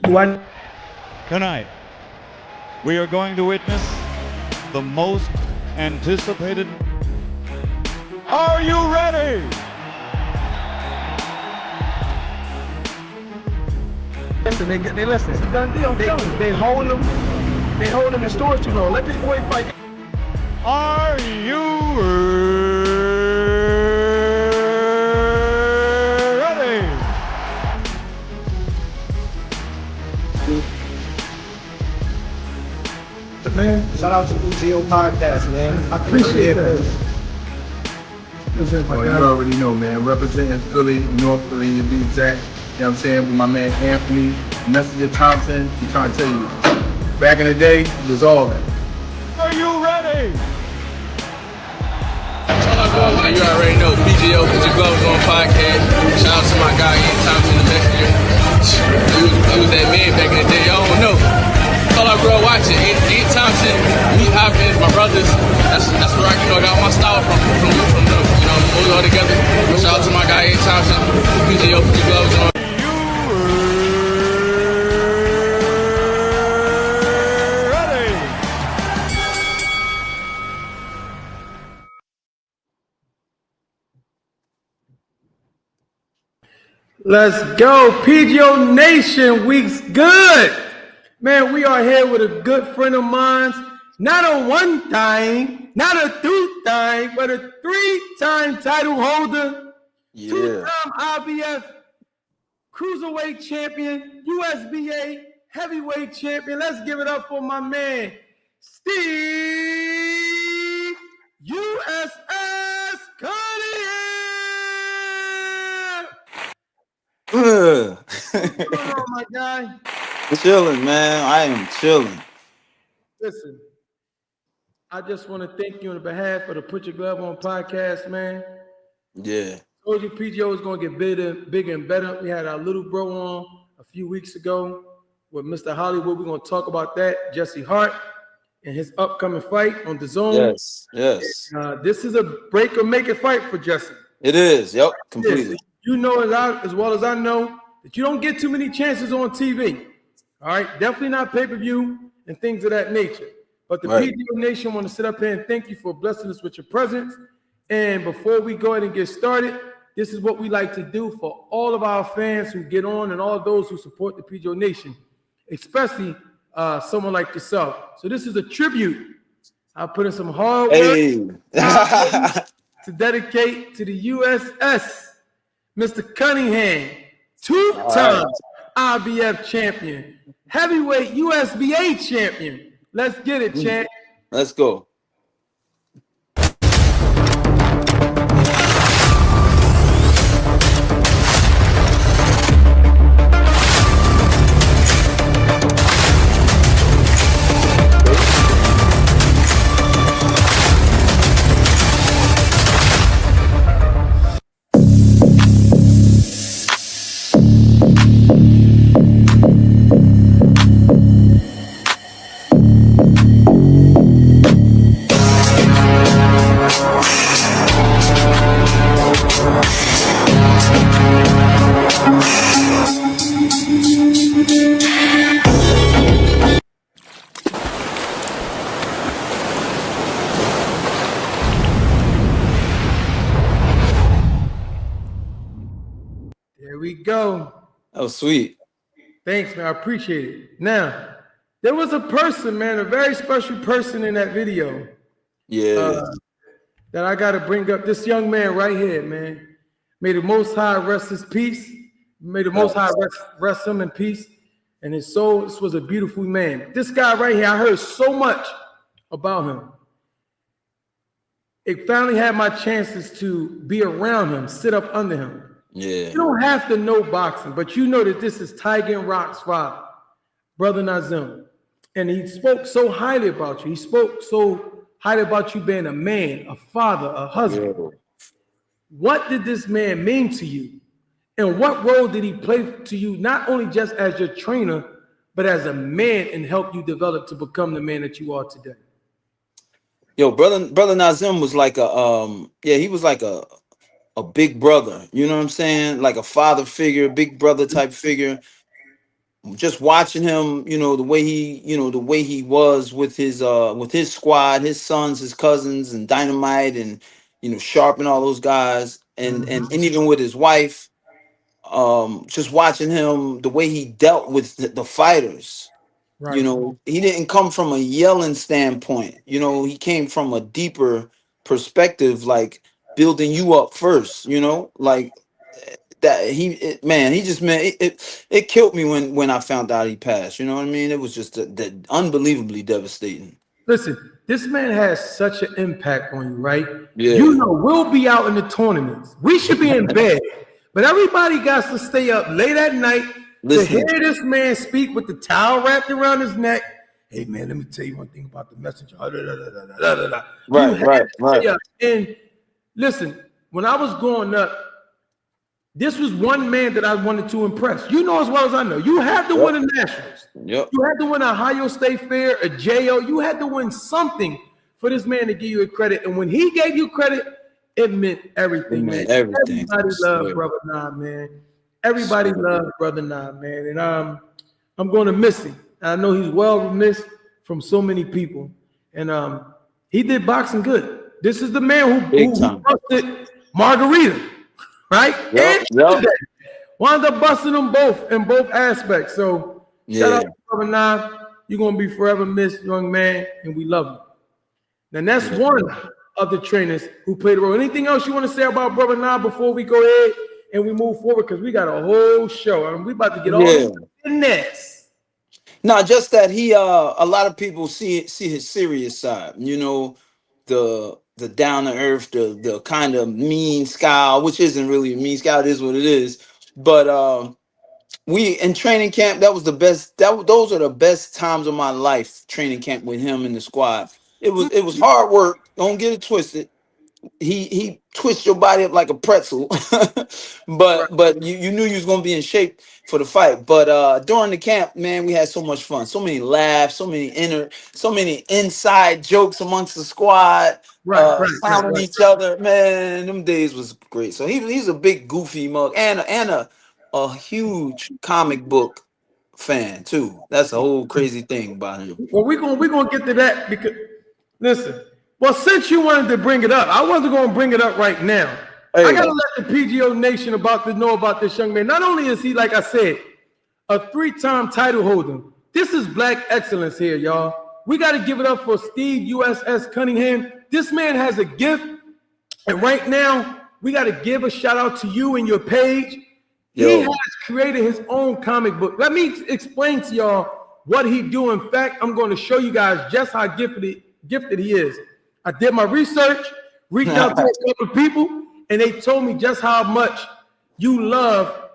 Tonight, we are going to witness the most anticipated. Are you ready? Listen, they listen. It's a done deal. They hold them. They hold them in stores too long. Let this boy fight. Are you ready? Man, shout out to PGO podcast, man. I appreciate it. Oh, you already know, man. Representing Philly, North Philly, to be exact. You know what I'm saying? With my man Anthony, Messenger Thompson. He's trying to tell you, back in the day, it was all that. Are you ready? You already know, PGO, Put Your Gloves On podcast. Shout out to my guy, Ian Thompson, the Messenger. He was that man back in the day. I don't know. All I grew up watching. Ian Thompson, me, Hopkins, my brothers. That's where I got my style from them. We all together. Shout out to my guy, Ian Thompson. PGO, Put Your Gloves On. Let's go, PGO Nation. Week's good. Man, we are here with a good friend of mine. Not a one-time, not a two-time, but a three-time title holder. Yeah. Two-time IBF Cruiserweight Champion, USBA Heavyweight Champion. Let's give it up for my man, Steve USS Cunningham. What's going on, my guy? Chilling, man. I am chilling. Listen, I just want to thank you on behalf of the Put Your Glove On podcast, man. Yeah. Told you PGO is going to get bigger and better. We had our little bro on a few weeks ago with Mr. Hollywood. We're going to talk about that, Jesse Hart, and his upcoming fight on the zone. Yes, yes. This is a break or make it fight for Jesse. It is. Yep, completely. Yes. You know as well as I know that you don't get too many chances on TV. All right, definitely not pay-per-view and things of that nature. But the PGO Nation want to sit up here and thank you for blessing us with your presence. And before we go ahead and get started, this is what we like to do for all of our fans who get on and all those who support the PGO Nation, especially someone like yourself. So this is a tribute. I put in some hard work to dedicate to the USS, Mr. Cunningham, two-time IBF champion, heavyweight USBA champion. Let's get it, champ. Let's go. There we go. That was sweet. Thanks, man. I appreciate it. Now, there was a person, man, a very special person in that video. Yeah. That I got to bring up. This young man right here, man. May the Most High rest his peace. May the Most High rest him in peace and his soul. This was a beautiful man. This guy right here, I heard so much about him. It finally had my chances to be around him, sit up under him. Yeah. You don't have to know boxing, but you know that this is Tiger and Rock's father, Brother Nazim. And he spoke so highly about you. He spoke so highly about you being a man, a father, a husband. Yeah. What did this man mean to you? And what role did he play to you, not only just as your trainer, but as a man and help you develop to become the man that you are today? Yo, brother Nazim was like he was like a big brother, you know what I'm saying? Like a father figure, big brother type figure. just watching him, the way he was with his squad, his sons, his cousins, and Dynamite, and Sharp and all those guys, and even with his wife, just watching him, the way he dealt with the fighters. Right. He didn't come from a yelling standpoint. He came from a deeper perspective, like building you up first. Like that. He just, man, it killed me when I found out he passed. You know what I mean? It was just unbelievably devastating. Listen, this man has such an impact on you, right? Yeah. We'll be out in the tournaments. We should be in bed, but everybody got to stay up late at night to hear this man speak with the towel wrapped around his neck. Hey, man, let me tell you one thing about the messenger. Right. Yeah. And listen, when I was growing up, this was one man that I wanted to impress. As well as I know. You had to win the Nationals. Yep. You had to win a Ohio State Fair, a JO. You had to win something for this man to give you a credit. And when he gave you credit, it meant everything, man. Everything. Everybody loved Brother Nah, man. Everybody loved Brother Nah, man. And I'm going to miss him. I know he's well missed from so many people. And he did boxing good. This is the man who busted Margarita. Right? Yep. Wound up busting them both in both aspects. So shout out to Brother Nah. You're gonna be forever missed, young man, and we love you. And that's one of the trainers who played a role. Anything else you want to say about Brother Nah before we go ahead and we move forward? Because we got a whole show and we about to get all in this. No, just that he a lot of people see his serious side. The down to earth, the kind of mean scowl, which isn't really a mean scowl, it is what it is. But we in training camp, that was the best. Those are the best times of my life. Training camp with him in the squad. It was hard work. Don't get it twisted. He twists your body up like a pretzel, but you knew you was gonna be in shape for the fight. But during the camp, man, we had so much fun, so many laughs, so many inside jokes amongst the squad, clowning each other. Man, them days was great. So he's a big goofy mug and a huge comic book fan too. That's a whole crazy thing about him. Well, we're gonna get to that because listen. Well, since you wanted to bring it up, I wasn't going to bring it up right now. Hey. I got to let the PGO Nation know about this young man. Not only is he, like I said, a 3-time title holder. This is black excellence here, y'all. We got to give it up for Steve USS Cunningham. This man has a gift. And right now, we got to give a shout out to you and your page. He has created his own comic book. Let me explain to y'all what he do. In fact, I'm going to show you guys just how gifted he is. I did my research, reached out to a couple of people, and they told me just how much you love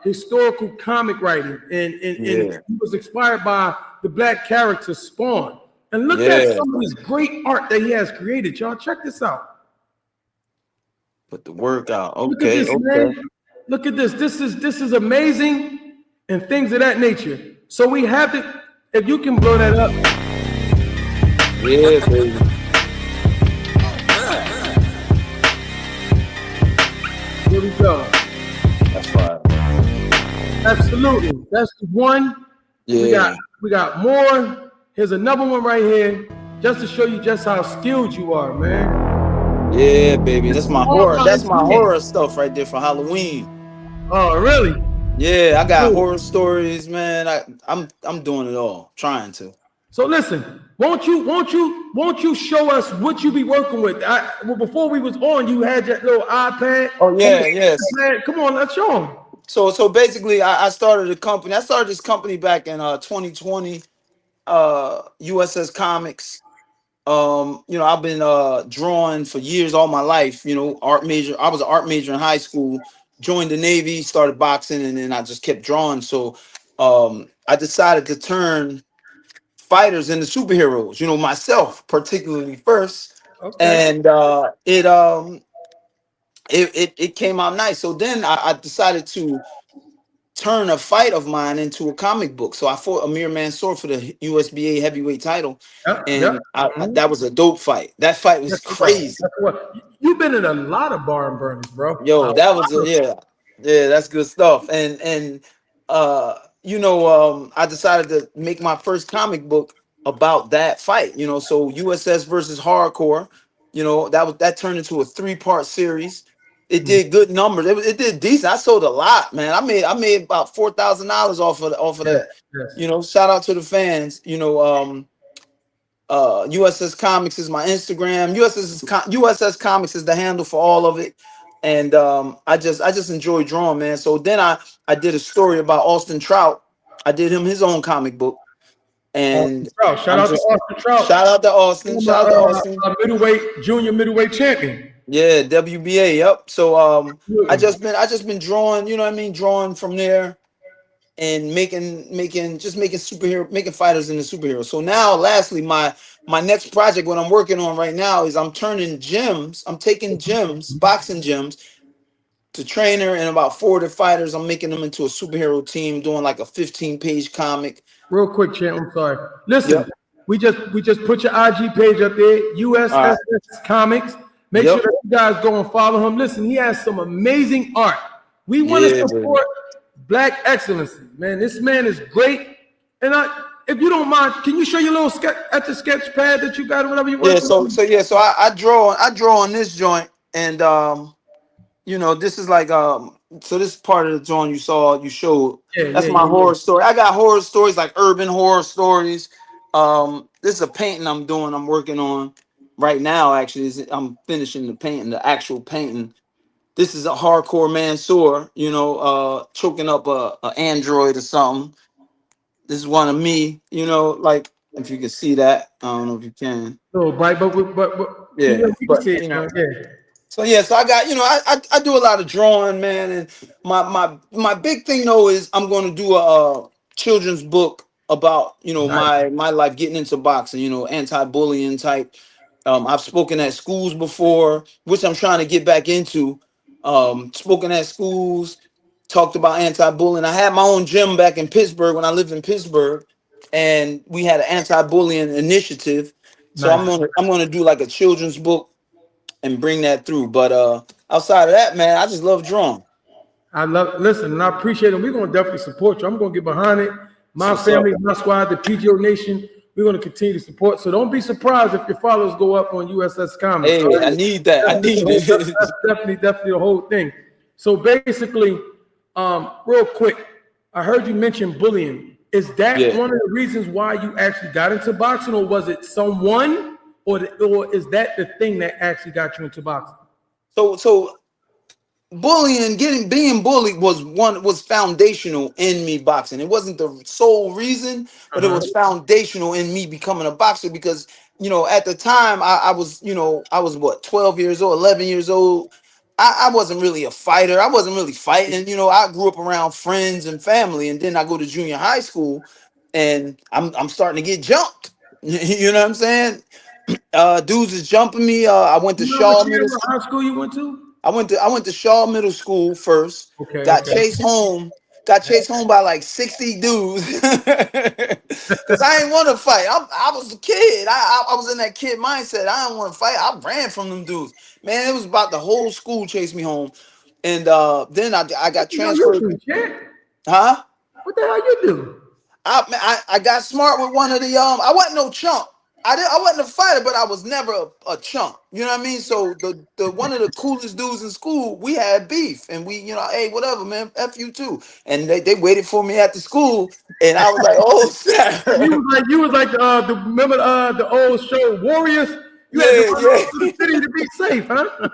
historical comic writing. And he was inspired by the black character Spawn. And look at some of this great art that he has created. Y'all, check this out. Put the work out. Okay. Look at this. This is amazing and things of that nature. So we have to, if you can blow that up. Yeah, baby. Here we go. That's fine. Absolutely. That's one. Yeah. We got more. Here's another one right here, just to show you just how skilled you are, man. Yeah, baby. That's my horror. That's my horror stuff right there for Halloween. Oh, really? Yeah, I got horror stories, man. I'm doing it all, trying to. So listen, won't you show us what you be working with? Well, before we was on, you had that little iPad. Oh yeah, yes. Come on, let's show them. So basically, I started a company. I started this company back in 2020. USS Comics. I've been drawing for years, all my life. Art major. I was an art major in high school. Joined the Navy, started boxing, and then I just kept drawing. So I decided to turn fighters into superheroes, myself particularly first. Okay. And it came out nice. So then I decided to turn a fight of mine into a comic book. So I fought Amir Mansour for the USBA heavyweight title. That was a dope fight. That fight was crazy. You've been in a lot of barn burners, bro. Yo, that was yeah, that's good stuff. And I decided to make my first comic book about that fight. So USS versus Hardcore. That turned into a 3-part series. It did good numbers. It did decent. I sold a lot, man. I made about $4,000 off of Yes, that. yes. Shout out to the fans. USS Comics is my Instagram. USS Comics is the handle for all of it. And I just enjoy drawing, man. So then I did a story about Austin Trout. I did him his own comic book. Austin And Trout. Shout I'm out to just Austin Trout. shout out to Austin. Former, Shout out to Austin. junior middleweight champion. Yeah, WBA. Yep. So I Absolutely. just been drawing, drawing from there and making fighters into superheroes. So now lastly, my next project, what I'm working on right now is I'm taking gyms, boxing gyms, to trainer and about 40 fighters. I'm making them into a superhero team, doing like a 15-page comic. Real quick, champ. I'm sorry. Listen, Yep. we just put your IG page up there, USS All right. Comics. Make Yep. sure that you guys go and follow him. Listen, he has some amazing art. We want to Yeah, support Black excellency, man. This man is great. And if you don't mind, can you show your little sketch pad that you got or whatever you want? Yeah. So I draw on this joint, and this is like so this part of the joint you showed. That's my horror story. I got horror stories, like urban horror stories. This is a painting I'm working on right now. Actually, I'm finishing the painting, the actual painting. This is a hardcore Mansoor, choking up a android or something. This is one of me, like if you can see that. I don't know if you can. So bright, but Yeah, we can but see it, man. Yeah. So I got, I do a lot of drawing, man, and my big thing though is I'm going to do a children's book about Nice. my life getting into boxing, anti-bullying type. I've spoken at schools before, which I'm trying to get back into. Spoken at schools, talked about anti-bullying. I had my own gym back in Pittsburgh when I lived in Pittsburgh, and we had an anti-bullying initiative. So Nice. I'm gonna do like a children's book and bring that through. But outside of that, man, I just love drawing. Listen, and I appreciate it. We're gonna definitely support you. I'm gonna get behind it. My What's family, up? my squad, the PGO Nation. We're gonna continue to support. So don't be surprised if your followers go up on USS Comics. Hey, I need that. I need That's it. definitely the whole thing. So basically, real quick, I heard you mention bullying. Is that one of the reasons why you actually got into boxing, or was it someone, or is that the thing that actually got you into boxing? So bullying, being bullied was foundational in me boxing. It wasn't the sole reason, but it was foundational in me becoming a boxer because at the time I was what, 12 years old, 11 years old. I wasn't really a fighter. I wasn't really fighting. I grew up around friends and family, and then I go to junior high school, and I'm starting to get jumped. You know what I'm saying? Dudes is jumping me. I went to Shaw Middle School. High school you went to? I went to Shaw Middle School first. Okay. Got chased home by like 60 dudes because I didn't want to fight. I was a kid. I was in that kid mindset. I didn't want to fight. I ran from them dudes. Man, it was about the whole school chased me home, and then I got transferred. Huh? What the hell you do? I got smart with one of the I wasn't no chump. I wasn't a fighter, but I was never a chump. You know what I mean? So the one of the coolest dudes in school, we had beef, and we, hey, whatever, man, F you too. And they waited for me at the school, and I was like, oh, snap. You was like remember the old show Warriors? You had to run to the city to be safe, huh?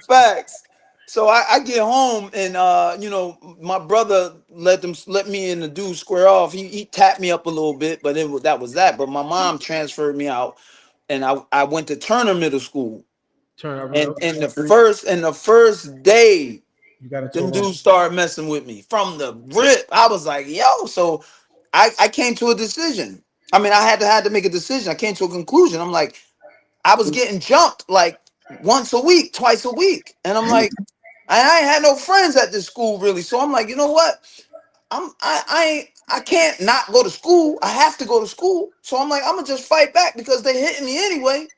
Facts. So I get home, and my brother let me and the dude square off. He tapped me up a little bit, but that was that. But my mom transferred me out, and I went to Turner Middle School. And the first day, them dudes started messing with me from the rip. I was like, yo. So I came to a decision. I mean, I had to make a decision. I came to a conclusion. I'm like, I was getting jumped like once a week, twice a week, and I'm like, I ain't had no friends at this school really. So I'm like, you know what? I can't not go to school. I have to go to school. So I'm like, I'm gonna just fight back because they hitting me anyway.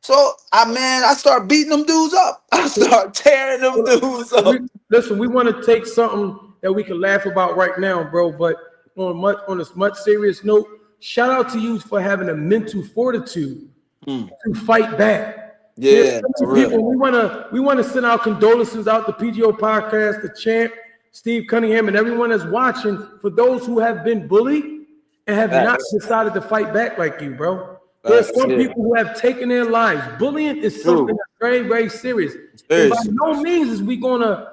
So I start beating them dudes up. I start tearing them dudes up. Listen, we want to take something that we can laugh about right now, bro. But on a much serious note, shout out to you for having a mental fortitude to fight back. Yeah, for real. People, we want to send our condolences out to PGO podcast, the champ, Steve Cunningham, and everyone that's watching. For those who have been bullied and have not decided to fight back like you, bro. There's some people who have taken their lives. Bullying is something that's very, very serious. And by no means is we gonna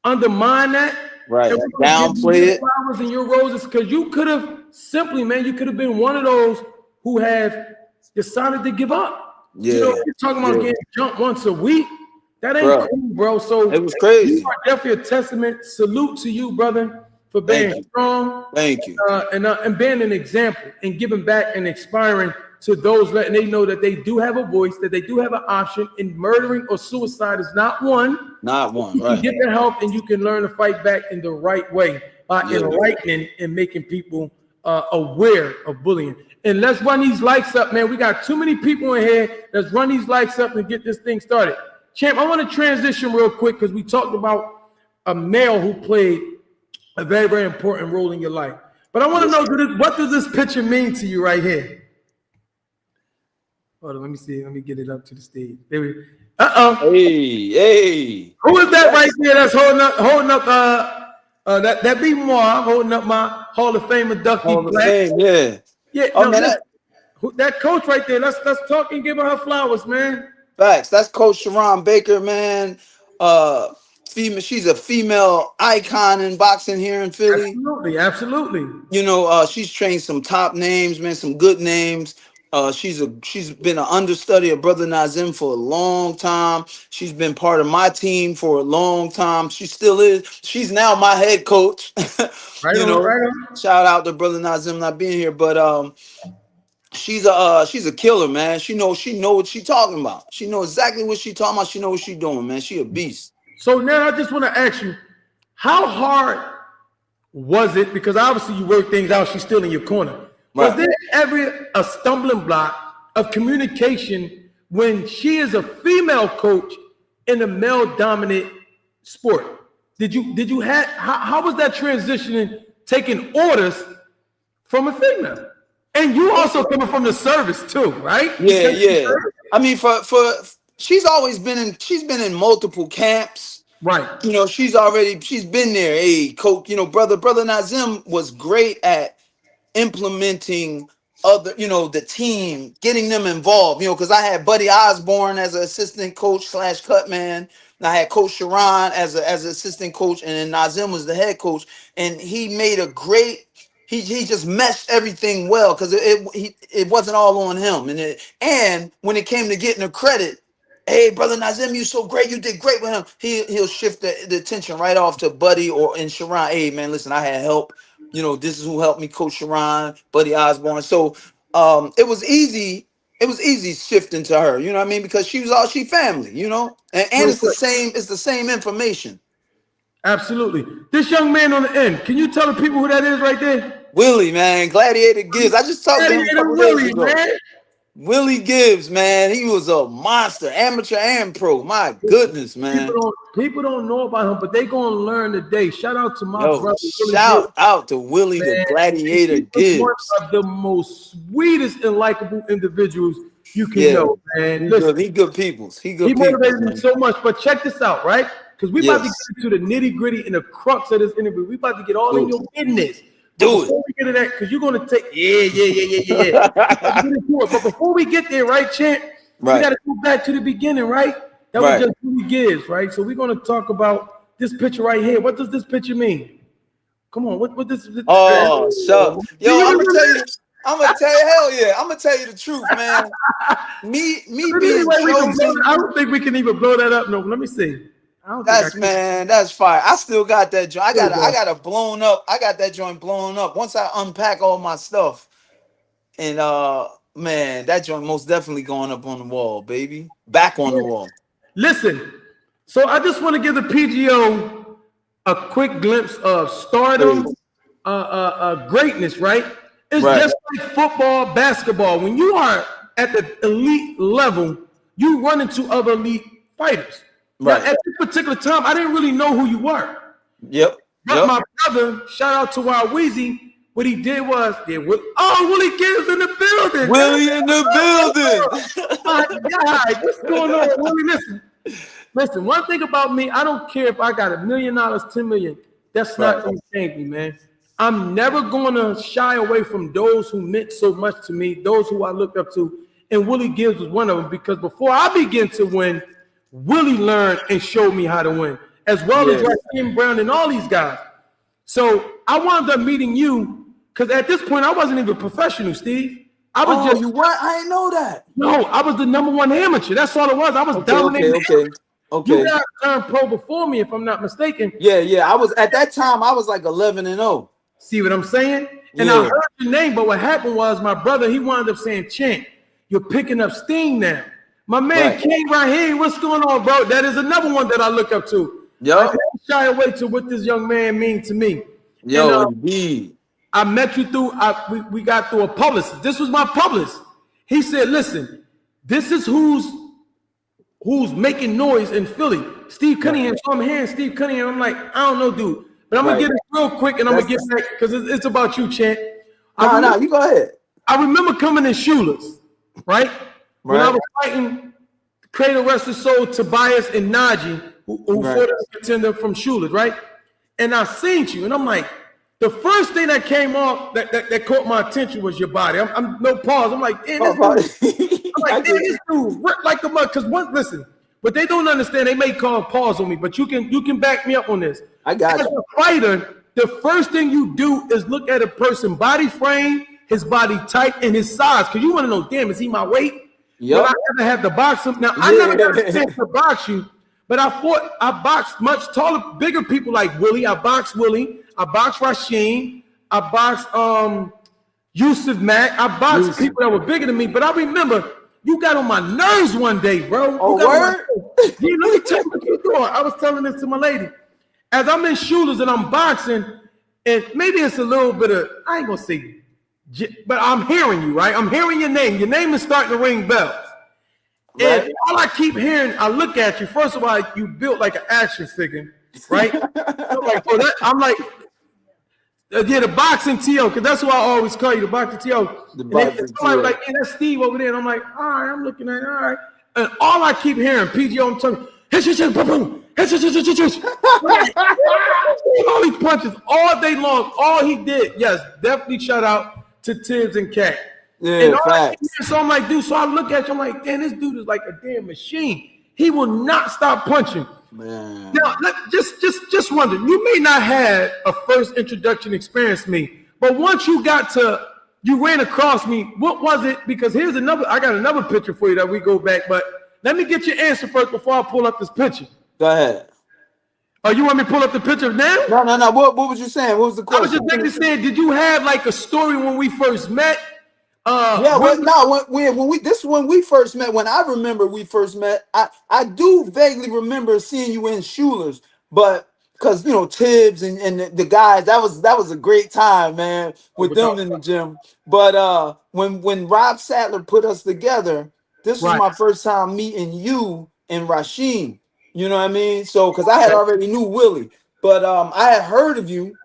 undermine that. Right. Downplay it. Flowers and your roses, because you could have simply, man, you could have been one of those who have decided to give up. Yeah. You know, you're talking about getting jumped once a week. That ain't cool, bro. So it was crazy. You are definitely a testament. Salute to you, brother, for being strong. Thank you. And being an example and giving back and inspiring to those, letting they know that they do have a voice, that they do have an option, and murdering or suicide is not one. Not one, you right. can get the help and you can learn to fight back in the right way by enlightening and making people aware of bullying. And let's run these likes up, man. We got too many people in here. Let's run these likes up and get this thing started. Champ, I want to transition real quick because we talked about a male who played a very, very important role in your life. But I want to know, what does this picture mean to you right here? Hold on, let me see. Let me get it up to the stage. There we go. Hey. Who is that right there that's holding up that be Mar holding up my Hall of Fame inductee? Hall of Fame, yeah. Yeah, oh, man, that coach right there. Let's talk and give her flowers, man. Facts. That's Coach Sharon Baker, man. Female, she's a female icon in boxing here in Philly. Absolutely. You know, she's trained some top names, man, some good names. She's been an understudy of Brother Nazim for a long time. She's been part of my team for a long time. She still is. She's now my head coach. Right on. Shout out to Brother Nazim not being here, but she's a killer, man. She know what she's talking about. She knows exactly what she's talking about. She knows what she's doing, man. She a beast. So now I just want to ask you, how hard was it? Because obviously you work things out. She's still in your corner. Right. Was there ever a stumbling block of communication when she is a female coach in a male-dominant sport? Did you have how was that transitioning, taking orders from a female? And you also coming from the service too, right? Yeah. I mean, for she's been in multiple camps. Right. You know, she's been there. Hey, coach, you know, brother Nazim was great at implementing the team, getting them involved, because I had Buddy Osborne as an assistant coach / cut man. And I had Coach Sharon as an assistant coach, and then Nazim was the head coach. And he made he just meshed everything well because it wasn't all on him. And when it came to getting the credit, hey, Brother Nazim, you so great, you did great with him. He'll shift the attention right off to Buddy and Sharon. Hey, man, listen, I had help. This is who helped me, Coach Sharon, Buddy Osborne. So it was easy. It was easy shifting to her, you know what I mean? Because she family, and it's the same information. Absolutely. This young man on the end, can you tell the people who that is right there? Willie, man, Gladiator Gibbs. I just talked to him a couple days ago. Man. Willie Gibbs, man, he was a monster, amateur and pro. My goodness, man. People don't know about him, but they gonna learn today. Shout out to my brother. Shout out to Willie, man, the Gladiator Gibbs. One of the most sweetest and likable individuals you can know, man. Listen, he good peoples. He motivated me so much. But check this out, right? Because we about to get into the nitty gritty and the crux of this interview. We about to get all in your business. Before we get to that, because you're going to take, But before we get there, right, Champ? Right. We got to go back to the beginning, right? That was just Willie Gibbs, right? So we're going to talk about this picture right here. What does this picture mean? Come on, what this? Oh, so yo, I'm gonna tell you. Hell yeah, I'm gonna tell you the truth, man. Me being chosen. I don't think we can even blow that up. No, let me see. That's fire. I still got that joint. I got it blown up. I got that joint blown up. Once I unpack all my stuff, and man, that joint most definitely going up on the wall, baby. Back on the wall. Listen, so I just want to give the PGO a quick glimpse of stardom, greatness, right? It's just like football, basketball. When you are at the elite level, you run into other elite fighters. Right. Now, at this particular time, I didn't really know who you were. Yep. But my brother, shout out to Wild Weezy. What he did was, Willie Gibbs in the building. Willie in the building. My God, what's going on, Willie? Listen. One thing about me, I don't care if I got $1 million, 10 million. That's not going to change me, man. I'm never going to shy away from those who meant so much to me, those who I looked up to. And Willie Gibbs was one of them, because before I began to win, Willie learned and showed me how to win, as well as Raheem Brown and all these guys. So I wound up meeting you, because at this point, I wasn't even professional, Steve. I was you what? I didn't know that. No, I was the #1 amateur. That's all it was. I was dominating. Okay. You guys turned pro before me, if I'm not mistaken. Yeah. I was at that time. I was like 11-0. See what I'm saying? And I heard your name, but what happened was my brother, he wound up saying, Champ, you're picking up steam now. My man King Raheem, what's going on, bro? That is another one that I look up to. I don't shy away to what this young man means to me. Indeed. I met you through, we got through a publicist. This was my publicist. He said, listen, this is who's making noise in Philly. Steve Cunningham. So I'm hearing Steve Cunningham. I'm like, I don't know, dude. But I'm going to get it real quick, and I'm going to get back, because it's about you, Champ. No, you go ahead. I remember coming in Shoeless, right? When I was fighting Cradle Wrestler Soul, Tobias, and Najee, who fought a contender from Shoeless, right? And I seen you, and I'm like, the first thing that came off that caught my attention was your body. I'm no pause. I'm like, damn, this dude ripped like a mug. Because listen, what they don't understand, they may call pause on me, but you can back me up on this. I got As a fighter, the first thing you do is look at a person's body frame, his body type, and his size. Because you want to know, damn, is he my weight? Will I ever have to box him? Now, I never got a chance to box you, but I boxed much taller, bigger people like Willie. I boxed Willie. I boxed Rasheem. I boxed Yusuf Mack. I boxed people that were bigger than me. But I remember you got on my nerves one day, bro. Word? Let me tell you what you're doing. I was telling this to my lady. As I'm in Shooters and I'm boxing, and maybe it's a little bit of, I ain't going to say, but I'm hearing you, right? I'm hearing your name. Your name is starting to ring bells. Right. And all I keep hearing, I look at you. First of all, you built like an action figure, right? I'm like, the boxing TO, because that's what I always call you, the boxing TO. Somebody like, hey, that's Steve over there. And I'm like, all right, I'm looking at it, all right. And all I keep hearing, PGO, I'm telling you, boom, boom. All these punches all day long. All he did, yes, definitely shout out to Tibbs and Cat. Yeah, so I'm like, dude, so I look at you, I'm like, damn, this dude is like a damn machine. He will not stop punching. Man. Now, just wonder, you may not have a first introduction experience me, but once you ran across me, what was it? Because I got another picture for you that we go back, but let me get your answer first before I pull up this picture. Go ahead. Oh, you want me to pull up the picture now? No. What was you saying? What was the question? I was just basically saying, did you have like a story when we first met? When we first met, when I remember we first met, I do vaguely remember seeing you in Shoelers, but because Tibbs and the guys, that was a great time, man, with them in the gym. But when Rob Sattler put us together, this was my first time meeting you and Rasheem. You know what I mean? So because I had already knew Willie, but I had heard of you.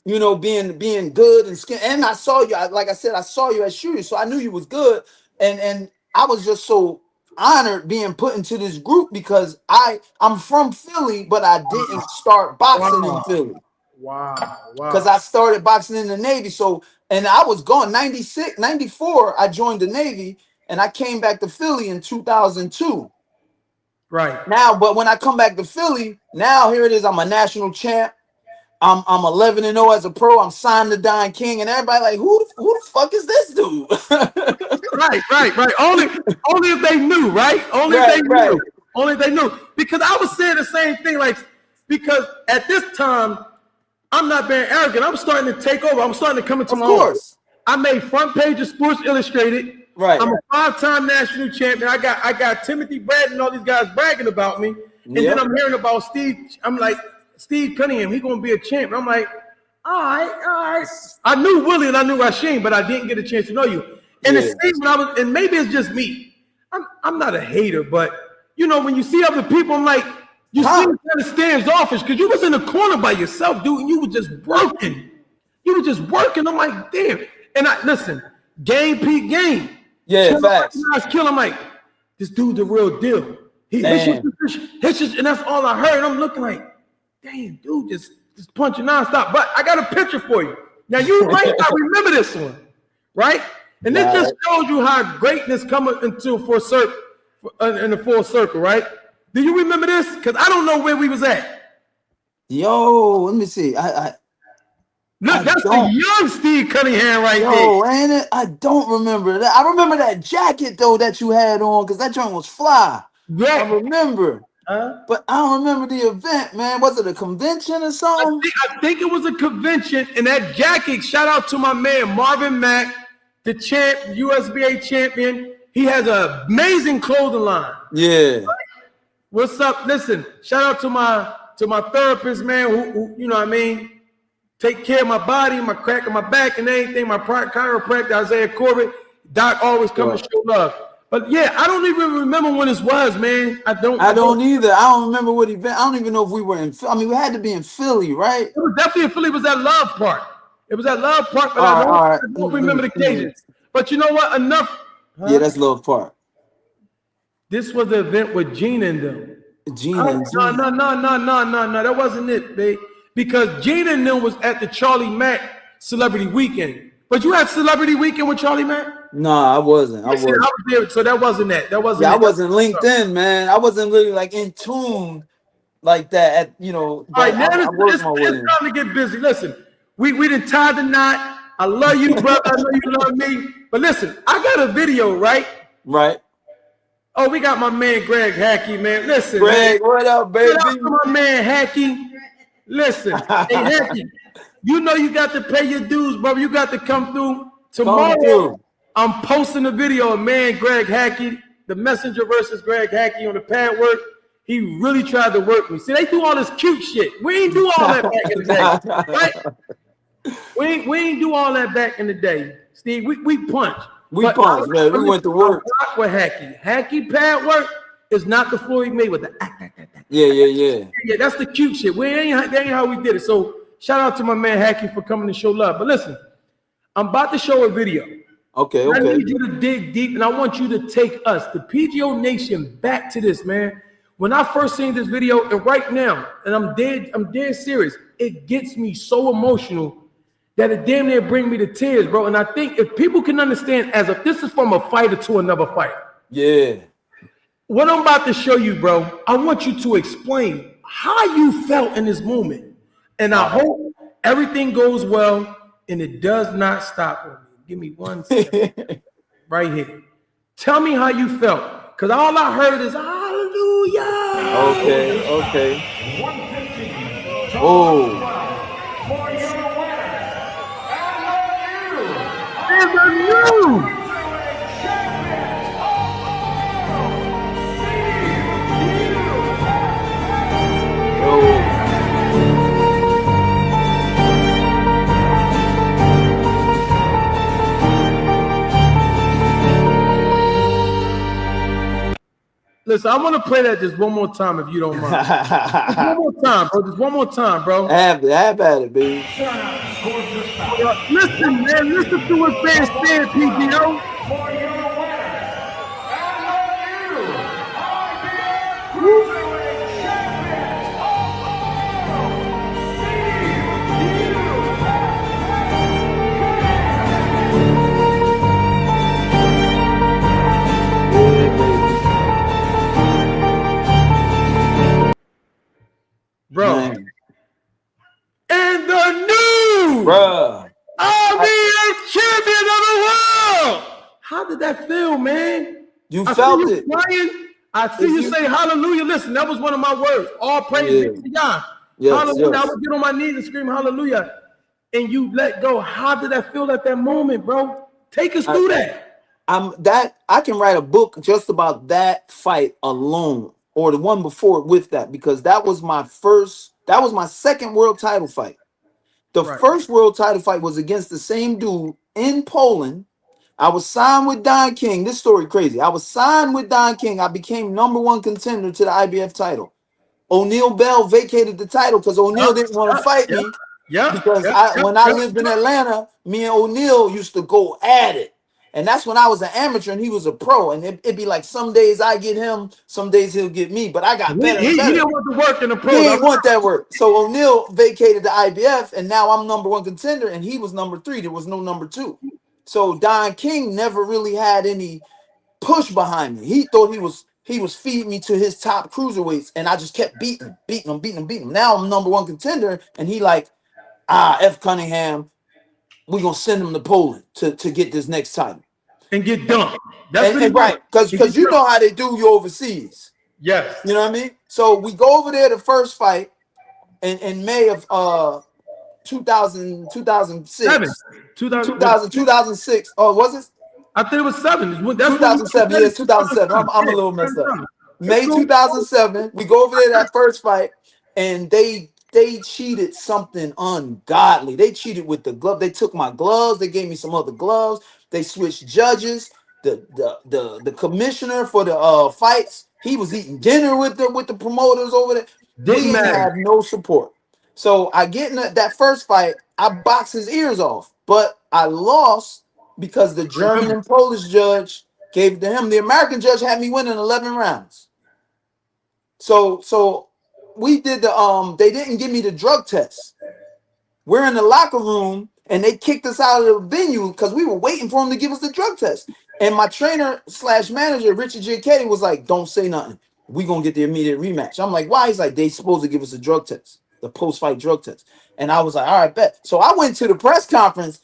Being good and skin, and I saw you. Like I said, I saw you at shooting, so I knew you was good, and I was just so honored being put into this group because I'm from Philly, but I didn't start boxing in Philly. Wow. Because I started boxing in the Navy, and I was gone 96, 94. I joined the Navy, and I came back to Philly in 2002. Right now, but when I come back to Philly, now here it is. I'm a national champ. I'm 11-0 as a pro. I'm signed to Don King, and everybody like, who the fuck is this dude? right. Only if they knew, right? Only if they knew. Because I was saying the same thing, because at this time, I'm not being arrogant. I'm starting to take over. I'm starting to come into my own. I made front page of Sports Illustrated. Right. I'm a 5-time national champion. I got Timothy Brad and all these guys bragging about me, and then I'm hearing about Steve. I'm like, Steve Cunningham, he's going to be a champ. I'm like, all right. I knew Willie and I knew Rasheem, but I didn't get a chance to know you. And it seems and maybe it's just me. I'm not a hater, but when you see other people, I'm like, You seem kind of standoffish because you was in the corner by yourself, dude, and you were just working. You were just working. I'm like, damn. And I listen, game peak game. Yeah, facts. Kill. I'm like, this dude's the real deal. He and that's all I heard. I'm looking like, damn, dude, just punching nonstop. But I got a picture for you. Now you might not remember this one, right? And this just shows you how greatness comes into in the full circle, right? Do you remember this? Because I don't know where we was at. Yo, let me see. Look, that's the young Steve Cunningham right there. Ain't it? I don't remember that. I remember that jacket though that you had on because that joint was fly. Yeah, I remember. But I don't remember the event, man. Was it a convention or something? I think it was a convention, and that jacket. Shout out to my man Marvin Mack, the USBA champion. He has an amazing clothing line. Yeah. What's up? Listen, shout out to my therapist, man, who you know what I mean, take care of my body, my crack of my back and everything, my chiropractor, Isaiah Corbett. Doc always come and show love. But yeah, I don't even remember when this was, man. I don't either. I don't remember what event. I don't even know if we were in I mean, we had to be in Philly, right? It was definitely in Philly. It was at Love Park. It was at Love Park, but I don't remember the occasion. But you know what? Enough. Huh? Yeah, that's Love Park. This was the event with Gina and them. No, that wasn't it, babe. Because Gina and them was at the Charlie Mack Celebrity Weekend. But you had Celebrity Weekend with Charlie Mack? No, I wasn't. I was there, so that wasn't that. That wasn't. Yeah, I wasn't linked in, man. I wasn't really like in tune like that. All right, now it's time to get busy. Listen, we didn't tie the knot. I love you, brother. I know you love me. But listen, I got a video, right? Right. Oh, we got my man Greg Hackey, man. Listen, Greg, man. what up, baby? Shout out to my man Hackey. Listen, hey Hackey, you know you got to pay your dues, brother. You got to come through tomorrow. I'm posting a video of man Greg Hackey, the messenger versus Greg Hackey on the pad work. He really tried to work me. See, they do all this cute shit. We ain't do all that back in the day, right? We ain't do all that back in the day, Steve. We punch. We punched, man. We went to work. With Hackey. Hackey pad work is not the Floyd Mayweather. Yeah. That's the cute shit. That ain't how we did it. So shout out to my man Hackey for coming to show love. But listen, I'm about to show a video. Okay. I need you to dig deep, and I want you to take us, the PGO Nation, back to this, man. When I first seen this video, and right now, and I'm dead serious, it gets me so emotional that it damn near bring me to tears, bro. And I think if people can understand, as if this is from a fighter to another fighter. Yeah. What I'm about to show you, bro, I want you to explain how you felt in this moment. And I hope everything goes well and it does not stop with me. Give me 1 second. Right here. Tell me how you felt. Because all I heard is hallelujah. Okay. Oh. Listen, I want to play that just one more time if you don't mind. Just one more time, bro. Just one more time, bro. Have at it, baby. Listen, man. Listen to what fans said, PGO. For your winner, IBF Cruiserweight Champion bro. Man. And the new IBF champion of the world. How did that feel, man? You felt it. Crying. I see you say hallelujah. Listen, that was one of my words. All praise to God. Hallelujah. I would get on my knees and scream hallelujah. And you let go. How did that feel at that moment, bro? Take us through that. I can write a book just about that fight alone, or the one before it with that, because that was my second world title fight. The first world title fight was against the same dude in Poland. I was signed with Don King. This story crazy. I was signed with Don King. I became #1 contender to the IBF title. O'Neal Bell vacated the title because O'Neal didn't want to fight me. Because when I lived in Atlanta, me and O'Neal used to go at it. And that's when I was an amateur and he was a pro. And it'd be like some days I get him, some days he'll get me. But I got better and better. He didn't want to work in the pro. He didn't want that work. So O'Neal vacated the IBF, and now I'm #1 contender, and he was #3. There was no #2. So Don King never really had any push behind me. He thought he was feeding me to his top cruiserweights, and I just kept beating him. Now I'm #1 contender, and he like, F Cunningham, we're gonna send him to Poland to get this next title. And get dumped. And right, because you know how they do you overseas. Yes. You know what I mean? So we go over there the first fight in May of 2006. 2006. Oh, was it? I think it was 7. That's 2007. Yes, 2007. I'm a little messed up. May 2007. We go over there that first fight, and they cheated something ungodly. They cheated with the glove. They took my gloves. They gave me some other gloves. They switched judges. The commissioner for the fights, he was eating dinner with the promoters over there. They didn't have no support. So I get in that first fight. I boxed his ears off, but I lost because the German and Polish judge gave it to him. The American judge had me winning 11 rounds. So we did they didn't give me the drug test. We're in the locker room and they kicked us out of the venue because we were waiting for him to give us the drug test. And my trainer / manager, Richard J. Ketty, was like, don't say nothing. We're going to get the immediate rematch. I'm like, why? He's like, they supposed to give us a drug test, the post-fight drug test. And I was like, all right, bet. So I went to the press conference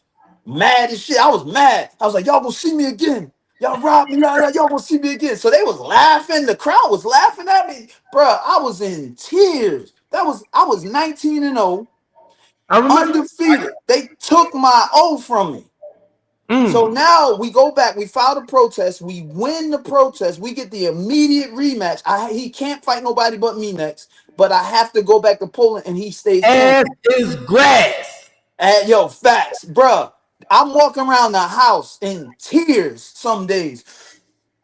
mad as shit. I was mad. I was like, y'all gonna see me again. Y'all robbed me. Y'all gonna see me again. So they was laughing. The crowd was laughing at me. Bruh, I was in tears. I was 19-0. Undefeated. They took my O from me. So now we go back. We filed a protest. We win the protest. We get the immediate rematch. He can't fight nobody but me next. But I have to go back to Poland, and he stays. As is grass. Yo, facts, bruh. I'm walking around the house in tears some days.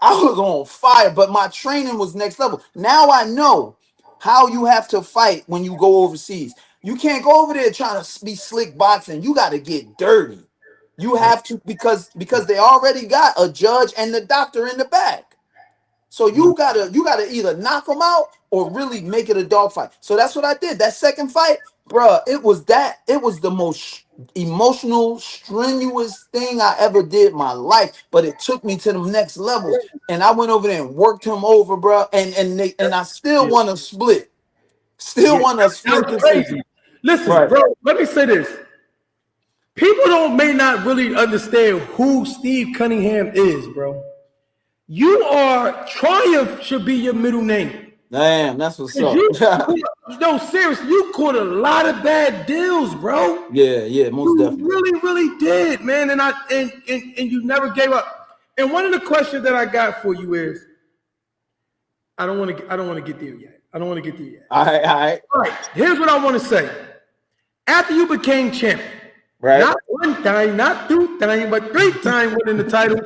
I was on fire, but my training was next level. Now I know how you have to fight when you go overseas. You can't go over there trying to be slick boxing. You got to get dirty. You have to because they already got a judge and the doctor in the back. So you gotta either knock them out or really make it a dog fight. So that's what I did. That second fight, bruh, it was the most emotional, strenuous thing I ever did in my life. But it took me to the next level. And I went over there and worked him over, bruh. And I still want to split. Still want to split this season. Listen, Right. bro, let me say this. People may not really understand who Steve Cunningham is, bro. Triumph should be your middle name. Damn, that's what's up. No, seriously, you caught a lot of bad deals, bro. Yeah, most definitely. You really did, man. And you never gave up. And one of the questions that I got for you is, I don't want to get there yet. All right. All right. Here's what I want to say. After you became champion, Right. not one time, not two times, but 3 times winning the title,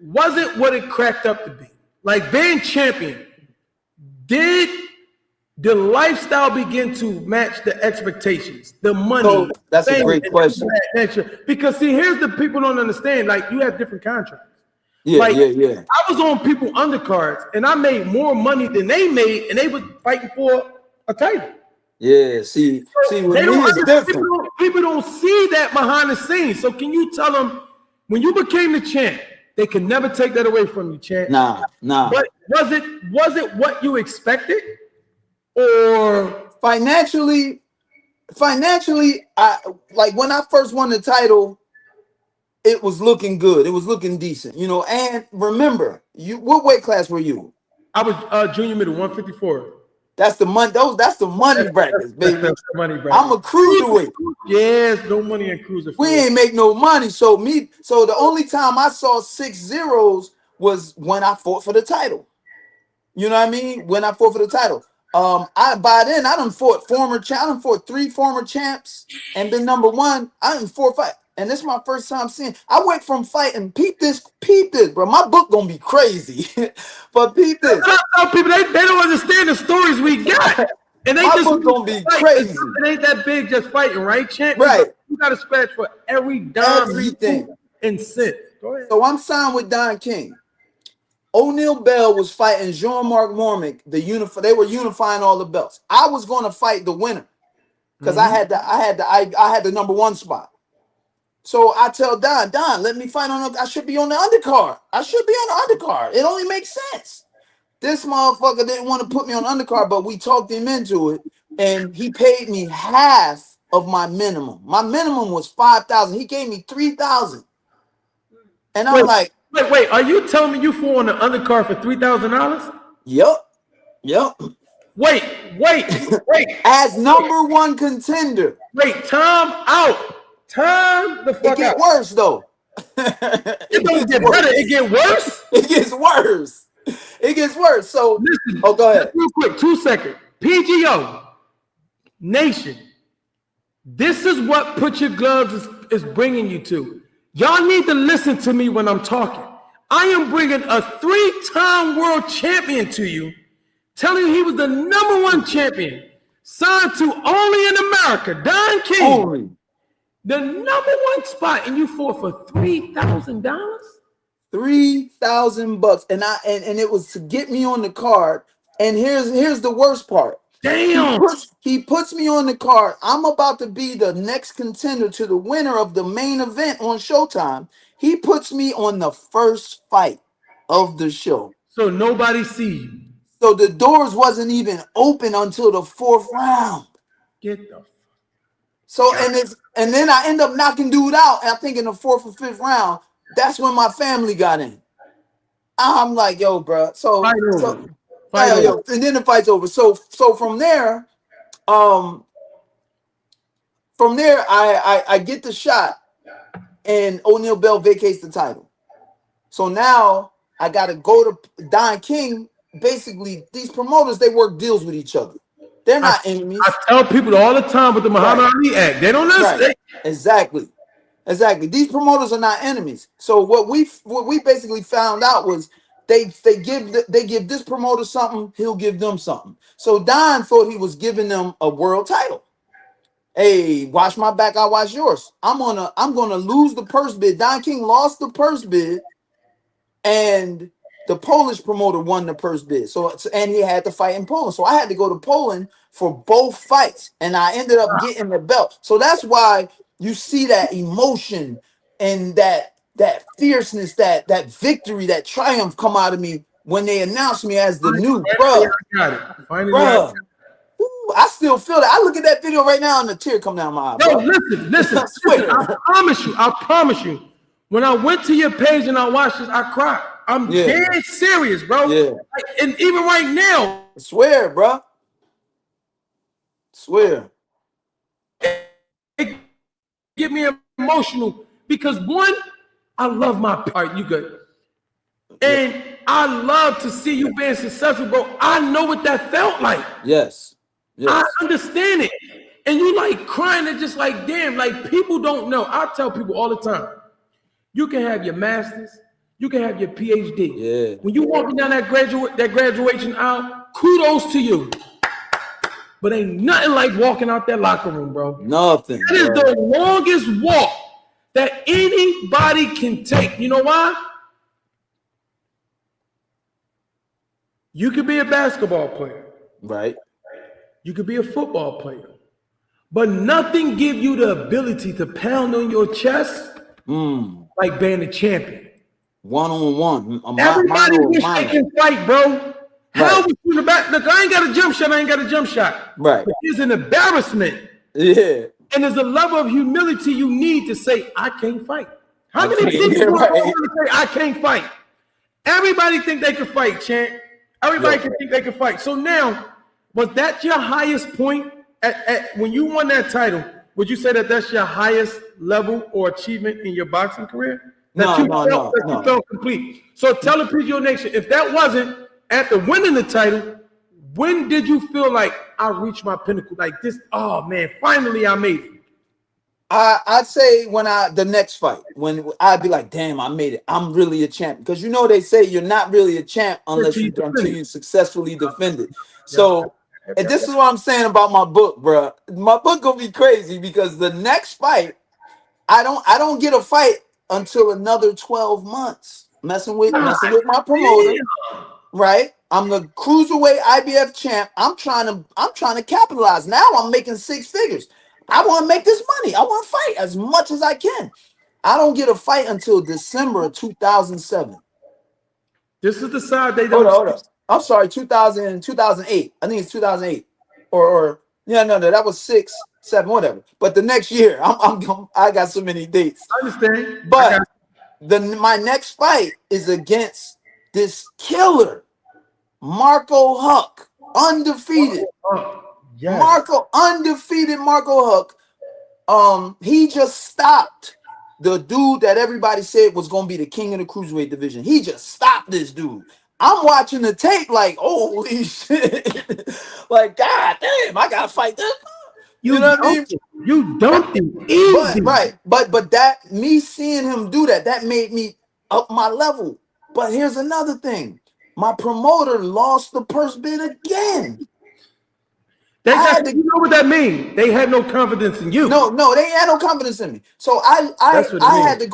wasn't what it cracked up to be. Like being champion, did the lifestyle begin to match the expectations, the money? So that's a great question. Because see, here's the people don't understand. Like you have different contracts. Yeah. I was on people undercards, and I made more money than they made, and they was fighting for a title. Yeah, see, with me it's different. People don't see that behind the scenes. So can you tell them when you became the champ, they can never take that away from you, champ? Nah. But was it what you expected? Or Financially, I like when I first won the title, it was looking good. It was looking decent, And remember, what weight class were you? I was junior middle, 154. That's the money. That's the money brackets, baby. That's the money bracket. I'm a cruiserweight. Yes, no money in cruiser. We ain't make no money. So the only time I saw 6 zeros was when I fought for the title. You know what I mean? When I fought for the title. By then I done fought 3 former champs and been #1. I done 4 or 5. and this is my first time seeing. I went from fighting. Peep this, bro. My book gonna be crazy, but peep this. Some people they don't understand the stories we got, and they My just book gonna be fight. crazy. It ain't that big just fighting, right, champ? Right. You got to scratch for every dime, Everything. and cent. Go ahead. So I'm signed with Don King. O'Neal Bell was fighting Jean-Marc Mormick. They were unifying all the belts. I was going to fight the winner because I had the number one spot. So I tell Don, let me fight on. I should be on the undercard. It only makes sense. This motherfucker didn't want to put me on the undercard, but we talked him into it, and he paid me half of my minimum. My minimum was $5,000. He gave me $3,000, and I'm like. Wait, are you telling me you fought on the undercard for $3,000? Yep. Wait. As number one contender. Wait, time out. Time the fuck out. It gets worse, though. It don't get better. It get worse? It gets worse. So, listen, go ahead. Real quick, 2 seconds. PGO Nation, this is what Put Your Gloves is bringing you to. Y'all need to listen to me when I'm talking. I am bringing a 3-time world champion to you, telling you he was the number one champion, signed to only in America, Don King. Only. The number one spot, and you fought for $3,000? $3,000, and it was to get me on the card. And here's the worst part. Damn. He puts me on the card. I'm about to be the next contender to the winner of the main event on Showtime. He puts me on the first fight of the show. So nobody see you. So the doors wasn't even open until the 4th round. Get the. So and then I end up knocking dude out. I think in the 4th or 5th round, that's when my family got in. I'm like, yo, bro. So and then the fight's over. So from there, I get the shot, and O'Neal Bell vacates the title. So now I got to go to Don King. Basically, these promoters, they work deals with each other. They're not enemies. I tell people all the time with the Muhammad Ali Act, they don't understand. Right. Exactly. These promoters are not enemies. So what we basically found out was they give this promoter something, he'll give them something. So Don thought he was giving them a world title. Hey, watch my back, I watch yours. I'm gonna lose the purse bid. Don King lost the purse bid, and the Polish promoter won the purse bid. And he had to fight in Poland. So I had to go to Poland for both fights, and I ended up getting the belt. So that's why you see that emotion and that fierceness, that victory, that triumph come out of me when they announced me as the new bro. Bro, I still feel that. I look at that video right now and a tear come down my eye. No, listen. I promise you. When I went to your page and I watched this, I cried. I'm dead serious, bro. Yeah. And even right now. I swear, bro. Swear. It get me emotional because one, I love my part. You good. And I love to see you being successful, bro. I know what that felt like. Yes. I understand it. And you like crying and just like, damn, like people don't know. I tell people all the time, you can have your master's, you can have your PhD. Yeah. When you walking down that graduation aisle, kudos to you. But ain't nothing like walking out that locker room, bro. Nothing. That is the longest walk that anybody can take. You know why? You could be a basketball player. Right. You could be a football player. But nothing gives you the ability to pound on your chest like being a champion. One-on-one. Everybody wish they can fight, bro. How was you in the back? Look, I ain't got a jump shot. Right. It's an embarrassment. Yeah. And there's a level of humility you need to say, I can't fight. How many people say, I can't fight? Everybody think they can fight, champ. Everybody can think they can fight. So now, was that your highest point at when you won that title? Would you say that that's your highest level or achievement in your boxing career? You felt complete. So tell the PGO Nation, if that wasn't after winning the title, when did you feel like I reached my pinnacle? Like this, oh man, finally I made it. I'd say when the next fight, when I'd be like, damn, I made it. I'm really a champ. Because you know they say you're not really a champ until you successfully defend it. So, and this is what I'm saying about my book, bro. My book gonna be crazy because the next fight, I don't get a fight until another 12 months. Messing with my promoter, right? I'm the cruiserweight IBF champ. I'm trying to capitalize. Now I'm making 6 figures. I want to make this money. I want to fight as much as I can. I don't get a fight until December of 2007. This is the side they don't. Hold up. I'm sorry, 2008. I think it's 2008. Or yeah, no, that was 6, 7, whatever. But the next year, I got so many dates. I understand. But my next fight is against this killer, Marco Huck, undefeated. Yes. Undefeated Marco Huck. He just stopped the dude that everybody said was going to be the king of the cruiserweight division. He just stopped this dude. I'm watching the tape like, holy shit. Like, god damn, I got to fight this. You know what I mean? You don't think easy. But that, me seeing him do that made me up my level. But here's another thing. My promoter lost the purse bid again. You know what that means? They had no confidence in you. No, they had no confidence in me. So I had to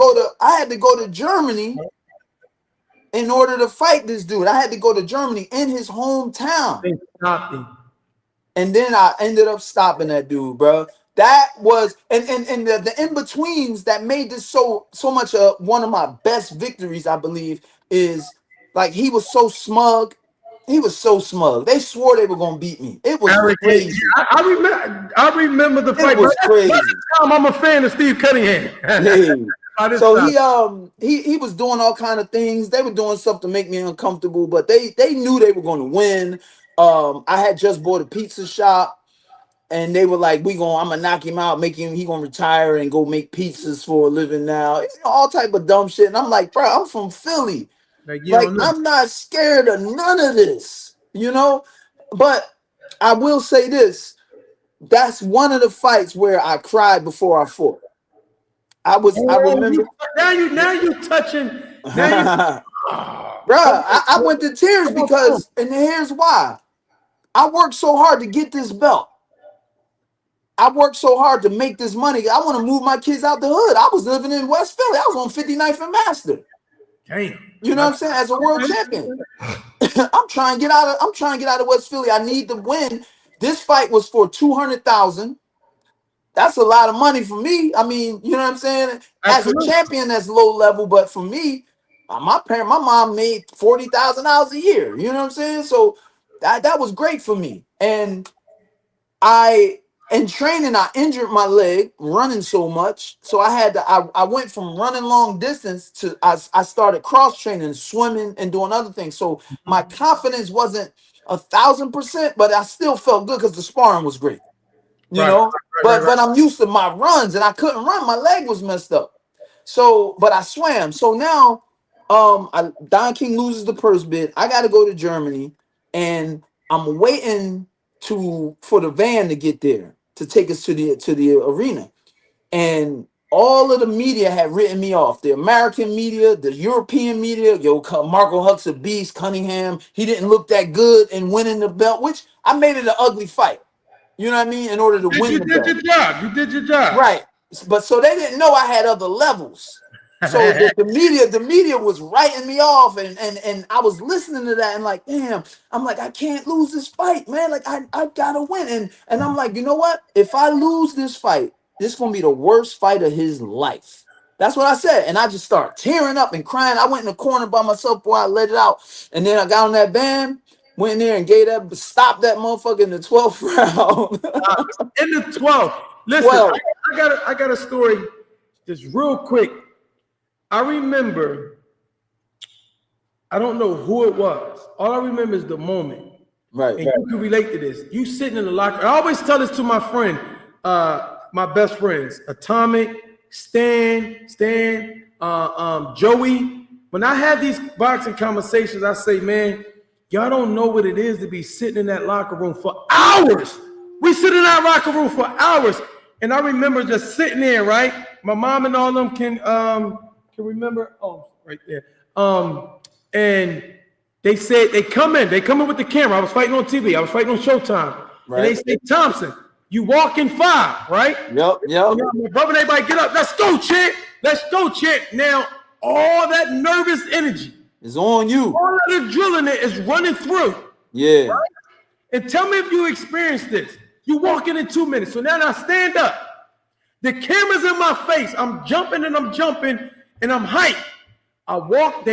go to Germany in order to fight this dude. I had to go to Germany in his hometown. They stopped him. And then I ended up stopping that dude, bro. That was and the in-betweens that made this so much one of my best victories, I believe, is like he was so smug. He was so smug. They swore they were gonna beat me. It was crazy. I remember the fight. It was crazy. I'm a fan of Steve Cunningham. So he was doing all kind of things. They were doing stuff to make me uncomfortable, but they knew they were going to win. I had just bought a pizza shop, and they were like, I'm gonna knock him out, he gonna retire and go make pizzas for a living now. All type of dumb shit. And I'm like, bro, I'm from Philly. Like I'm not scared of none of this, you know. But I will say this: that's one of the fights where I cried before I fought. I remember. Now you touching. Bro, I went to tears because, and here's why. I worked so hard to get this belt. I worked so hard to make this money. I want to move my kids out the hood. I was living in West Philly. I was on 59th and Master. Damn. You know what I'm saying? As a world champion. I'm trying to get out of West Philly. I need to win. This fight was for $200,000. That's a lot of money for me. I mean, you know what I'm saying? Absolutely. As a champion, that's low level, but for me, my mom made $40,000 a year. You know what I'm saying? So that was great for me. And in training, I injured my leg running so much. So I went from running long distance to I started cross training, swimming, and doing other things. So my confidence wasn't 1,000%, but I still felt good because the sparring was great. You know, but I'm used to my runs, and I couldn't run. My leg was messed up. So, but I swam. So now, Don King loses the purse bid. I got to go to Germany, and I'm waiting for the van to get there to take us to the arena. And all of the media had written me off. The American media, the European media. Marco Huck's a beast. Cunningham, he didn't look that good in winning the belt, which I made it an ugly fight. You know what I mean? In order to win the belt. You did your job. Right. But so they didn't know I had other levels. So the media was writing me off, and I was listening to that and like, damn, I'm like, I can't lose this fight, man. Like I gotta win. And I'm like, you know what? If I lose this fight, this is gonna be the worst fight of his life. That's what I said. And I just started tearing up and crying. I went in the corner by myself before I let it out. And then I got on that band. Went in there and stopped that motherfucker in the 12th round. In the 12th. Listen, 12. I got a story just real quick. I remember, I don't know who it was. All I remember is the moment. Right. And you can relate to this. You sitting in the locker. I always tell this to my friend, my best friends, Atomic, Stan, Joey. When I have these boxing conversations, I say, man, y'all don't know what it is to be sitting in that locker room for hours. We sit in that locker room for hours. And I remember just sitting there, right? My mom and all them can remember. Oh, right there. And they said they come in with the camera. I was fighting on TV. I was fighting on Showtime. Right. And they say, Thompson, you walk in 5, right? Yep. My brother and everybody get up. Let's go, champ. Let's go, champ. Now, all that nervous energy is on you. All that adrenaline is running through. Yeah. Right? And tell me if you experienced this. You walk in 2 minutes. So now I stand up. The camera's in my face. I'm jumping and I'm hyped. I walk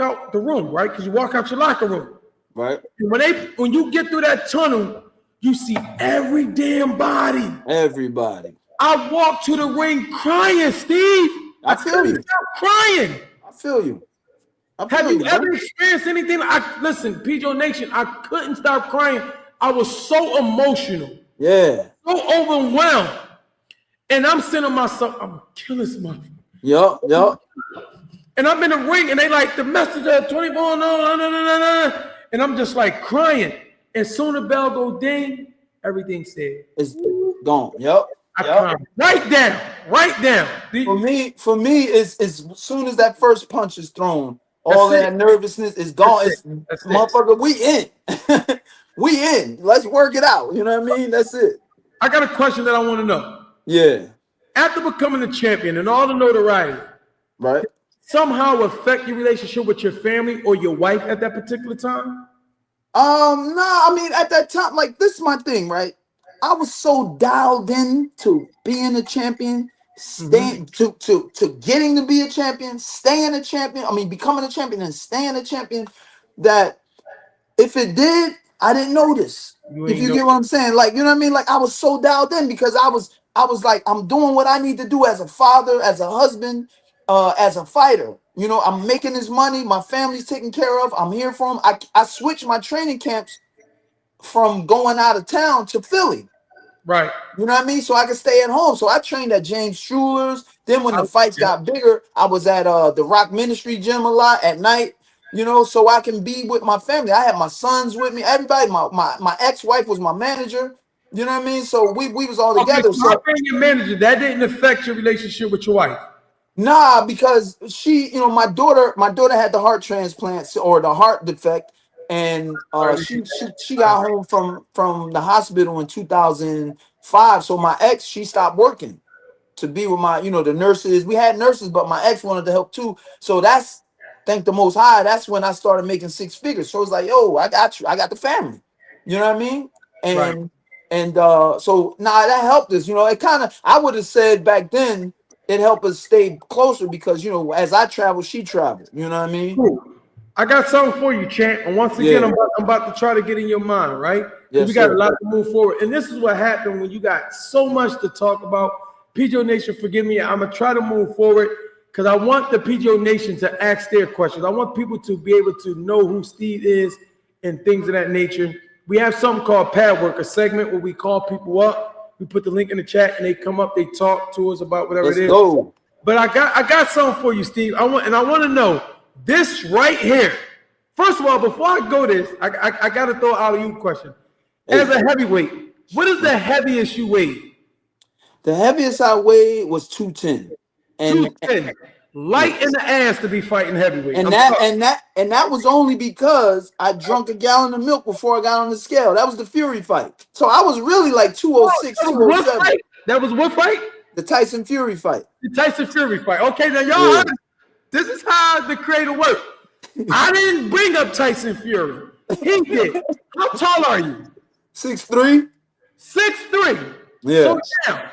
out the room, right? Because you walk out your locker room. Right. And when you get through that tunnel, you see every damn body. Everybody. I walked to the ring crying, Steve. I feel you. Crying. I feel you. Have you ever experienced anything? Listen, PGO Nation, I couldn't stop crying. I was so emotional. Yeah. So overwhelmed. And I'm saying to myself, I'm killing this motherfucker. Yup. And I'm in the ring, and they like the message of 24, no. And I'm just like crying. And soon the bell go ding, everything said. It's gone. Yup. I cried. Right down. For me, is as soon as that first punch is thrown, all that nervousness is gone. It's motherfucker, we in. We in. Let's work it out. You know what I mean? That's it. I got a question that I want to know. Yeah. After becoming a champion and all the notoriety, right, somehow affect your relationship with your family or your wife at that particular time? No, I mean at that time, like this is my thing, right? I was so dialed in to being a champion, staying to getting to be a champion, staying a champion. I mean, becoming a champion and staying a champion. That if it did, I didn't notice. If you get what I'm saying, like you know what I mean. Like I was so dialed in because I was like I'm doing what I need to do as a father, as a husband, as a fighter. You know, I'm making this money. My family's taken care of. I'm here for them. I switched my training camps from going out of town to Philly. Right. You know what I mean? So I could stay at home. So I trained at James Schuler's. Then when the fights got bigger, I was at the Rock Ministry gym a lot at night, you know, so I can be with my family. I had my sons with me. Everybody, my ex-wife was my manager. You know what I mean? So we was all together. So being your manager, that didn't affect your relationship with your wife? Nah, because she, you know, my daughter had the heart transplant or the heart defect. And she got home from the hospital in 2005. So my ex, she stopped working to be with my, you know, the nurses. We had nurses, but my ex wanted to help too. So that's, thank the Most High, that's when I started making 6 figures. So it's like, yo, I got you. I got the family. You know what I mean? And so that helped us. You know, it kind of, I would have said back then, it helped us stay closer because, you know, as I traveled, she traveled. You know what I mean? Cool. I got something for you, champ. And once again, I'm about to try to get in your mind, right? Yes, we got a lot to move forward. And this is what happened when you got so much to talk about. PGO Nation, forgive me. I'm going to try to move forward because I want the PGO Nation to ask their questions. I want people to be able to know who Steve is and things of that nature. We have something called Pad Work, a segment where we call people up. We put the link in the chat and they come up, they talk to us about whatever it is. Go. But I got something for you, Steve. I want to know this right here. First of all, before I go this, I got to throw out a you question. As a heavyweight, what is the heaviest you weighed? The heaviest I weighed was 210. And 210. Light in the ass to be fighting heavyweight. And that was only because I drunk a gallon of milk before I got on the scale. That was the Fury fight. So I was really like 206, 207. That was what fight? The Tyson Fury fight. The Tyson Fury fight. Okay, now y'all heard, this is how the creator worked. I didn't bring up Tyson Fury. He did. How tall are you? 6'3". 6'3". Yeah. So now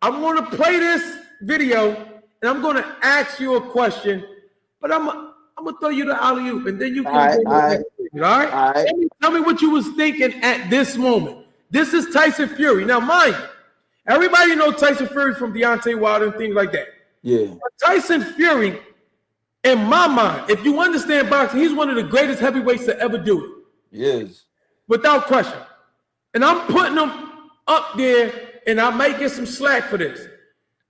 I'm going to play this video. And I'm going to ask you a question, but I'm going to throw you the alley-oop, and then you can all right? Tell me what you was thinking at this moment. This is Tyson Fury. Now, mind you, everybody knows Tyson Fury from Deontay Wilder and things like that. Yeah. But Tyson Fury, in my mind, if you understand boxing, he's one of the greatest heavyweights to ever do it. Yes. Without question. And I'm putting him up there, and I might get some slack for this.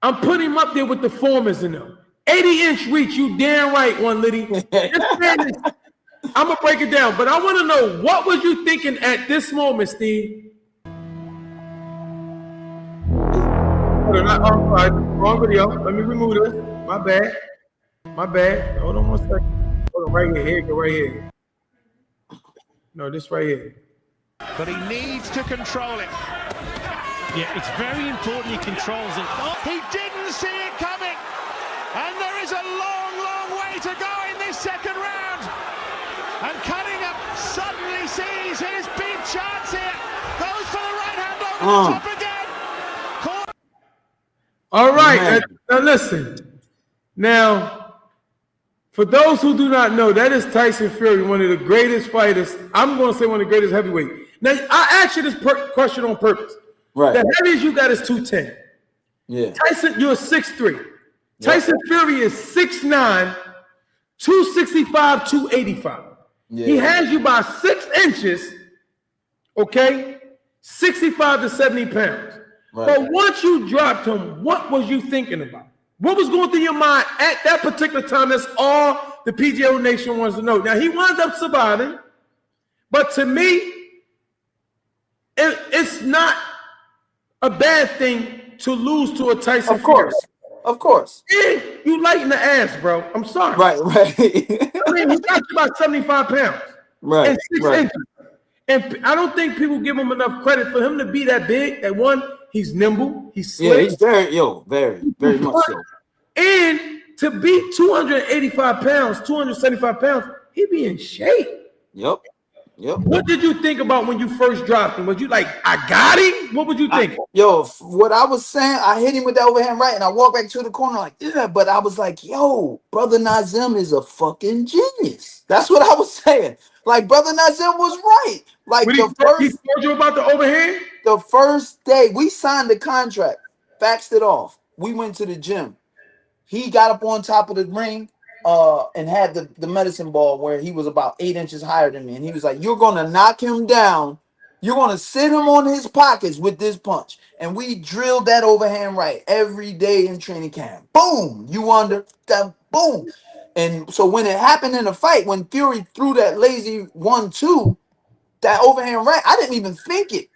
I'm putting him up there with the Foremans in them. 80-inch reach, you damn right, one Liddy. I'm going to break it down, but I want to know, what was you thinking at this moment, Steve? on, I'm sorry. Wrong video. Let me remove this. My bad. My bad. Hold on one second. Hold on, right here. Here you go, right here. No, this right here. But he needs to control it. Yeah, it's very important he controls it. Oh, he didn't see it coming. And there is a long, long way to go in this second round. And Cunningham suddenly sees his big chance here. Goes for the right hand over the top again. All right. Now listen. Now, for those who do not know, that is Tyson Fury, one of the greatest fighters. I'm going to say one of the greatest heavyweight. Now, I asked you this question on purpose. Right. The heaviest you got is 210. Yeah. Tyson, you're 6'3". Tyson Fury is 6'9", 265, 285. Yeah. He has you by 6 inches, okay? 65 to 70 pounds. Right. But once you dropped him, what was you thinking about? What was going through your mind at that particular time? That's all the PGO Nation wants to know. Now, he wound up surviving, but to me, it's not a bad thing to lose to a Tyson Fury. Of course. And you light in the ass, bro. I'm sorry. Right. I mean, he got you about 75 pounds. Right. And 6 inches. And I don't think people give him enough credit for him to be that big. That one, he's nimble. He's slick. Yeah, he's very much so. And to beat 285 pounds, 275 pounds, he be in shape. Yep. What did you think about when you first dropped him? Was you like, I got him? What would you think? What I was saying, I hit him with that overhand right, and I walked back to the corner like, yeah, but I was like, yo, Brother Nazim is a fucking genius. That's what I was saying. Like, Brother Nazim was right. Like, he told you about the overhand? The first day we signed the contract, faxed it off. We went to the gym. He got up on top of the ring and had the medicine ball where he was about 8 inches higher than me. And he was like, you're going to knock him down. You're going to sit him on his pockets with this punch. And we drilled that overhand right every day in training camp. Boom. You under that. Boom. And so when it happened in the fight, when Fury threw that lazy 1-2, that overhand right, I didn't even think it.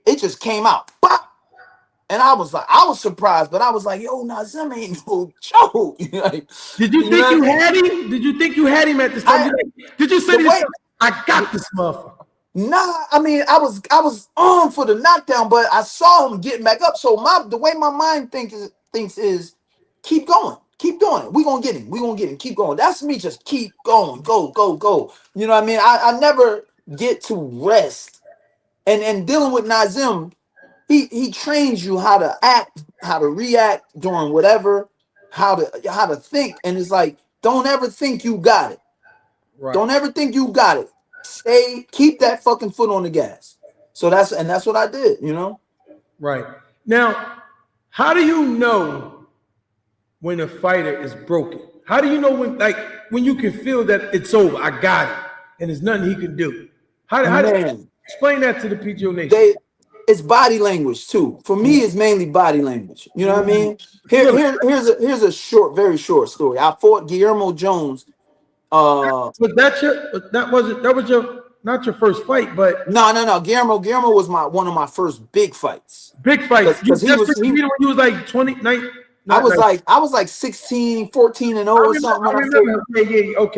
It just came out. Bop! And I was surprised, but I was like, yo, Nazim ain't no joke. Like, did you think you had him? Did you think you had him at this time? Did you say to yourself, I got this motherfucker? Nah, I mean, I was on for the knockdown, but I saw him getting back up. So the way my mind thinks is keep going, keep doing it. We're gonna get him, keep going. That's me, just keep going, go. You know what I mean? I never get to rest. And dealing with Nazim, he trains you how to act, how to react during whatever, how to think. And it's like, don't ever think you got it. Right. Don't ever think you got it. Keep that fucking foot on the gas. So that's what I did, you know? Right. Now, how do you know when a fighter is broken? How do you know when you can feel that it's over, I got it, and there's nothing he can do? How do you explain that to the PGO Nation? It's body language too. For me, it's mainly body language. You know what I mean? Here's a very short story. I fought Guillermo Jones. But that was not your first fight, but no. Guillermo was one of my first big fights. Big fights. When you was like 29. I was like 16, 14 and 0 or something.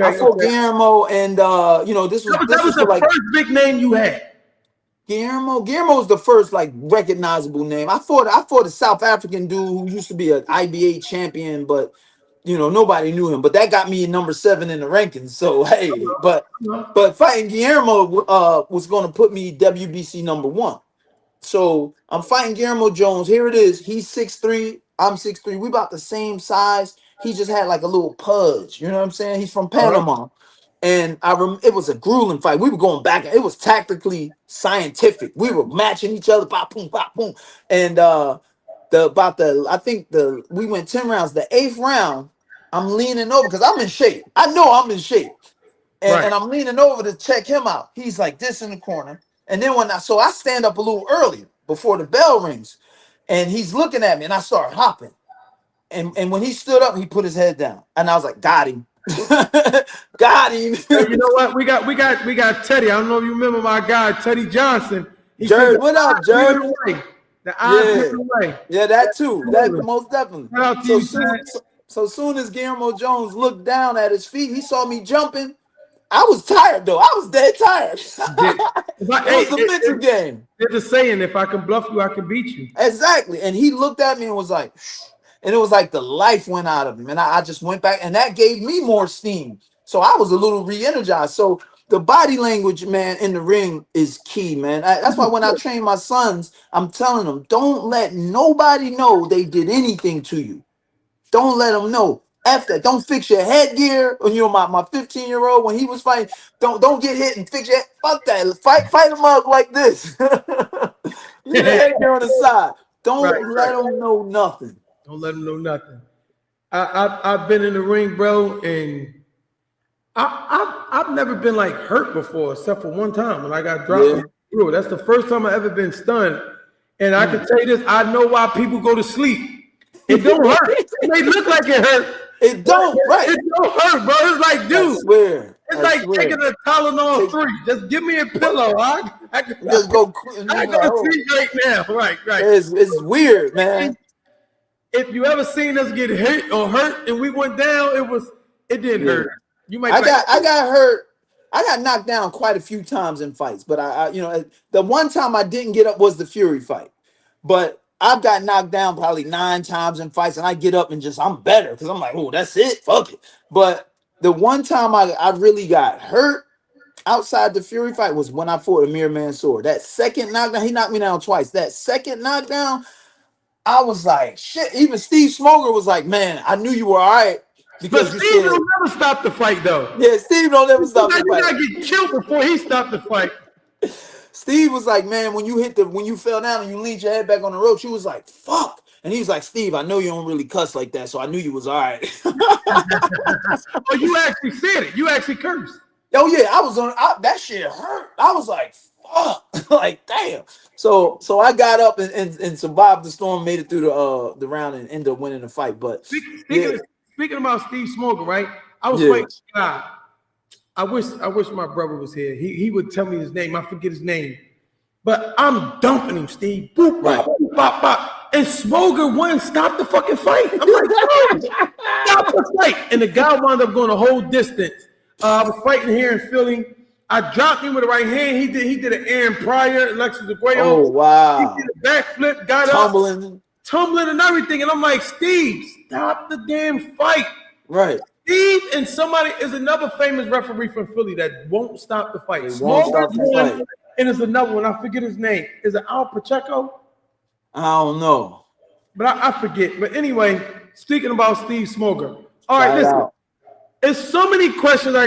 I fought Guillermo, and this was the like first big name you had. Guillermo was the first like recognizable name. I fought a South African dude who used to be an IBF champion, but nobody knew him. But that got me number 7 in the rankings. So hey, but fighting Guillermo was going to put me WBC number 1. So I'm fighting Guillermo Jones. Here it is. He's 6'3". I'm 6'3". We about the same size. He just had like a little pudge. You know what I'm saying? He's from Panama. And it was a grueling fight. We were going back. It was tactically scientific. We were matching each other. Pop, boom, pop, boom. And we went 10 rounds. The 8th round, I'm leaning over because I'm in shape. I know I'm in shape. And I'm leaning over to check him out. He's like this in the corner. And then I stand up a little early before the bell rings. And he's looking at me, and I start hopping. And when he stood up, he put his head down. And I was like, got him. Got him. You know what? We got Teddy. I don't know if you remember my guy, Teddy Johnson. Jared, what up, Jared? The eyes Yeah. away. Yeah, that too. That most definitely. Shout out to So you, soon, man. so soon as Guillermo Jones looked down at his feet, he saw me jumping. I was tired though. I was dead tired. It was the mental game. There's a saying: if I can bluff you, I can beat you. Exactly. And he looked at me and was like, and it was like the life went out of him. And I just went back, and that gave me more steam. So I was a little re-energized. So the body language, man, in the ring is key, man. That's why when I train my sons, I'm telling them, don't let nobody know they did anything to you. Don't let them know. F that. Don't fix your headgear. You know, my 15-year-old, when he was fighting, don't get hit and fix your fuck that. Fight him up like this. Leave the headgear on the side. Don't let them know nothing. Don't let them know nothing. I've been in the ring, bro, and I've never been like hurt before, except for one time when I got dropped through. That's the first time I ever been stunned. And I can tell you this: I know why people go to sleep. It don't hurt. It may look like it hurt. It don't, right? It don't hurt, bro. It's like, dude, I swear. it's like taking a Tylenol 3. Just give me a pillow. I just go. I go to sleep right now. Right. It's weird, man. If you ever seen us get hit or hurt and we went down, it didn't hurt. You might. I got hurt. I got knocked down quite a few times in fights, but I the one time I didn't get up was the Fury fight, but I've got knocked down probably 9 times in fights, and I get up and I'm better because I'm like, oh, that's it, fuck it. But the one time I really got hurt outside the Fury fight was when I fought Amir Mansour. That second knockdown, he knocked me down twice. That second knockdown, I was like, shit. Even Steve Smoger was like, man, I knew you were all right. Because Steve don't never stop the fight, though. Yeah, Steve don't ever stop the fight. You gotta get killed before he stopped the fight. Steve was like, man, when you fell down and you leaned your head back on the ropes, you was like, fuck. And he was like, Steve, I know you don't really cuss like that, so I knew you was all right. Oh, you actually said it. You actually cursed. Oh, yeah, that shit hurt. I was like, fuck. Like, damn. So I got up and survived the storm, made it through the round and ended up winning the fight. But speaking about Steve Smoger, right? I was fighting a guy. I wish my brother was here. He would tell me his name. I forget his name. But I'm dumping him, Steve. Boop, bop, boop, bop, bop. And Smoger wouldn't stop the fucking fight. I'm like, stop the fight. And the guy wound up going a whole distance. I was fighting here in Philly. I dropped him with the right hand. He did an Aaron Pryor, Alexis Aguayo. Oh, wow. He did a backflip, got up, tumbling and everything. And I'm like, Steve, stop the damn fight. Right. Steve and somebody is another famous referee from Philly that won't stop the fight. Won't stop the fight. And there's another one. I forget his name. Is it Al Pacheco? I don't know. But I forget. But anyway, speaking about Steve Smoger. All right, listen. There's so many questions I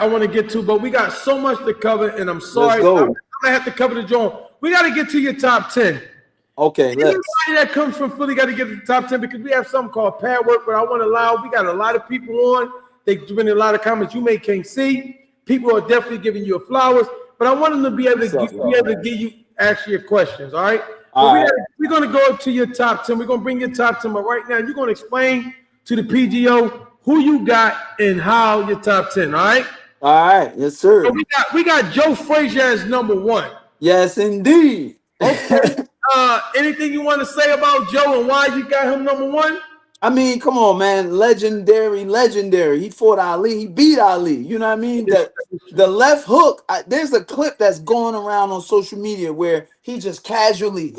want to get to, but we got so much to cover, and I'm sorry. I'm going to have to cover the joint. We got to get to your top 10. Okay, anybody that comes from Philly got to get to the top 10 because we have something called pad work, but I want to allow. We got a lot of people on. They've been in a lot of comments you can't see. People are definitely giving you flowers, but I want them to be able to give you ask your questions. All right. We're going to go to your top 10. We're going to bring your top 10, but right now you're going to explain to the PGO who you got and how your top 10. All right. All right. Yes, sir. So we got Joe Frazier as number 1. Yes, indeed. Okay. Anything you want to say about Joe and why you got him number 1? I mean, come on, man. Legendary. He fought Ali. He beat Ali. You know what I mean? The left hook. There's a clip that's going around on social media where he just casually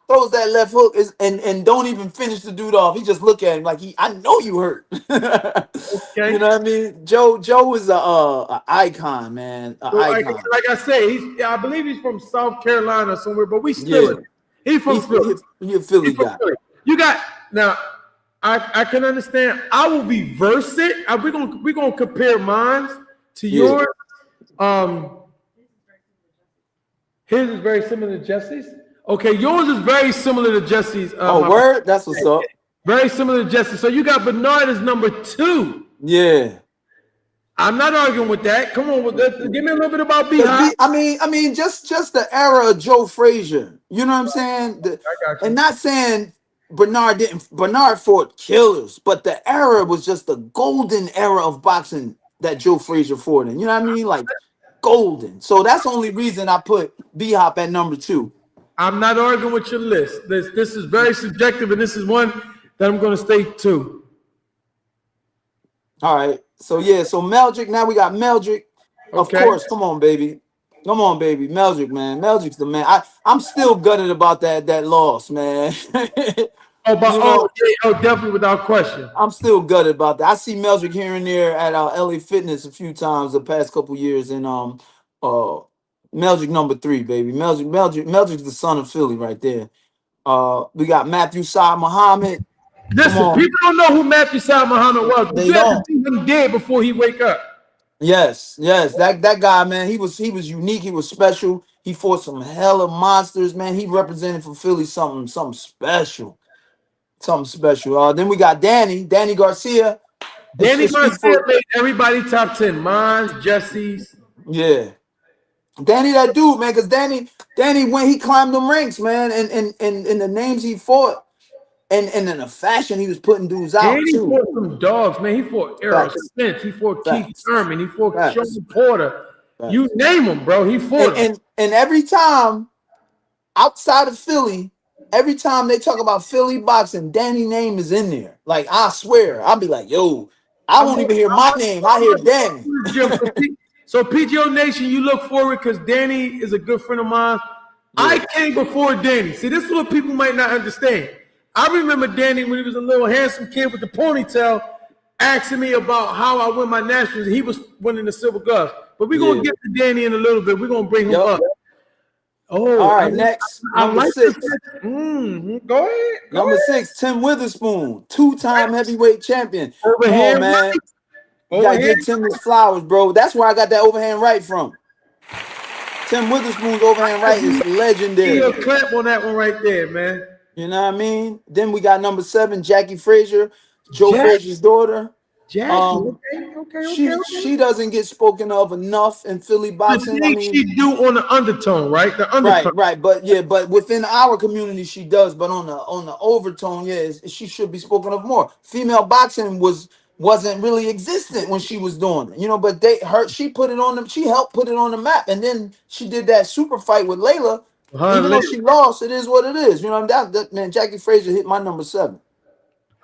throws that left hook and don't even finish the dude off. He just look at him like I know you hurt. Okay. You know what I mean? Joe is a icon, man. Icon. Like I say, I believe he's from South Carolina somewhere, but we still he's from Philly. He's a Philly guy. You got now. I can understand. I will reverse it. We're gonna compare mine to yours. His is very similar to Jesse's. Okay, yours is very similar to Jesse's. Word? That's what's up. Very similar to Jesse's. So you got Bernard as number 2. Yeah. I'm not arguing with that. Come on, give me a little bit about B-Hop. I mean, just the era of Joe Frazier. You know what I'm saying? And not saying Bernard fought killers, but the era was just the golden era of boxing that Joe Frazier fought in. You know what I mean? Like golden. So that's the only reason I put B-Hop at number 2. I'm not arguing with your list. This is very subjective, and this is one that I'm going to stay to. All right. So yeah, so Meldrick. Now we got Meldrick. Of Okay. course. Come on, baby. Come on, baby. Meldrick, man. Meldrick's the man. I'm still gutted about that loss, man. Definitely without question. I'm still gutted about that. I see Meldrick here and there at LA Fitness a few times the past couple years, and Meldrick number 3, baby. Meldrick's the son of Philly right there. We got Matthew Saad Muhammad. Listen, people don't know who Matthew Saad Muhammad was. They you don't. have to see him dead before he wake up. Yes. That guy, man, he was unique. He was special. He fought some hella monsters, man. He represented for Philly something special. Something special. Then we got Danny Garcia. Danny Garcia made everybody top 10. Mine's, Jesse's. Yeah. Danny, that dude, man, because Danny, when he climbed them ranks, man, and the names he fought, and in the fashion he was putting dudes out. Danny too. fought some dogs, man. He fought Errol Spence. He fought Keith Thurman. He fought Sean Porter. You name him, bro. He fought and every time outside of Philly, every time they talk about Philly boxing, Danny name is in there. Like, I swear, I'll be like, yo, I won't even hear my name. I hear Danny. So PGO Nation, you look forward because Danny is a good friend of mine. Yeah. I came before Danny. See, this is what people might not understand. I remember Danny when he was a little handsome kid with the ponytail asking me about how I win my nationals. He was winning the silver gloves. But we're going to get to Danny in a little bit. We're going to bring him up. Oh, all right. Next, number 6. Go ahead. Number 6, Tim Witherspoon, 2-time heavyweight champion. Overhand man. You gotta give Tim his flowers, bro. That's where I got that overhand right from. Tim Witherspoon's overhand right is legendary. A clap on that one right there, man. You know what I mean? Then we got number 7, Jackie Frazier, Joe Frazier's daughter. Jackie, she doesn't get spoken of enough in Philly boxing. I mean, she do on the undertone, right? The undertone. Right. But within our community, she does. But on the overtone, she should be spoken of more. Female boxing wasn't really existent when she was doing it, but she put it on them. She helped put it on the map, and then she did that super fight with Layla. Even though she lost, it is what it is. You know what I'm saying? Man, Jackie Frazier hit my number 7.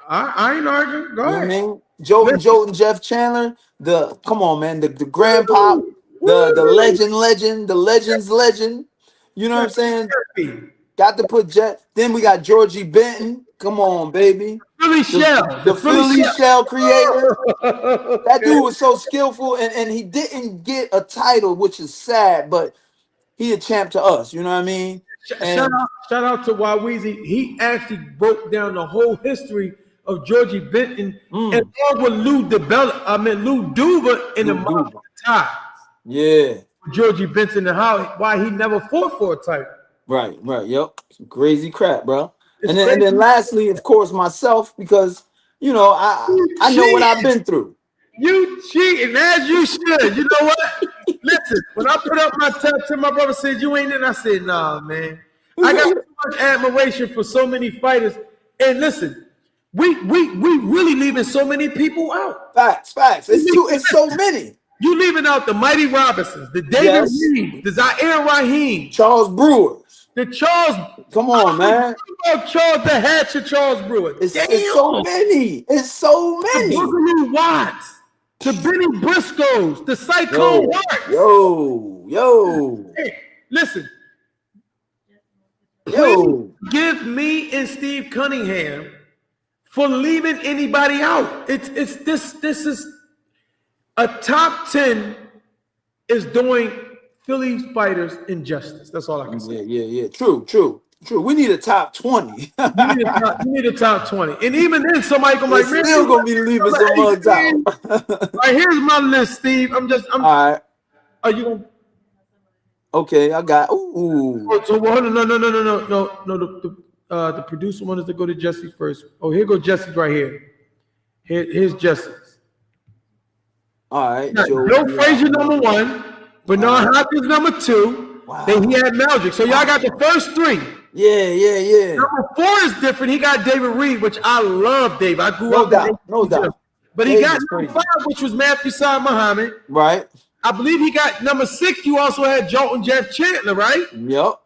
I ain't arguing. Go ahead. I mean, Joe and Jeff Chandler, come on, man, the grandpa, the legend, the legend's legend. You know what I'm saying? Got to put Jeff. Then we got Georgie Benton. Come on, baby. The Philly Shell creator. That dude was so skillful, and he didn't get a title, which is sad, but he a champ to us. You know what I mean? Shout out to Waweezy. He actually broke down the whole history of Georgie Benton and all with Lou Duva in the Mafia ties. Yeah. Georgie Benton and why he never fought for a title. Right. Yep. Some crazy crap, bro. And then lastly, of course, myself, because I know what I've been through. You cheating as you should. You know what? Listen, when I put up my top 10, my brother said you ain't in. I said, nah, man. I got so much admiration for so many fighters. And listen, we really leaving so many people out. Facts. It's so many. You leaving out the Mighty Robinsons, the David Reed, the Zaire Raheem, Charles Brewers, the Charles. Come on, man. Charles the Hatcher, Charles Brewer. It's so many. It's so many. The Boogaloo Watts, the Benny Briscoes, the Cyclone Watts. Yo. Hey, listen. Please give me and Steve Cunningham for leaving anybody out. This is a top 10 is doing Philly fighters injustice. That's all I can say. Yeah. True. We need a top 20. You need a top 20. And even then, somebody gonna like, still gonna be leaving some mugs out. All right, here's my list, Steve. I'm all right. Are you gonna? Okay, I got. Ooh. So no. The producer wanted to go to Jesse's first. Oh, here go Jesse's right here. Here's Jesse's. All right. Now, Joe Frazier number 1, Bernard Hopkins number 2. Wow. Then he had Meldrick. So y'all got the first 3. Yeah. Number 4 is different. He got David Reed, which I love. Dave, I grew up. No doubt. But he got number 5, which was Matthew Saad Muhammad. Right. I believe he got number 6. You also had Joe and Jeff Chandler, right? Yep.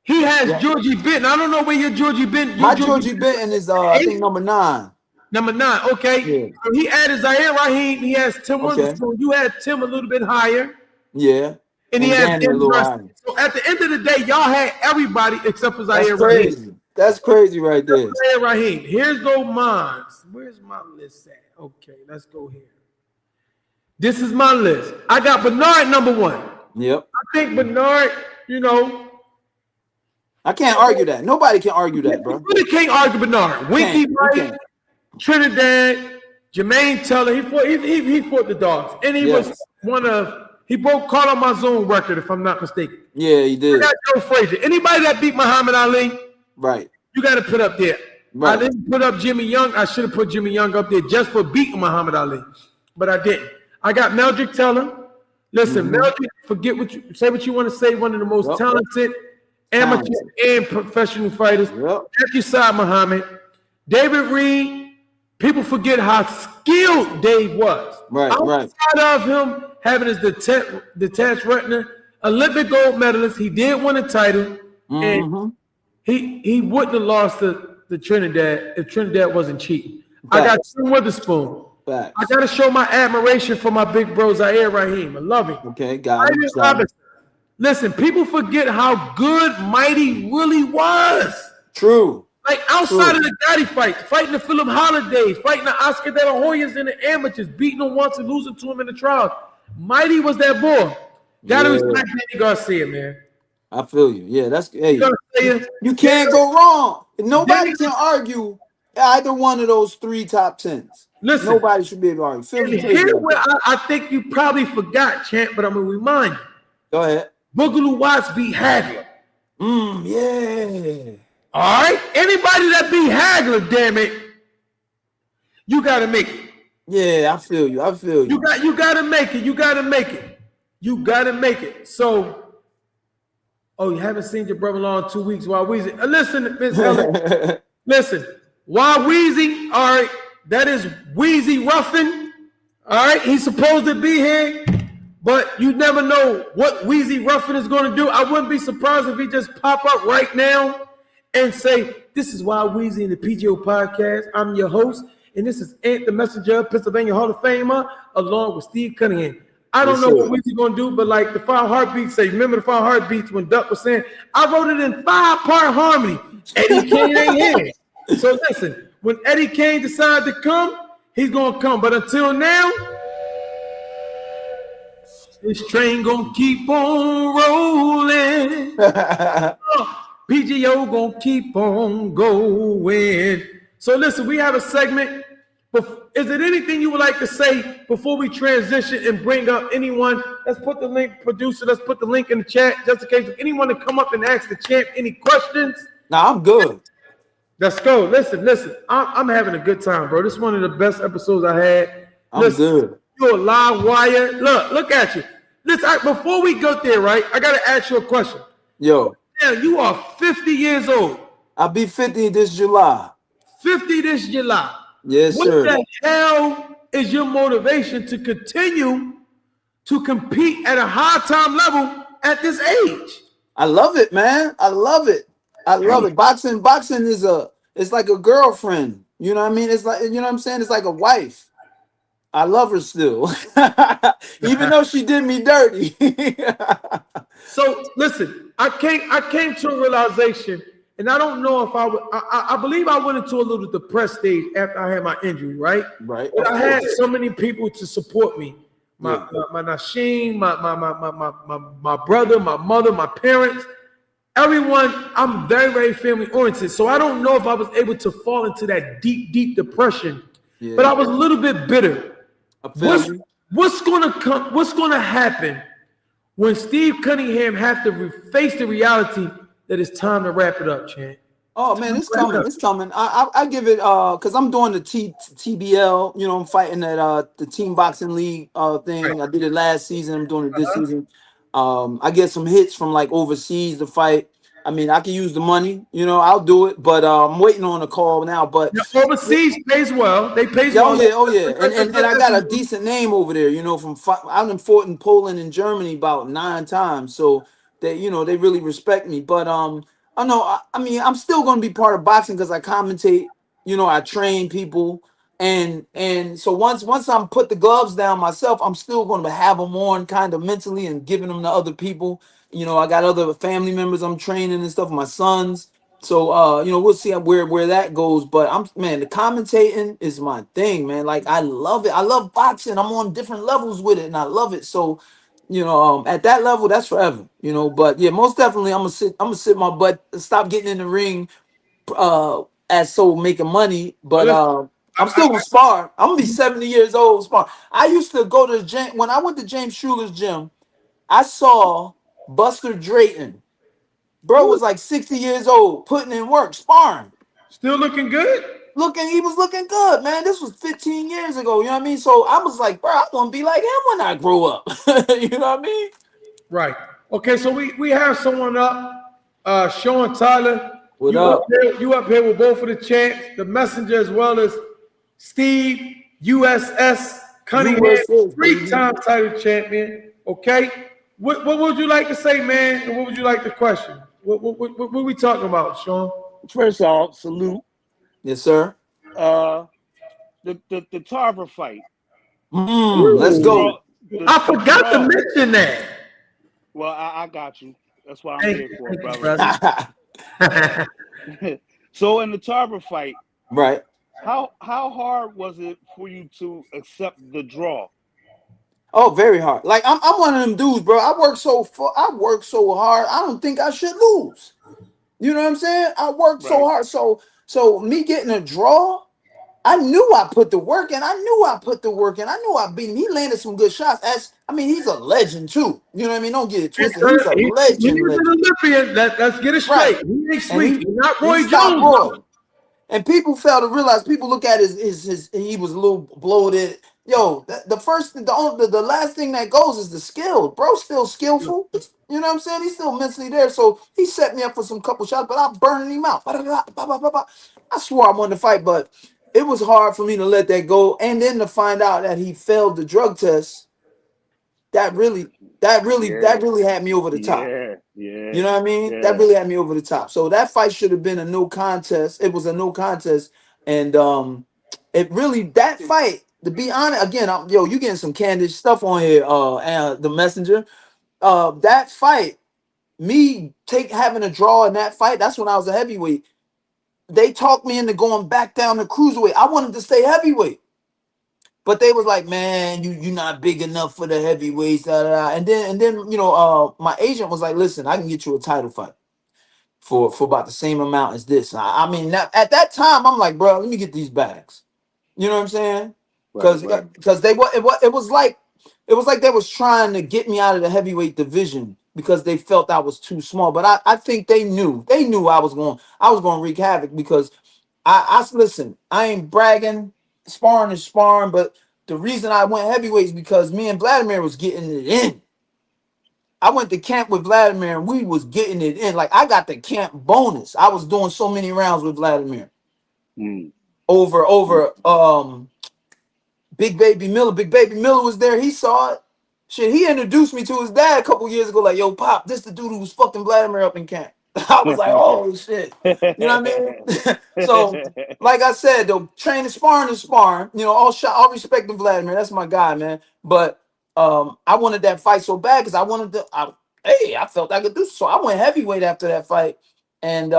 He has Georgie Benton. I don't know where your Georgie Benton. My Georgie Benton is I think number 9. Number 9. Okay. Yeah. So he added Zaire Raheem. He has Tim Okay. Witherspoon. You had Tim a little bit higher. Yeah. And he has Danny a little higher. So at the end of the day, y'all had everybody except for Zaire That's Raheem. crazy. That's crazy right there. Zaire Raheem. Here's go mine. Where's my list at? Okay, let's go here. This is my list. I got Bernard number 1. Yep. I think Bernard, you know. I can't argue that. Nobody can argue that, bro. You really can't argue Bernard. Winky Wright, Trinidad, Jermaine Teller. He fought the dogs. And he was he broke Carl Mazzoon record, if I'm not mistaken. Yeah, he did. I got Joe Frazier. Anybody that beat Muhammad Ali, right, you got to put up there. Right. I didn't put up Jimmy Young. I should have put Jimmy Young up there just for beating Muhammad Ali, but I didn't. I got Meldrick Teller. Listen, Meldrick, forget what you say. What you want to say? One of the most talented amateur and professional fighters. After Saad Muhammad, David Reed. People forget how skilled Dave was. Outside of him having his detached retina, Olympic gold medalist, he did win a title, and he wouldn't have lost to Trinidad if Trinidad wasn't cheating. I got Tim Witherspoon. I got to show my admiration for my big bro Zaire Raheem. I love him. Okay, got it. Listen, people forget how good Mighty really was. True. Like outside of the Gotti fight, fighting the Philip Holidays, fighting the Oscar De La Hoyas in the amateurs, beating him once and losing to him in the trials. Mighty was that boy. Gotta respect Danny Garcia, man. I feel you. Yeah, that's you can't go wrong. Nobody can argue either one of those 3 top 10s. Listen, nobody should be able to argue. Here's where I think you probably forgot, Champ, but I'm gonna remind you. Go ahead. Boogaloo Watts beat Hagler. Yeah. All right. Anybody that beat Hagler, damn it, you gotta make it. Yeah, I feel you. You gotta make it. You gotta make it. So, you haven't seen your brother-in-law in 2 weeks while Weezy. Listen, Miss Ellen. Listen, while Weezy, all right, that is Weezy Ruffin. All right, he's supposed to be here, but you never know what Weezy Ruffin is going to do. I wouldn't be surprised if he just pop up right now and say, "This is Wild Weezy in the PGO podcast. I'm your host, and this is Ant the Messenger, Pennsylvania Hall of Famer, along with Steve Cunningham." I don't know what Weezy gonna do, but like the 5 heartbeats say, remember the 5 heartbeats when Duck was saying, I wrote it in 5-part harmony. Eddie Kane ain't here. So listen, when Eddie Kane decides to come, he's gonna come. But until now, this train gonna keep on rolling. PGO gonna keep on going. So listen, we have a segment. Is there anything you would like to say before we transition and bring up anyone? Let's put the link, producer. Let's put the link in the chat just in case if anyone to come up and ask the champ any questions. Nah, I'm good. Let's go. Listen. I'm having a good time, bro. This is one of the best episodes I had. I'm good. You're a live wire. Look at you. Listen, before we go there, right? I gotta ask you a question. Yo. Yeah, you are 50 years old. I'll be 50 this July. 50 this July. Yes, sir. What the hell is your motivation to continue to compete at a high time level at this age? I love it, man. I love it. Boxing is it's like a girlfriend. You know what I mean? It's like, you know what I'm saying? It's like a wife. I love her still. Even though she did me dirty. So listen, I came to a realization. And I don't know if I believe I went into a little depressed stage after I had my injury, right? Right. But I had so many people to support me. My Nasheen, my brother, my mother, my parents, everyone. I'm very, very family oriented. So I don't know if I was able to fall into that deep, deep depression. Yeah. But I was a little bit bitter. What's gonna come? What's gonna happen when Steve Cunningham have to face the reality that it's time to wrap it up, champ? Oh man, it's coming. It's coming. I give it because I'm doing the TBL. You know, I'm fighting at the Team Boxing League thing. I did it last season. I'm doing it this season. I get some hits from like overseas to fight. I mean, I can use the money. You know, I'll do it. But I'm waiting on a call now. But overseas pays well. They pay well. Oh yeah. And I got a decent name over there. You know, I've been fought in Poland and Germany about 9 times. So they, you know, they really respect me. But I know. I mean, I'm still going to be part of boxing because I commentate. You know, I train people, and so once I'm put the gloves down myself, I'm still going to have them on kind of mentally and giving them to other people. You know, I got other family members I'm training and stuff. My sons. So you know, we'll see where that goes. But the commentating is my thing, man. Like I love it. I love boxing. I'm on different levels with it, and I love it. So you know, at that level, that's forever, you know. But yeah, most definitely, I'm gonna sit my butt, stop getting in the ring, as so making money. But But listen, I'm still gonna spar. I'm gonna be 70 years old spar. I used to go to the gym when I went to James Schuler's gym. I saw Buster Drayton. Bro was like 60 years old, putting in work, sparring. still looking good. He was looking good, man. This was 15 years ago. You know what I mean? So I was like, bro, I want to be like him when I grow up. You know what I mean? Right. Okay, so we have someone up, Sean Tyler. What up? You up here with both of the champs, the messenger as well as Steve USS Cunningham, USS, baby. three-time title champion. Okay. What would you like to say, man? And what would you like to question? What are we talking about, Sean? First off, salute. Yes, sir. The Tarver fight. Let's go. I forgot to mention that. Well, I got you. That's what I'm here for, Thank you, brother. So in the Tarver fight, Right. how hard was it for you to accept the draw? Oh, very hard. Like I'm one of them dudes, bro. I work so hard. I don't think I should lose. You know what I'm saying? I worked so hard. So me getting a draw, I knew I put the work in. I knew I beat him. He landed some good shots. He's a legend too. You know what I mean? Don't get it twisted. He's a legend. He's an Olympian. Let's get it straight. Right. He ain't sweet. He's not Roy He's not Jones. Roy. And people fail to realize. People look at his he was a little bloated. Yo, the last thing that goes is the skill. Bro, still skillful. You know what I'm saying? He's still mentally there. So he set me up for some couple shots, but I'm burning him out. I swore I wanted to fight, but it was hard for me to let that go. And then to find out that he failed the drug test, that really had me over the top. Yeah. You know what I mean? Yeah. That really had me over the top. So that fight should have been a no contest. It was a no contest. And that fight, to be honest, again, you getting some candid stuff on here, the messenger. That fight, having a draw in that fight, that's when I was a heavyweight. They talked me into going back down to cruiserweight. I wanted to stay heavyweight. But they was like, man, you're not big enough for the heavyweights. And then my agent was like, listen, I can get you a title fight for about the same amount as this. At that time, I'm like, bro, let me get these bags. You know what I'm saying? Because it was like they was trying to get me out of the heavyweight division because they felt I was too small. But I think they knew I was going to wreak havoc because I listen, I ain't bragging. Sparring is sparring, but the reason I went heavyweight is because me and Vladimir was getting it in. I went to camp with Vladimir and we was getting it in. Like I got the camp bonus. I was doing so many rounds with Vladimir. Over Big Baby Miller. Big Baby Miller was there. He saw it. Shit, he introduced me to his dad a couple years ago. Like, yo, Pop, this the dude who was fucking Vladimir up in camp. I was like, oh shit. You know what I mean? So, like I said, though, training sparring is sparring. You know, all respect to Vladimir. That's my guy, man. But I wanted that fight so bad because I felt I could do so. I went heavyweight after that fight. And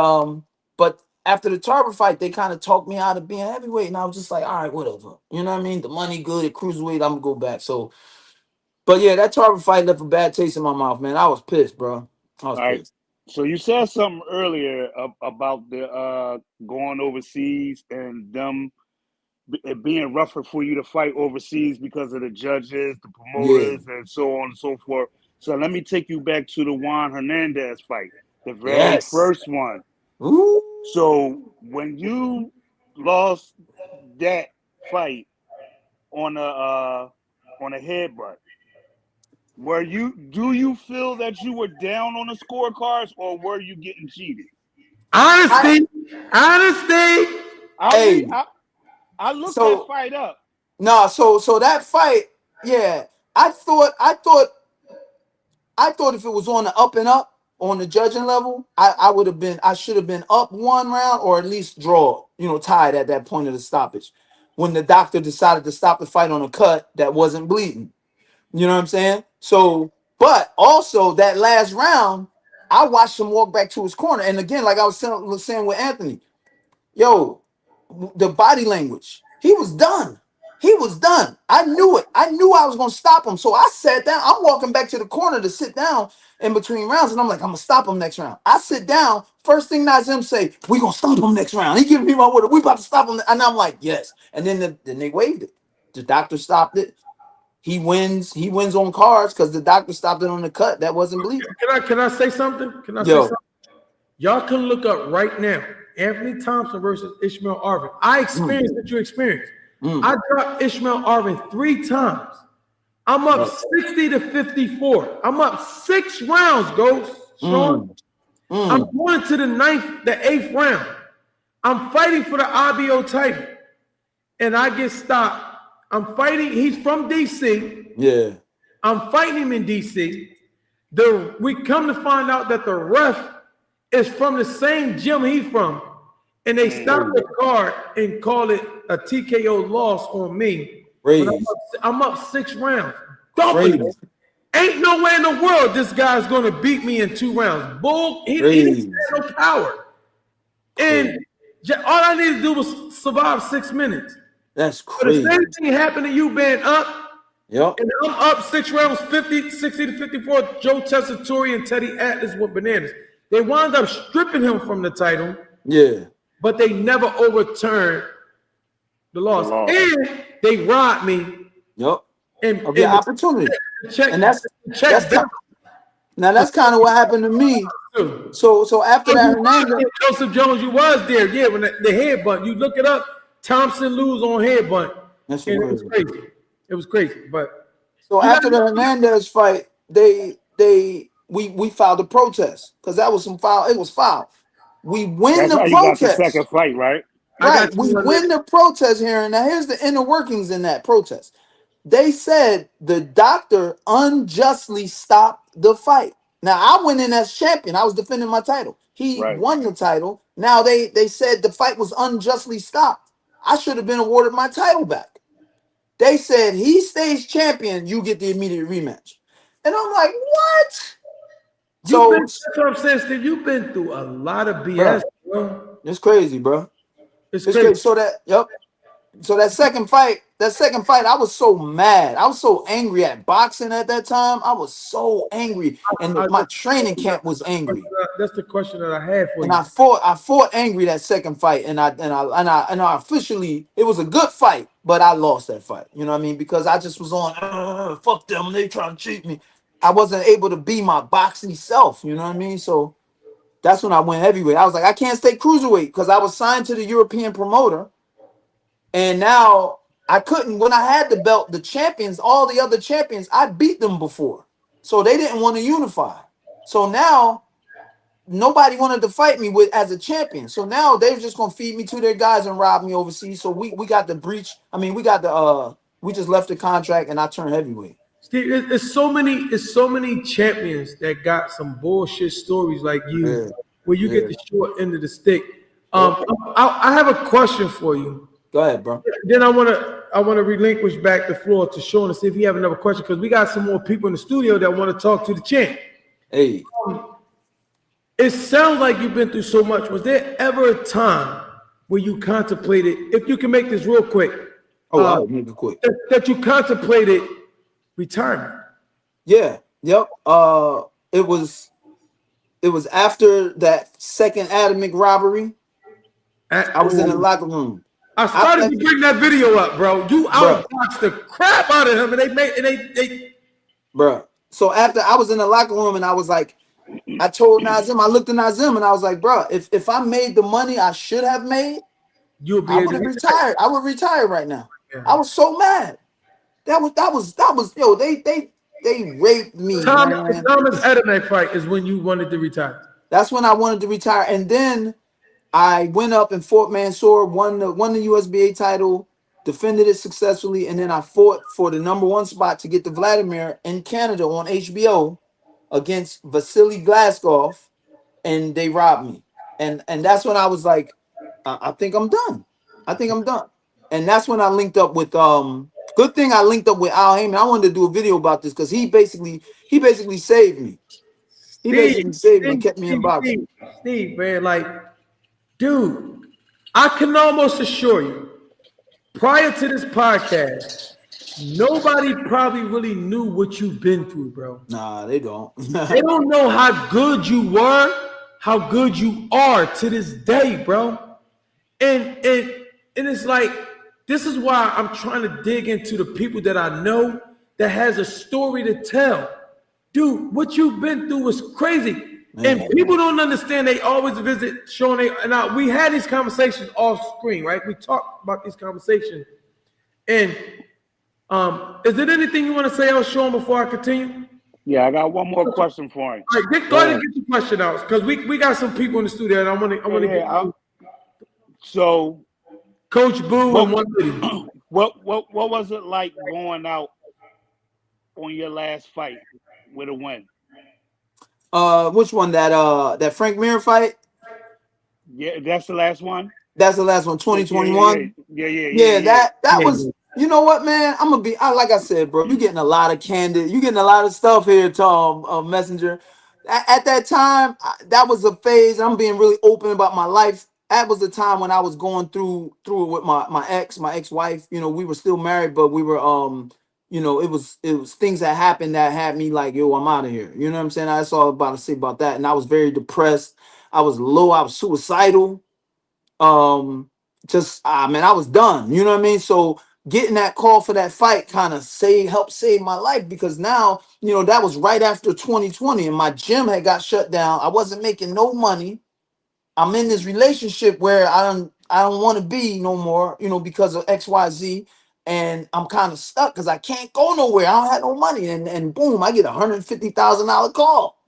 but after the Tarver fight, they kind of talked me out of being heavyweight. And I was just like, all right, whatever. You know what I mean? The money good at cruiserweight, I'm gonna go back. So, but yeah, that Tarver fight left a bad taste in my mouth, man. I was pissed, bro. I was pissed. So you said something earlier about the going overseas and them it being rougher for you to fight overseas because of the judges, the promoters, and so on and so forth. So let me take you back to the Juan Hernandez fight, the very first one. Ooh. So when you lost that fight on a headbutt, do you feel that you were down on the scorecards or were you getting cheated? Honesty. I looked that fight up. No, so that fight, yeah. I thought if it was on the up and up, on the judging level, I should have been up 1 round or at least draw, tied at that point of the stoppage. When the doctor decided to stop the fight on a cut that wasn't bleeding. You know what I'm saying? So, but also that last round, I watched him walk back to his corner. And again, like I was saying with Anthony, yo, the body language, he was done. He was done. I knew it. I knew I was going to stop him. So I sat down. I'm walking back to the corner to sit down in between rounds. And I'm like, I'm going to stop him next round. I sit down. First thing Nazim say, we going to stop him next round. He giving me my word. We about to stop him. And I'm like, yes. And then they waived it. The doctor stopped it. He wins. He wins on cards because the doctor stopped it on the cut. That wasn't bleeding. Can I say something? Can I say something? Y'all can look up right now. Anthony Thompson versus Ishmael Arvin. I experienced what you experienced. I dropped Ishmael Arvin 3 times. I'm up 60-54. I'm up 6 rounds, Ghost. Sean. I'm going to the 8th round. I'm fighting for the IBO title. And I get stopped. I'm fighting. He's from DC. Yeah. I'm fighting him in DC. We come to find out that the ref is from the same gym he's from. And they stop the card and call it a TKO loss on me. I'm up 6 rounds. Ain't no way in the world this guy's going to beat me in 2 rounds. Bull, he didn't have no power. And all I needed to do was survive 6 minutes. That's crazy. But the same thing happened to you being up. Yep. And I'm up 6 rounds, 60-54. Joe Tessitore and Teddy Atlas with bananas. They wound up stripping him from the title. Yeah. But they never overturned the loss. And they robbed me. Yep. And of the opportunity. And that's kind of what happened to me. So after that, Hernandez, Joseph Jones, you was there. Yeah, when the headbutt, you look it up. Thompson lose on headbutt. That's and it was crazy. It was crazy. But so after the Hernandez fight, we filed a protest because that was some foul. It was foul. We win the protest. Got the second fight, right? Right. We win the protest here. And now here's the inner workings in that protest. They said the doctor unjustly stopped the fight. Now I went in as champion. I was defending my title. He won the title. Now they said the fight was unjustly stopped. I should have been awarded my title back. They said he stays champion, you get the immediate rematch. And I'm like, what? That's what I'm saying, Steve. You've been through a lot of BS, bro. It's crazy, bro. It's crazy. So that second fight, I was so mad. I was so angry at boxing at that time. I was so angry, and my training camp was angry. That's the question that I had for you. And I fought angry that second fight, and I officially, it was a good fight, but I lost that fight. You know what I mean? Because I just was on, fuck them, they trying to cheat me. I wasn't able to be my boxing self. You know what I mean? So that's when I went heavyweight. I was like, I can't stay cruiserweight because I was signed to the European promoter. And now I couldn't, when I had the belt, the champions, all the other champions, I beat them before. So they didn't want to unify. So now nobody wanted to fight me as a champion. So now they're just going to feed me to their guys and rob me overseas. So we got the breach. I mean, we just left the contract and I turned heavyweight. Steve, it's so many champions that got some bullshit stories like you, where you get the short end of the stick. I have a question for you. Go ahead, bro. Then I want to relinquish back the floor to Sean to see if he have another question because we got some more people in the studio that want to talk to the champ. Hey, it sounds like you've been through so much. Was there ever a time where you contemplated, if you can make this real quick? I'll make it quick. That you contemplated retirement? Yeah. Yep. It was after that second Atomic robbery. I was in the locker room. I started to bring that video up, bro. You outboxed the crap out of him, and they. Bro. So after I was in the locker room, and I was like, I told Nazim, I looked at Nazim, and I was like, bro, if I made the money I should have made, you'll be I would have retired. I would retire right now. Yeah. I was so mad. That was yo. They raped me. Thomas Adamek fight is when you wanted to retire. That's when I wanted to retire, and then I went up in Fort Mansour, won the USBA title, defended it successfully, and then I fought for the #1 spot to get the Vladimir in Canada on HBO, against Vasily Glaskov, and they robbed me. And that's when I was like, I think I'm done. I think I'm done. And that's when I linked up with good thing I linked up with Al Heyman. I wanted to do a video about this because he basically saved me. He basically saved me and kept me in boxing. Steve, man, like, dude, I can almost assure you, prior to this podcast, nobody probably really knew what you've been through, bro. Nah, they don't. They don't know how good you were, how good you are to this day, bro. And it's like, this is why I'm trying to dig into the people that I know that has a story to tell. Dude, what you've been through is crazy. Man. And people don't understand. They always visit showing and we had these conversations off screen, right? We talked about these conversations. And is there anything you want to say else, Sean, before I continue? Yeah, I got one more question for him. All right, go ahead and get your question out, because we got some people in the studio and I want to get so Coach Boo and one lady. What was it like going out on your last fight with a win? Which one? That Frank Mir fight? Yeah, that's the last one. That's the last one, 2021. Yeah. That was. You know what, man? I'm gonna be. Like I said, bro. You getting a lot of candid. You getting a lot of stuff here, Tom Messenger. At that time, that was a phase. I'm being really open about my life. That was the time when I was going through it with my ex-wife. You know, we were still married, but we were you know, it was things that happened that had me like, yo, I'm out of here. You know what I'm saying? That's all I'm about to say about that. And I was very depressed. I was low. I was suicidal. Man, I was done. You know what I mean? So getting that call for that fight kind of helped save my life, because now, you know, that was right after 2020 and my gym had got shut down. I wasn't making no money. I'm in this relationship where I don't want to be no more, you know, because of XYZ, and I'm kind of stuck because I can't go nowhere. I don't have no money, and boom, I get $150,000 call.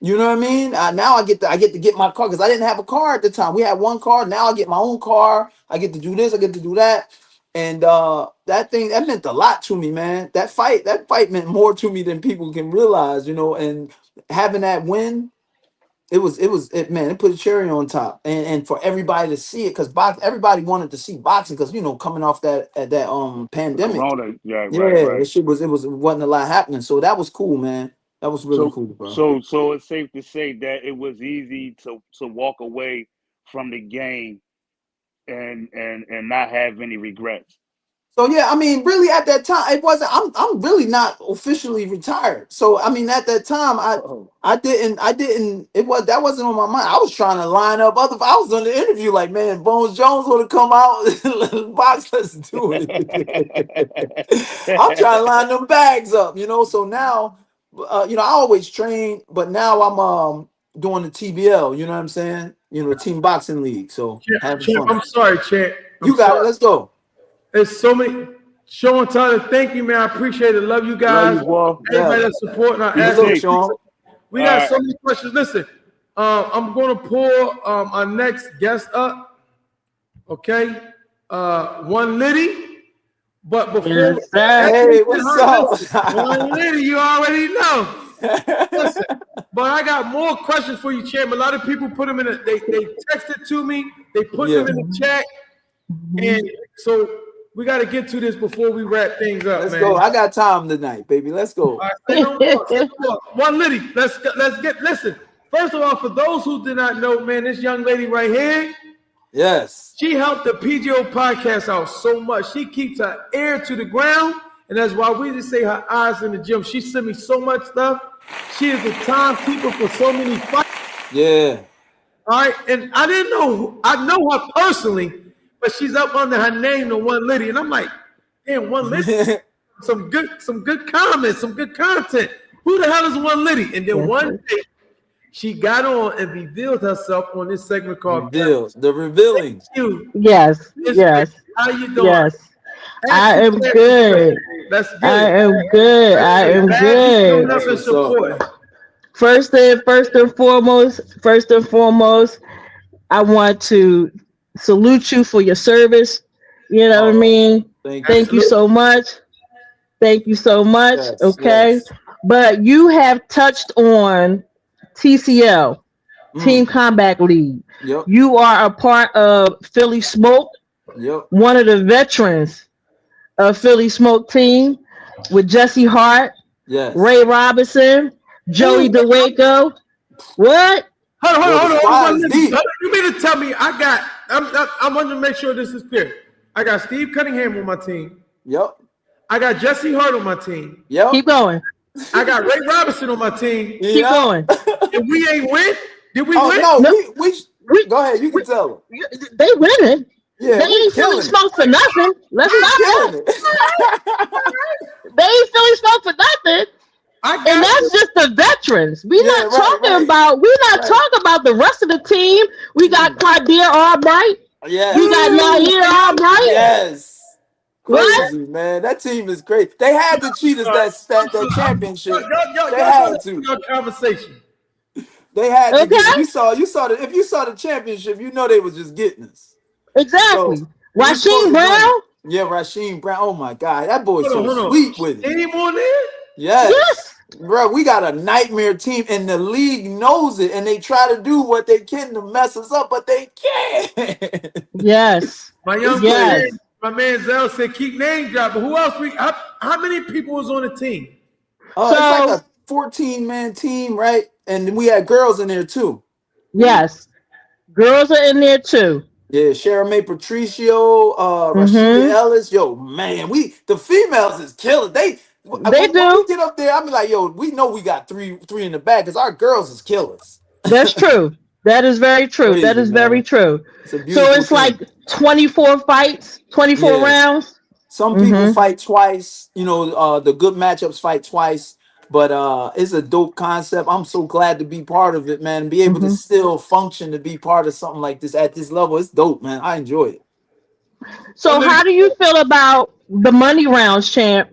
You know what I mean? Now I get to get my car, because I didn't have a car at the time. We had one car. Now I get my own car. I get to do this. I get to do that. And that meant a lot to me, man. That fight meant more to me than people can realize, you know. And having that win, it put a cherry on top, and for everybody to see it, because everybody wanted to see boxing, because, you know, coming off that pandemic, Corona, right. it wasn't a lot happening, so that was cool, man. That was really cool, bro. So it's safe to say that it was easy to walk away from the game and not have any regrets. So yeah, I mean, really at that time, it wasn't. I'm really not officially retired. So I mean, at that time, I didn't. That wasn't on my mind. I was trying to line up I was on the interview like, man, Bones Jones want to come out, box, let's do it. I'm trying to line them bags up, you know. So now, you know, I always train, but now I'm doing the TBL. You know what I'm saying? You know, Team Boxing League. So Champ, I'm sorry, Champ. You got it. Let's go. There's so many. Sean, Tyler, thank you, man. I appreciate it. Love you guys. Everybody that's supporting our athletes. We got so many questions. Listen, I'm going to pull our next guest up. Okay, One Liddy. But before, hey, what's up? One Liddy, you already know. Listen, but I got more questions for you, Champ. A lot of people put them in. They texted to me. They put them in the chat, and so we got to get to this before we wrap things up. Let's go. I got time tonight, baby. Let's go. One Liddy. Let's get. Listen. First of all, for those who did not know, man, this young lady right here. Yes. She helped the PGO podcast out so much. She keeps her ear to the ground, and that's why we just say her eyes in the gym. She sent me so much stuff. She is the timekeeper for so many fights. Yeah. All right, and I didn't know. I know her personally, but she's up under her name, the One Liddy, and I'm like, damn, One Liddy. some good comments, some good content. Who the hell is One Liddy? And then one day, she got on and revealed herself on this segment called The Revealing. Yes. How you doing? Yes. I am good. That's good. I am good. First and foremost, I want to salute you for your service. You know what I mean? Thank you so much. Thank you so much. Yes, okay. Yes. but you have touched on TCL, Team Combat League. Yep. You are a part of Philly Smoke, Yep. one of the veterans of Philly Smoke team with Jesse Hart, Yes. Ray Robinson, Joey DeWaco. What? Hold on. Deep. You mean to tell me I want to make sure this is clear. I got Steve Cunningham on my team. Yep. I got Jesse Hart on my team. Yep. Keep going. I got Ray Robinson on my team. Keep going. And we ain't win? Did we Oh win? no, we go ahead. You can tell them. They winning. Yeah, they ain't Philly Smoke for nothing. Let's not killing it. They ain't Philly Smoke for nothing. And that's just the veterans. We're not talking about the rest of the team. We got Claudia Albright. Yeah. We got Nair Albright. Yes. What? Crazy, man. That team is great. They had to cheat us that championship. Y'all had to. Conversation. They had to. Get, you saw if you saw the championship, you know they was just getting us. Exactly. So, Rasheem Brown. Yeah, Rasheem Brown. Oh my God, that boy's so sweet with it. Any more there? Yes. Bro, we got a nightmare team, and the league knows it, and they try to do what they can to mess us up, but they can't. Yes. My man Zell said keep name dropping. Who else? How many people was on the team? It's like a 14-man team, right? And we had girls in there too. Yes, girls are in there too. Yeah, Sharon May Patricio, Rashida Ellis. Yo, man, the females is killing. They do. When we get up there, I be like, yo, we know we got three in the back because our girls is killers. That's true. That is very true. Crazy, that is very true. So it's thing. like 24 fights, 24 rounds. Some people fight twice. You know, the good matchups fight twice. But it's a dope concept. I'm so glad to be part of it, man. Be able to still function to be part of something like this at this level. It's dope, man. I enjoy it. So how do you feel about the money rounds, champ?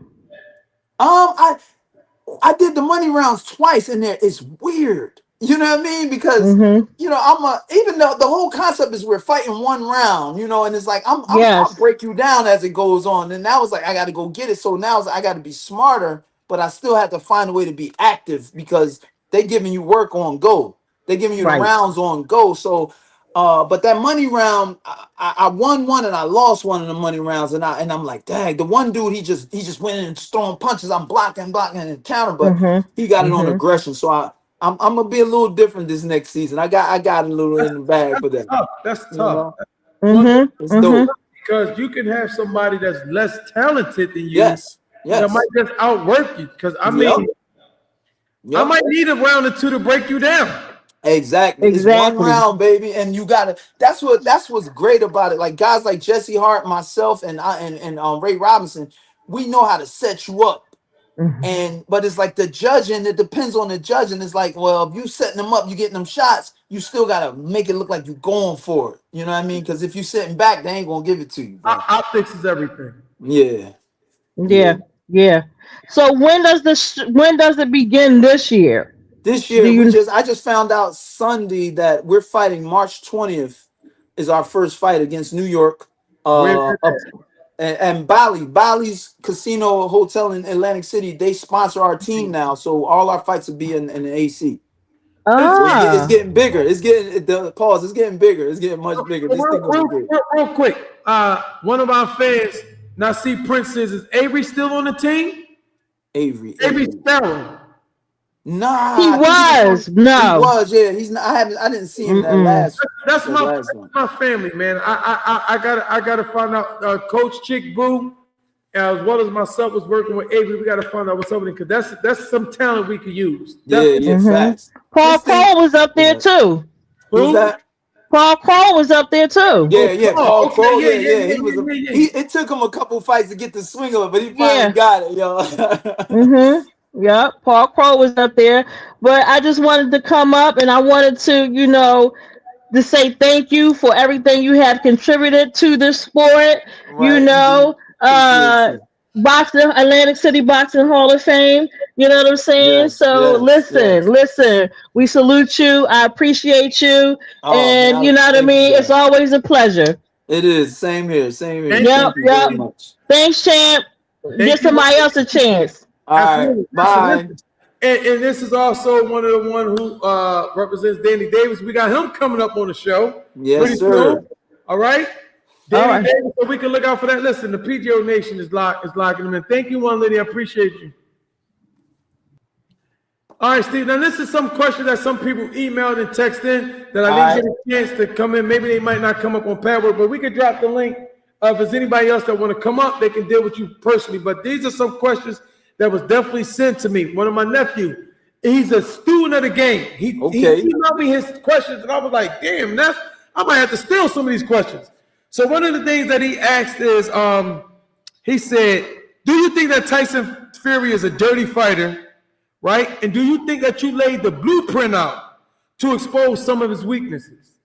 I did the money rounds twice in there. It's weird. You know what I mean? Because you know, even though the whole concept is we're fighting one round, you know, and it's like I'll break you down as it goes on. And now it's like I got to go get it. So now it's like, I got to be smarter, but I still have to find a way to be active because they're giving you work on go. They're giving you the rounds on go. So, but that money round, I won one and I lost one of the money rounds, and I'm like, dang, the one dude he just went in and throwing punches. I'm blocking and counter, but he got it on aggression. So I'm gonna be a little different this next season. I got a little in the bag for that. That's tough. It's dope. Because you can have somebody that's less talented than you. Yes. That might just outwork you. Because I mean, I might need a round or two to break you down. Exactly. It's one round, baby, and you gotta. That's what's great about it. Like guys like Jesse Hart, myself, and Ray Robinson, we know how to set you up. But it's like the judging. It depends on the judging. It's like, well, if you setting them up, you getting them shots. You still gotta make it look like you're going for it. You know what I mean? Because if you sitting back, they ain't gonna give it to you. Optics is everything. Yeah. So when does it begin this year? This year, I just found out Sunday that we're fighting March 20th is our first fight against New York. And Bali's Casino Hotel in Atlantic City, they sponsor our team now. So all our fights will be in the AC. It's getting bigger. It's getting it's getting bigger. It's getting much bigger. This thing will be big. Real quick. One of our fans, Nasib Prince, says, is Avery still on the team? Avery Sparrow. Nah, he was. Yeah, he's not. I didn't see him that last. That's my family, man. I gotta find out. Coach Chick Boo, as well as myself, was working with Avery. We gotta find out what's up with him because that's some talent we could use. Facts. Paul Cole was up there too. Who's that? Paul Cole was up there too. Yeah. Paul Cole. Yeah. It took him a couple fights to get the swing of it, but he finally got it, yo. Yeah, Paul Crow was up there, but I just wanted to come up and I wanted to, to say thank you for everything you have contributed to this sport. Boxing, Atlantic City Boxing Hall of Fame. You know what I'm saying? Listen, we salute you. I appreciate you. And you know what I mean? It's always a pleasure. It is. Same here. Yep. Thanks, champ. Give somebody else a chance. All right. Bye. And this is also one of the one who represents Danny Davis. We got him coming up on the show. Yes, sir. All right. Danny Davis, so we can look out for that. Listen, the PGO Nation is locking them in. Thank you, one lady. I appreciate you. All right, Steve. Now, this is some questions that some people emailed and texted that I didn't get a chance to come in. Maybe they might not come up on Padwork, but we could drop the link. If there's anybody else that want to come up, they can deal with you personally. But these are some questions that was definitely sent to me. One of my nephews, he's a student of the game. He emailed me his questions, and I was like, damn, Neff, I might have to steal some of these questions. So one of the things that he asked is, he said, do you think that Tyson Fury is a dirty fighter, right? And do you think that you laid the blueprint out to expose some of his weaknesses?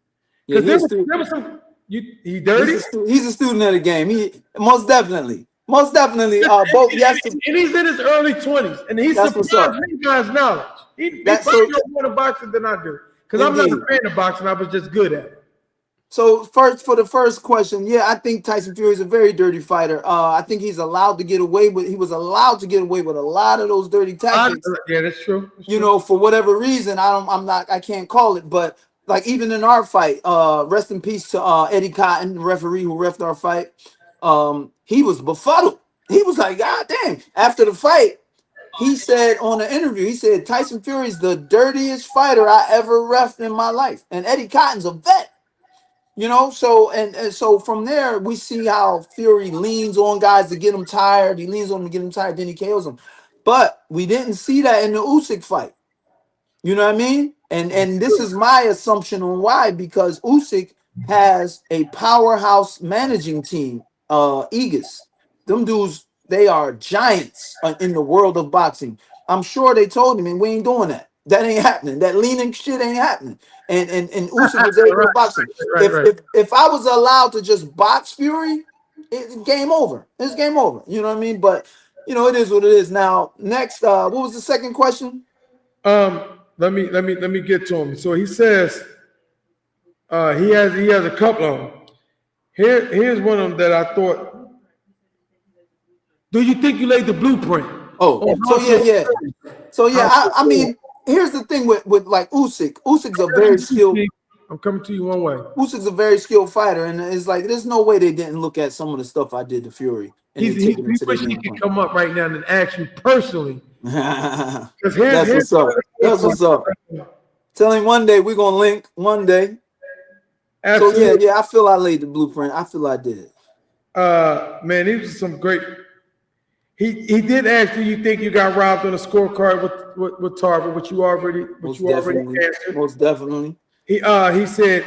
Because there was some, he dirty? He's a student of the game. He most definitely. Both yes. And he's in his early 20s, and he's surprised me guys' knowledge. He probably knows more of boxing than I do. Because I'm not a fan of boxing, I was just good at it. So first, for the first question, yeah, I think Tyson Fury is a very dirty fighter. I think he was allowed to get away with a lot of those dirty tactics. Yeah, that's true. You know, for whatever reason, I can't call it, but like even in our fight, rest in peace to Eddie Cotton, the referee who reffed our fight. He was befuddled. He was like, God damn. After the fight, he said on an interview, he said, Tyson Fury is the dirtiest fighter I ever reffed in my life. And Eddie Cotton's a vet. You know, so and so from there, we see how Fury leans on guys to get him tired. He leans on them to get him tired, then he KOs them. But we didn't see that in the Usyk fight. You know what I mean? And this is my assumption on why, because Usyk has a powerhouse managing team, Aegis. Them dudes, they are giants in the world of boxing. I'm sure they told him, and we ain't doing that. That ain't happening. That leaning shit ain't happening. And Usyk was able to box him. If I was allowed to just box Fury, it's game over. It's game over. You know what I mean? But you know, it is what it is. Now, next, what was the second question? Let me get to him. So he says he has a couple of them. Here's one of them that I thought. Do you think you laid the blueprint? So I mean, here's the thing with like Usyk. Usyk's a very skilled. I'm coming to you one way. Usyk's a very skilled fighter, and it's like there's no way they didn't look at some of the stuff I did to Fury. And he wish he could come up right now and ask you personally. That's what's up. That's what's up. Tell him one day we're gonna link. One day. Absolutely. So yeah, I feel I laid the blueprint. I feel I did. Man, these are some great. He did ask, do you think you got robbed on a scorecard with Tarver, which you already answered. Most definitely. He said,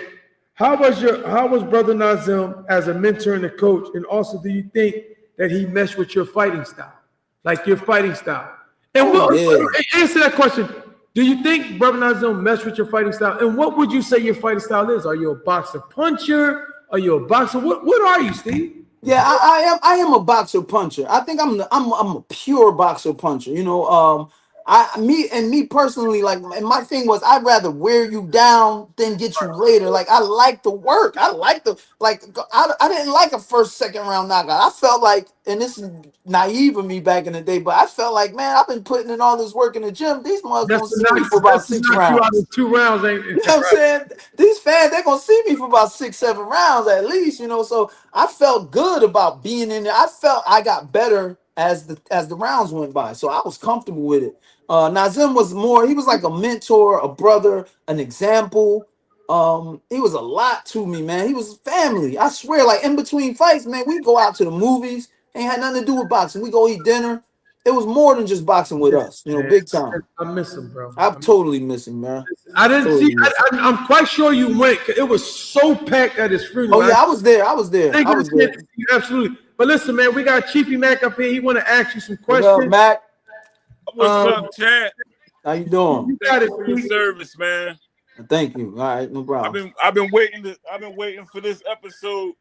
how was Brother Nazim as a mentor and a coach? And also, do you think that he meshed with your fighting style? Like your fighting style? And answer that question. Do you think Brother Nazim meshed with your fighting style? And what would you say your fighting style is? Are you a boxer puncher? Are you a boxer? What are you, Steve? Yeah, I am a boxer puncher. I think I'm a pure boxer puncher. You know, me personally, like, and my thing was I'd rather wear you down than get you later. Like, I like the work. I didn't like a first, second round knockout. I felt like, and this is naive of me back in the day, but I felt like, man, I've been putting in all this work in the gym. These motherfuckers gonna see me for about 6 rounds. 2 rounds ain't. You know what I'm saying? These fans, they're gonna see me for about 6, 7 rounds at least. You know, so I felt good about being in there. I felt I got better as the rounds went by, so I was comfortable with it. Nazim was more, he was like a mentor, a brother, an example. He was a lot to me, man. He was family. I swear, like in between fights, man, we go out to the movies. Ain't had nothing to do with boxing. We go eat dinner. It was more than just boxing with us, you know, big time. I miss him, bro. I totally miss him, man. I didn't see. I'm quite sure you went. It was so packed at his funeral. Oh yeah, I was there. Absolutely. But listen, man, we got Chiefy Mac up here. He want to ask you some questions. What up, Mac? What's up, Chad? How you doing? You got it for your service, man. Thank you. All right, no problem. I've been waiting for this episode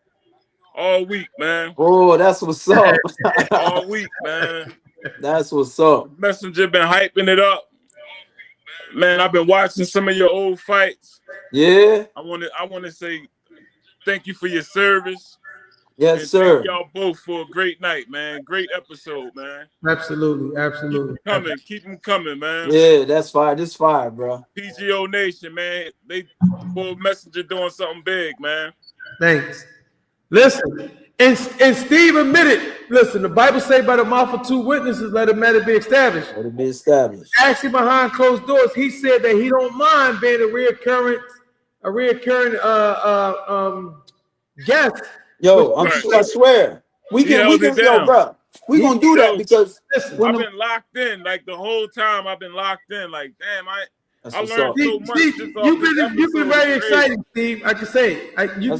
all week, man. Oh, that's what's up. All week, man. That's what's up. Messenger been hyping it up, man. I've been watching some of your old fights. Yeah. I want to say thank you for your service. Yes, and sir. thank y'all both for a great night, man. Great episode, man. Absolutely, absolutely. Keep them coming, man. Yeah, that's fire. This fire, bro. PGO Nation, man. The boy Messenger doing something big, man. Thanks. Listen, and Steve admitted, listen, the Bible say by the mouth of two witnesses, let a matter be established. Let it be established. Actually, behind closed doors, he said that he don't mind being a reoccurring guest. Yo, I swear. We can bro. We gonna do that because I've been locked in like the whole time. I've been locked in. Like, damn, I learned so much. You've been very exciting, Steve. I can say, you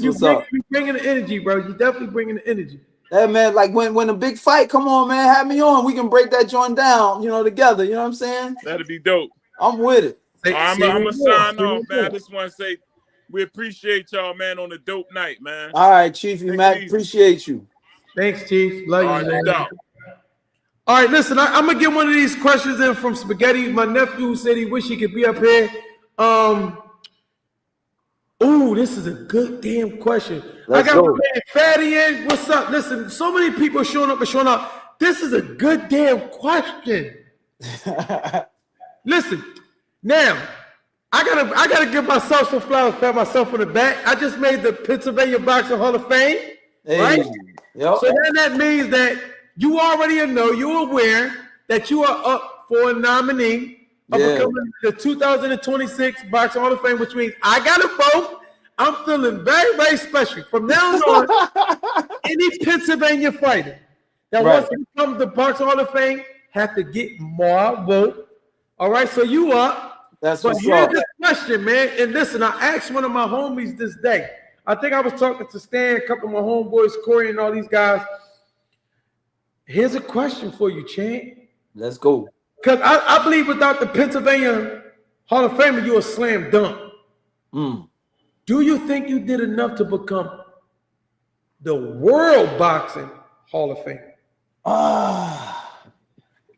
bringing the energy, bro. You definitely bringing the energy. Yeah, man. Like when a big fight, come on, man, have me on. We can break that joint down, together. You know what I'm saying? That'd be dope. I'm with it. I'm gonna sign off, man. I just want to say we appreciate y'all, man, on a dope night, man. All right, Chiefy Mac, appreciate you. Thanks, Chief. Love you, man. All right, listen, I'm gonna get one of these questions in from Spaghetti, my nephew, who said he wish he could be up here. This is a good damn question. I got my man Fatty in. What's up? Listen, so many people showing up. This is a good damn question. Listen, now I gotta give myself some flowers, pat myself on the back. I just made the Pennsylvania Boxing Hall of Fame, right? Yep. So then that means that you already know, you're aware that you are up for a nominee of becoming the 2026 Boxing Hall of Fame, which means I got a vote. I'm feeling very, very special. From now on, any Pennsylvania fighter that wants to become the Boxing Hall of Fame have to get more vote. All right, so you up. But here's the question, man. And listen, I asked one of my homies this day. I think I was talking to Stan, a couple of my homeboys, Corey, and all these guys. Here's a question for you, Champ. Let's go. Because I believe without the Pennsylvania Hall of Famer, you're a slam dunk. Do you think you did enough to become the World Boxing Hall of Fame?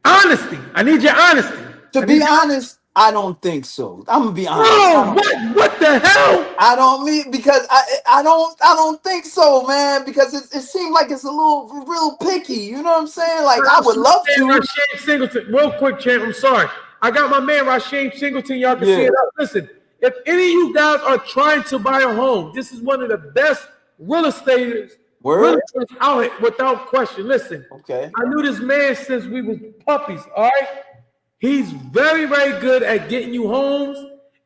Honesty. I need your honesty. To be honest, I don't think so. I'm gonna be honest. Oh, what the hell? I don't mean because I don't think so, man. Because it seems like it's a real picky. You know what I'm saying? Like I would love to. Rasheem Singleton, real quick, Champ. I'm sorry. I got my man Rasheem Singleton. Y'all can see it up. Listen, if any of you guys are trying to buy a home, this is one of the best real estate out here, without question. Listen, I knew this man since we was puppies. All right. He's very, very good at getting you homes,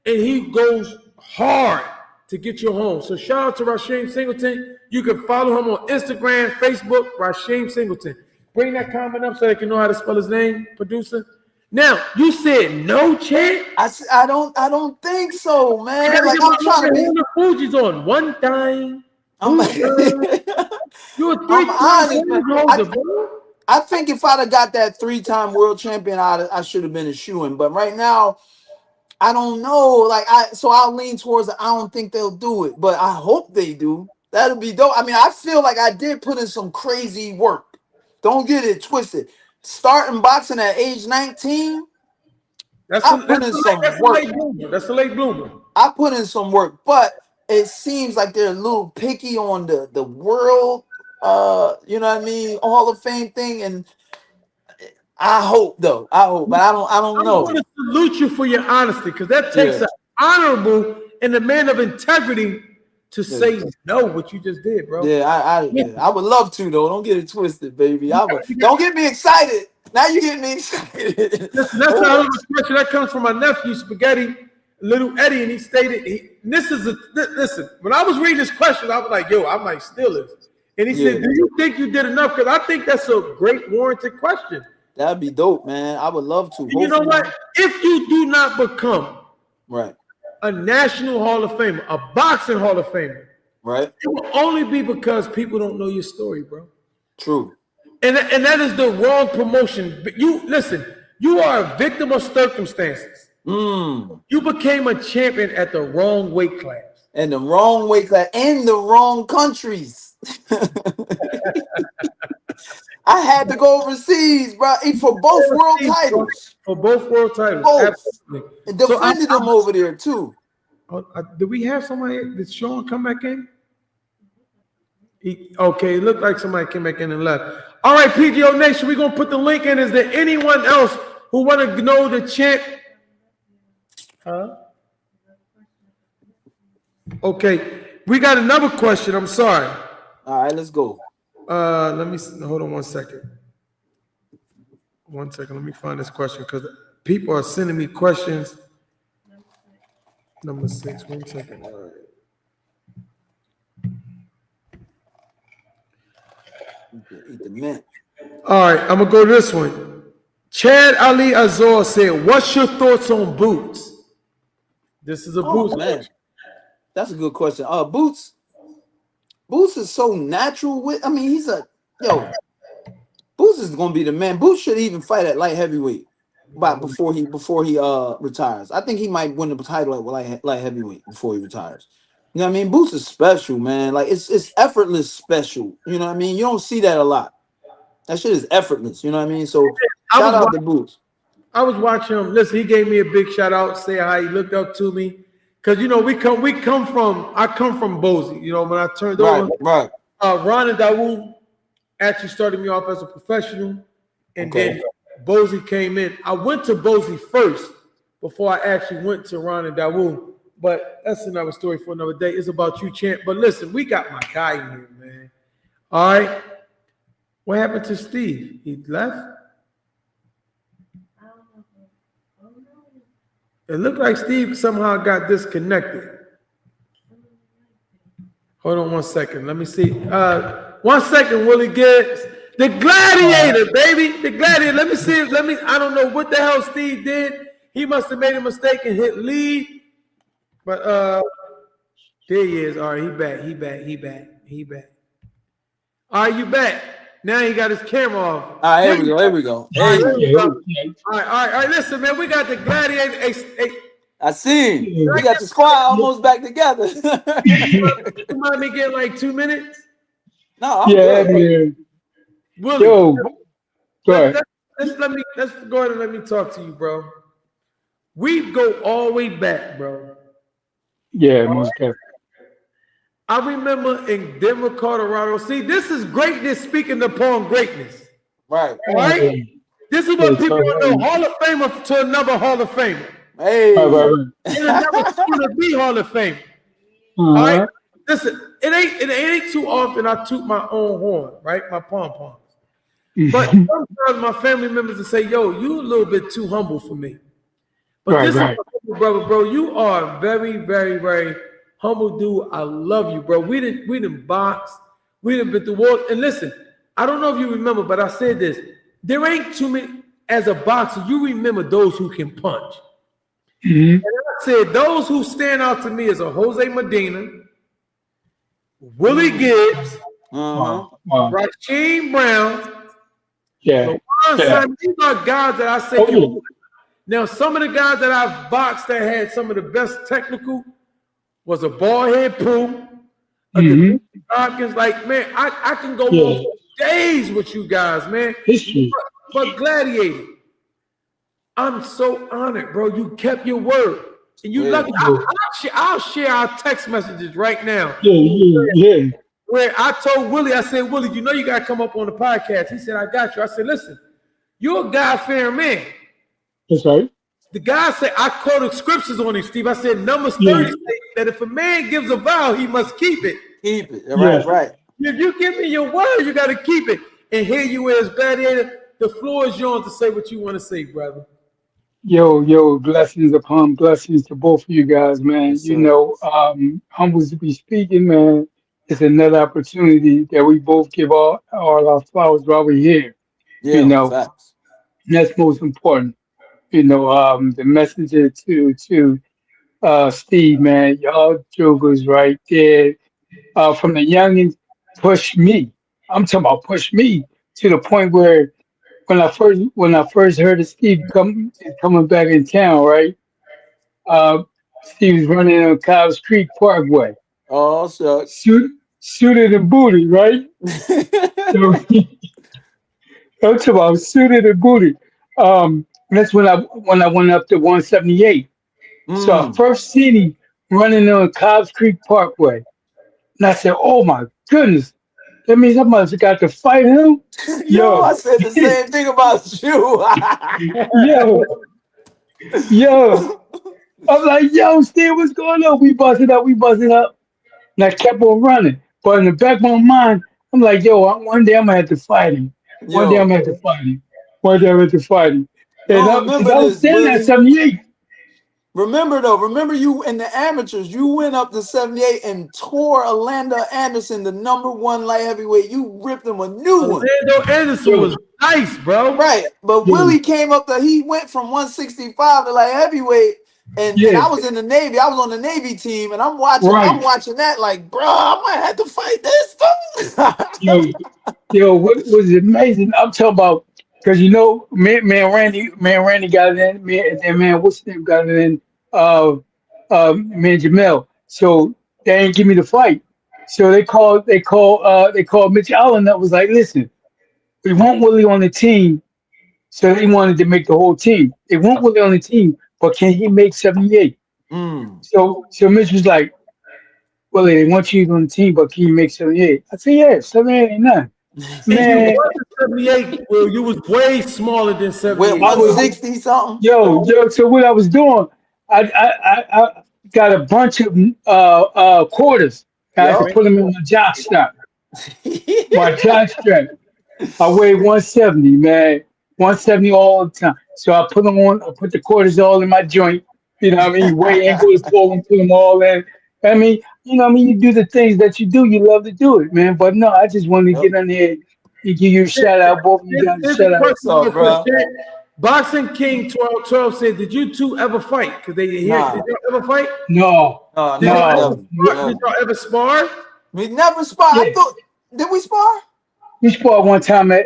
and he goes hard to get you home. So shout out to Rasheem Singleton. You can follow him on Instagram, Facebook, Rasheem Singleton. Bring that comment up so they can know how to spell his name, producer. Now, you said no, Champ? I don't think so, man. Like, I'm trying to be the Fuji's on one time. You're honest, man. I think if I'd have got that 3-time world champion, I should have been a shoo-in. But right now, I don't know. Like so I'll lean towards I don't think they'll do it, but I hope they do. That'll be dope. I mean, I feel like I did put in some crazy work. Don't get it twisted. Starting boxing at age 19, I put in some work. That's a late bloomer. I put in some work, but it seems like they're a little picky on the world. You know what I mean, Hall of Fame thing, and I hope, but I don't know. I want to salute you for your honesty, because that takes an honorable and a man of integrity to say no what you just did, bro. I would love to though. Don't get it twisted, baby. Don't get me excited. Now you get me excited. That's another question that comes from my nephew Spaghetti, Little Eddie, and he stated listen. When I was reading this question, I was like, yo, I might steal this. And he said, do you think you did enough? Because I think that's a great warranted question. That'd be dope, man. I would love to. You know what? If you do not become a National Hall of Famer, a Boxing Hall of Famer, it will only be because people don't know your story, bro. True. And that is the wrong promotion. You listen, you are a victim of circumstances. You became a champion at the wrong weight class. And the wrong weight class in the wrong countries. I had to go overseas, bro, for both world titles. For both world titles, absolutely. And defended them over there too. Did we have somebody? Did Sean come back in? Okay, it looked like somebody came back in and left. All right, PGO Nation, we're going to put the link in. Is there anyone else who want to know the champ? Huh? Okay, we got another question. I'm sorry. All right, let's go. Let me hold on 1 second. 1 second. Let me find this question because people are sending me questions. Number 6. 1 second. All right. Eat the mint. All right, I'm gonna go to this one. Chad Ali Azor said, "What's your thoughts on Boots?" This is a Boots man. That's a good question. Boots is so natural with. I mean, he's a Boots is gonna be the man. Boots should even fight at light heavyweight, but before he retires. I think he might win the title at light heavyweight before he retires. You know what I mean? Boots is special, man. Like it's effortless special. You know what I mean? You don't see that a lot. That shit is effortless. You know what I mean? So shout out to Boots. I was watching him. Listen, he gave me a big shout out, say how he looked up to me. Cause I come from Boise. You know, when I turned over, right. Ron and Dawood actually started me off as a professional, and then Boise came in. I went to Boise first before I actually went to Ron and Dawood. But that's another story for another day. It's about you, champ. But listen, we got my guy here, man. All right. What happened to Steve? He left? It looked like Steve somehow got disconnected. Hold on 1 second. Let me see. 1 second, Willie Gibbs. The Gladiator, baby. The Gladiator. Let me see. I don't know what the hell Steve did. He must have made a mistake and hit leave. But there he is. All right, he back. All right, you back. Now he got his camera off. All right, here we go. All right. Listen, man, we got the Gladiator. Hey. I see. We got the squad almost back together. You mind me getting like 2 minutes? No, I'm good. Man. Willie, Yo, go ahead. Let's go ahead and let me talk to you, bro. We go all the way back, bro. Yeah, most definitely. I remember in Denver, Colorado. See, this is greatness speaking upon greatness. Right. Right? This is what people know. Hall of Famer to another Hall of Famer. Hey. And another going to be Hall of Famer. All right? Listen, it ain't too often I toot my own horn, right? My pom-poms. But sometimes my family members will say, yo, you a little bit too humble for me. But this is brother, bro. You are a very, very, very humble dude. I love you, bro. We didn't box. We didn't been through wars. And listen, I don't know if you remember, but I said this. There ain't too many, as a boxer, you remember those who can punch. And I said, those who stand out to me is a Jose Medina, Willie Gibbs, Rasheem Brown, LeBron, these are guys that I say now, some of the guys that I've boxed that had some of the best technical was a bald-head Pooh, Hopkins. Like, man, I can go on days with you guys, man. But Gladiator, I'm so honored, bro. You kept your word. And you lucky. I'll share our text messages right now. Where I told Willie, I said, Willie, you know you got to come up on the podcast. He said, I got you. I said, listen, you're a God-fearing man. That's right. The guy said, I quoted scriptures on him, Steve. I said, Numbers 30 say that if a man gives a vow, he must keep it. Keep it. Right. If you give me your word, you got to keep it. And here you is, Gladiator. The floor is yours to say what you want to say, brother. Yo, blessings upon blessings to both of you guys, man. Yes, you know, humble to be speaking, man. It's another opportunity that we both give all our flowers while we're here. Yeah, you know, that's most important. You know, the message to Steve, man, y'all jokers right there. From the youngins, push me. I'm talking about push me to the point where when I first heard of Steve coming back in town, right? Steve was running on Cobbs Creek Parkway. Oh, shucks. Suited and booty, right? I'm talking about suited and booty. That's when I went up to 178. So I first seen him running on Cobbs Creek Parkway. And I said, oh my goodness, That means I must have got to fight him. Yo, I said the same thing about you. yo. I'm like, yo, Steve, what's going on? We busted up. And I kept on running. But in the back of my mind, I'm like, yo, one day I'm going to have to fight him. One day I'm going to have to fight him. And remember I was this, standing Willie. at 78. Remember you in the amateurs, you went up to 78 and tore Orlando Anderson, the #1 light heavyweight. You ripped him a new one. Orlando Anderson was nice, bro. Right. But Willie came up he went from 165 to light heavyweight. And I was in the Navy. I was on the Navy team, and I'm watching that like, bro, I might have to fight this Yo, what was amazing? I'm talking about because man, Randy got it in, man, what's his name got it in, man, Jamel. So they ain't give me the fight. So they called Mitch Allen. That was like, listen, we want Willie on the team. So they wanted to make the whole team. They want Willie on the team, but can he make 78? So Mitch was like, Willie, they want you on the team, but can you make 78? I said, yeah, 78 ain't nothing. Man, you wasn't 78, Will. You was way smaller than 78. 160 something. Yo. So what I was doing, I got a bunch of quarters. I had to put them in my jock strap. My jock strap. I weigh 170, man. 170 all the time. So I put them on. I put the quarters all in my joint. You know what I mean? Weigh ankles, pull them, put them all in. I mean, you do the things that you do. You love to do it, man. But no, I just wanted to get on there and give you a shout out. Both of you guys a shout out. What's up, bro? Boxing King 1212 said, "Did you two ever fight? Because did y'all ever fight? No. Did y'all ever spar? We never spar. Yeah. I thought, did we spar? We sparred one time at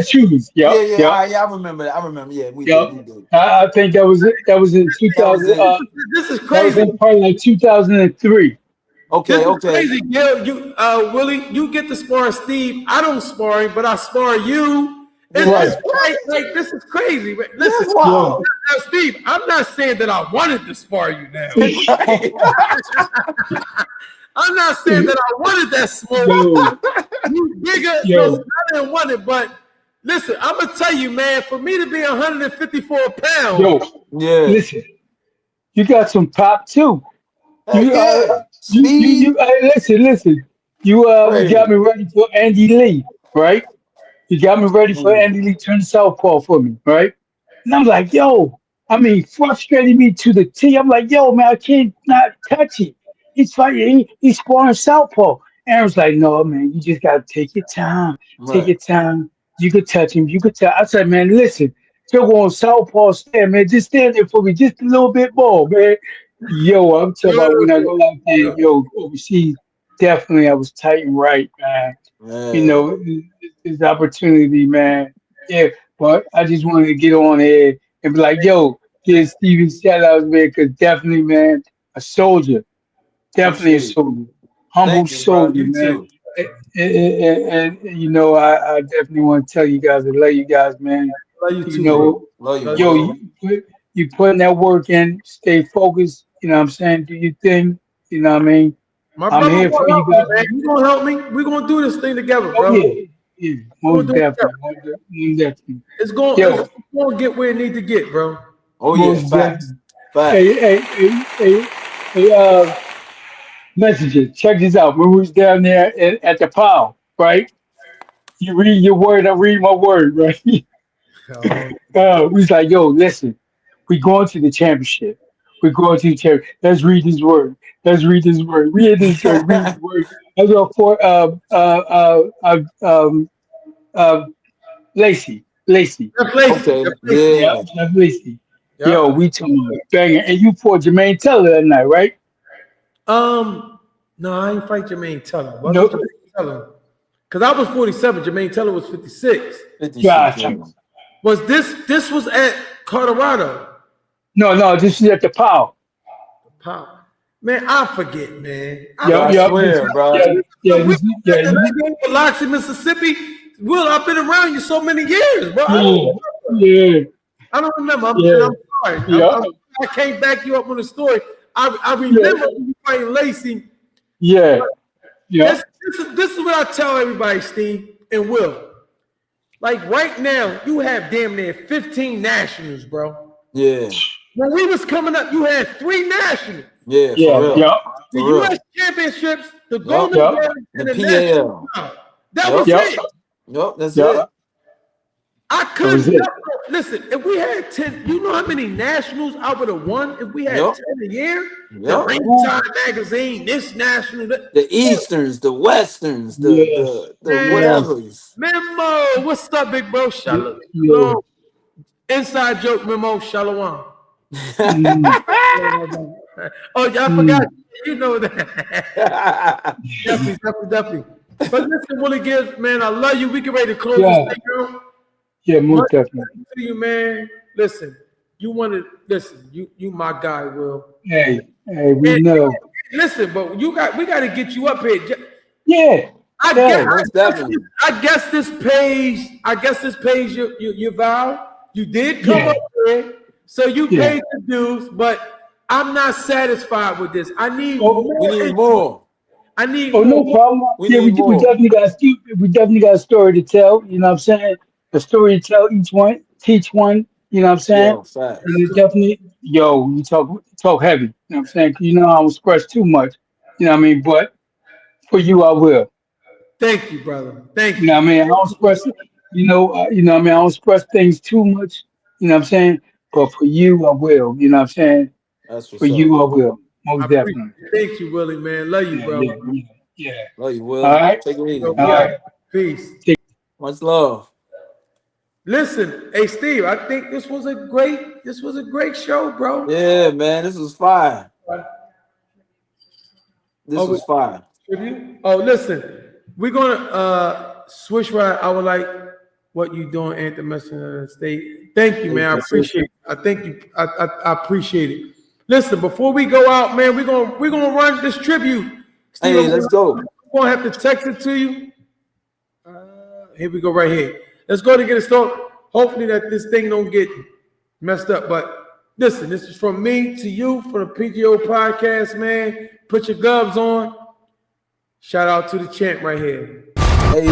Shooters. Yeah. I remember that. I remember. Yeah, we did. I think that was it. That was in 2000. This is crazy. That was in probably like 2003. Okay. Crazy, you Willie, you get to spar Steve. I don't spar him, but I spar you. Like this is crazy. Listen, now, Steve, I'm not saying that I wanted to spar you now. I'm not saying that I wanted that smoke. You bigger, so I didn't want it. But listen, I'm gonna tell you, man. For me to be 154 pounds, listen, you got some pop too. Listen. You got me ready for Andy Lee, right? You got me ready for Andy Lee turn southpaw for me, right? And I'm like, frustrated me to the T. I'm like, yo, man, I can't not touch it. He's fighting. He's sparring southpaw. Aaron's like, no, man, you just gotta take your time. Take your time. You could touch him. You could tell. I said, man, listen, you're going southpaw stand, man. Just stand there for me, just a little bit more, man. Yo, I'm talking about when I go out there, overseas. Definitely, I was tight and right, man. This opportunity, man. Yeah, but I just wanted to get on here and be like, yo, give Steven shout outs, man, because definitely, man, a soldier. Definitely a soldier. Humble soldier, man. And I definitely want to tell you guys, I love you guys, man. Love you too, love you. You putting that work in, stay focused, you know what I'm saying? Do your thing, you know what I mean? I'm here for you guys. Man. You gonna help me? We're gonna do this thing together, bro. Yeah, most definitely. It's gonna get where it needs to get, bro. Oh yeah, facts. Hey, messages. Check this out. When we was down there at the POW, right? You read your word, I read my word, right? We was like, yo, listen, we going to the championship. We're going to the championship. Let's read this word. Let's read this word. Read this word. Read this word. I go for Lacey. Okay. Yeah. Lacey. Yep. Yo, we talking about banging. And you fought Jermaine Teller that night, right? No, I ain't fight Jermaine Teller. Nope. Because I was 47. Jermaine Teller was 56. Gotcha. Was this was at Colorado? No, this is at the POW. Man, I forget, man. I swear, bro. Biloxi, Mississippi. Will, I've been around you so many years, bro. I don't remember. I'm sorry. I can't back you up on the story. I remember you fighting Lacey. Yeah. This This is what I tell everybody, Steve and Will. Like right now, you have damn near 15 nationals, bro. Yeah. When we was coming up, you had 3 nationals. Yeah, for real. The For U.S. real. championships, the Golden Glove, and the national. That was it. Yep, that's it. I couldn't listen. If we had 10, you know how many nationals I would have won if we had 10 a year? The Ringside Magazine, this national, the Easterns, the Westerns, the whatevers. Memo, what's up, big bro? Shalom. Inside joke, Memo, Shalom. Oh, y'all forgot. You know that. Definitely. But listen, Willie Gibbs, man, I love you. We get ready to close this thing out. Yeah, most definitely. To you, man. Listen, you want to listen. You my guy, Will. Hey, we know. Listen, but we got to get you up here. Yeah. I guess this page you vow. You did come up here, so you paid the dues, but I'm not satisfied with this. I need we need more. I need no problem. We definitely got a story to tell, you know what I'm saying? A story to tell, teach one, you know what I'm saying? Yeah, and it definitely, you talk heavy, you know what I'm saying? 'Cause you know I don't express too much, you know what I mean? But for you, I will. Thank you, brother. Thank you. You know what I mean? I don't express, what I mean? I don't express things too much, you know what I'm saying? But for you, I will, you know what I'm saying? That's what's for you, I will. Most definitely. Thank you, Willie, man. Love you, bro. Yeah. Love you, Will. All right. Take it easy. All right. Peace. Much love. Listen, hey Steve, I think this was a great show, bro. Yeah, man, this was fire. This was fire. Oh, listen, we're gonna switch right. I would like what you doing, Anthem Messenger of the State. Thank you, man. I appreciate it. I thank you. I appreciate it. Listen, before we go out, man, we're gonna run this tribute. Steve, hey, let's go. We're gonna have to text it to you. Here we go, right here. Let's go to get it started. Hopefully that this thing don't get messed up. But listen, this is from me to you for the PGO podcast, man. Put your gloves on. Shout out to the champ right here. Hey.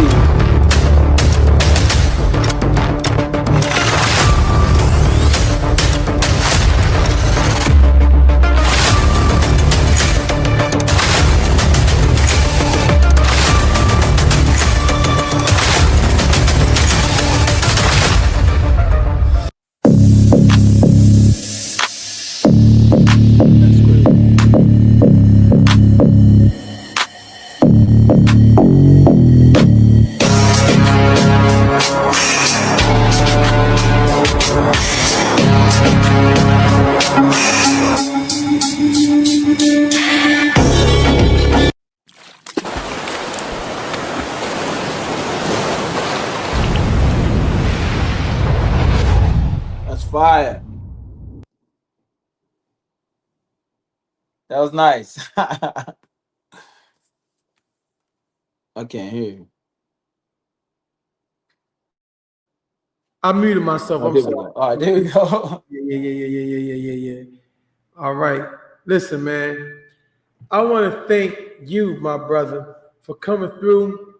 Fire. That was nice. I can't hear you. I muted myself. I'm sorry. All right, there we go. Yeah. All right. Listen, man. I want to thank you, my brother, for coming through.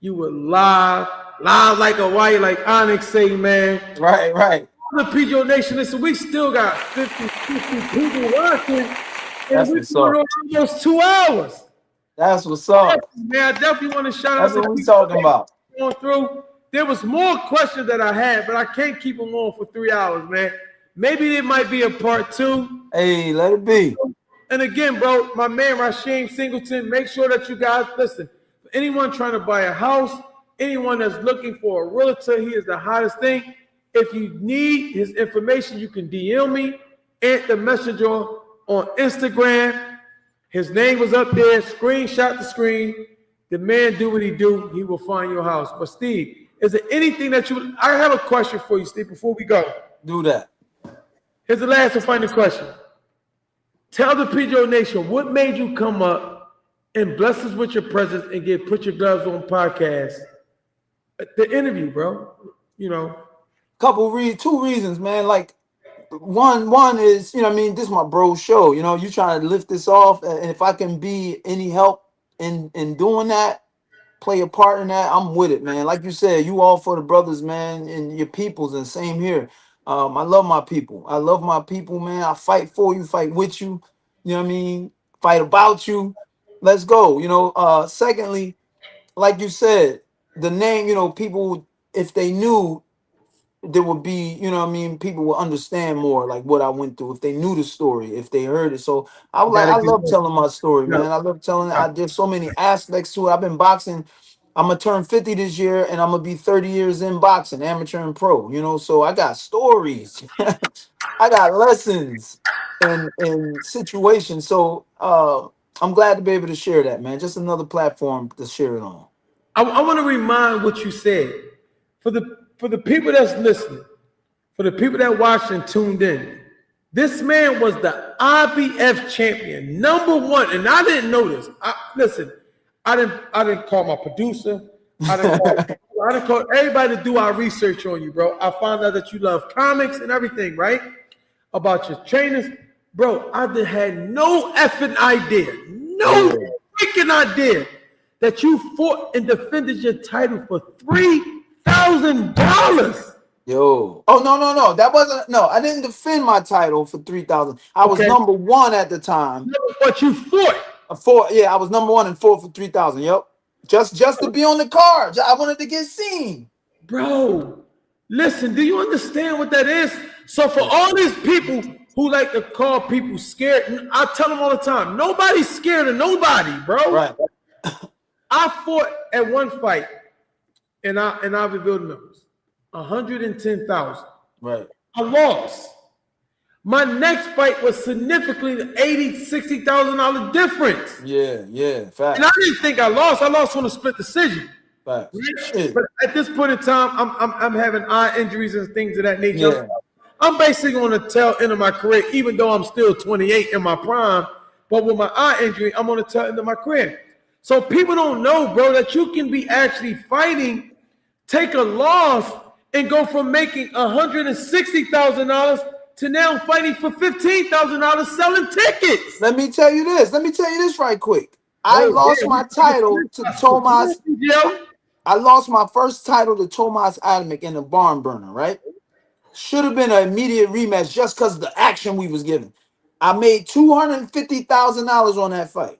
You were live like a wire, like Onyx say, man. Right. The PGO Nation, listen, we still got 50 people watching, and we're doing almost 2 hours. That's what's up. Man, I definitely want to shout out. That's what we're talking about. Going through. There was more questions that I had, but I can't keep them on for 3 hours, man. Maybe there might be a part 2. Hey, let it be. And again, bro, my man Rasheem Singleton, make sure that you guys listen. For anyone trying to buy a house, anyone that's looking for a realtor, he is the hottest thing. If you need his information, you can DM me at the messenger on Instagram. His name was up there. Screenshot the screen. The man do what he do. He will find your house. But Steve, is there anything that you? I have a question for you, Steve. Before we go, do that. Here's the last and final question. Tell the PGO Nation what made you come up and bless us with your presence and get Put Your Gloves On podcast. The interview, bro. You know. Two reasons, man. Like one is, you know what I mean, this is my bro show. You know, you trying to lift this off, and if I can be any help in doing that, play a part in that, I'm with it, man. Like you said, you all for the brothers, man, and your peoples, and same here. I love my people. I love my people, man. I fight for you, fight with you. You know what I mean? Fight about you. Let's go. You know, secondly, like you said, the name, you know, people, if they knew, there would be, you know what I mean, people will understand more like what I went through if they knew the story, if they heard it. So I love telling my story, man. I love telling it. There's so many aspects to it. I've been boxing. I'm gonna turn 50 this year, and I'm gonna be 30 years in boxing, amateur and pro, you know. So I got stories, I got lessons and situations. So I'm glad to be able to share that, man. Just another platform to share it on. I want to remind what you said for the people that's listening, for the people that watched and tuned in. This man was the IBF champion, #1, and I didn't know this. Listen, I didn't call my producer. I didn't call everybody to do our research on you, bro. I found out that you love comics and everything, right? About your trainers, bro. I had no effing idea, no freaking idea that you fought and defended your title for $3,000. Yo. Oh, no. That wasn't, no, I didn't defend my title for 3,000. I was #1 at the time. But you fought. I was #1 and fought for 3,000. Yep. Just to be on the card. I wanted to get seen. Bro, listen, do you understand what that is? So for all these people who like to call people scared, I tell them all the time, nobody's scared of nobody, bro. Right. I fought at one fight, and I revealed the numbers. 110,000. Right. I lost. My next fight was significantly $80,000-$60,000 difference. Yeah, fact. And I didn't think I lost. I lost on a split decision. Fact. Right? But at this point in time, I'm having eye injuries and things of that nature. Yeah. I'm basically on the tail end of my career, even though I'm still 28 in my prime. But with my eye injury, I'm on the tail end of my career. So people don't know, bro, that you can be actually fighting, take a loss, and go from making $160,000 to now fighting for $15,000 selling tickets. Let me tell you this right quick. I lost my title to Tomas. I lost my first title to Tomas Adamek in the barn burner, right? Should have been an immediate rematch just because of the action we was given. I made $250,000 on that fight.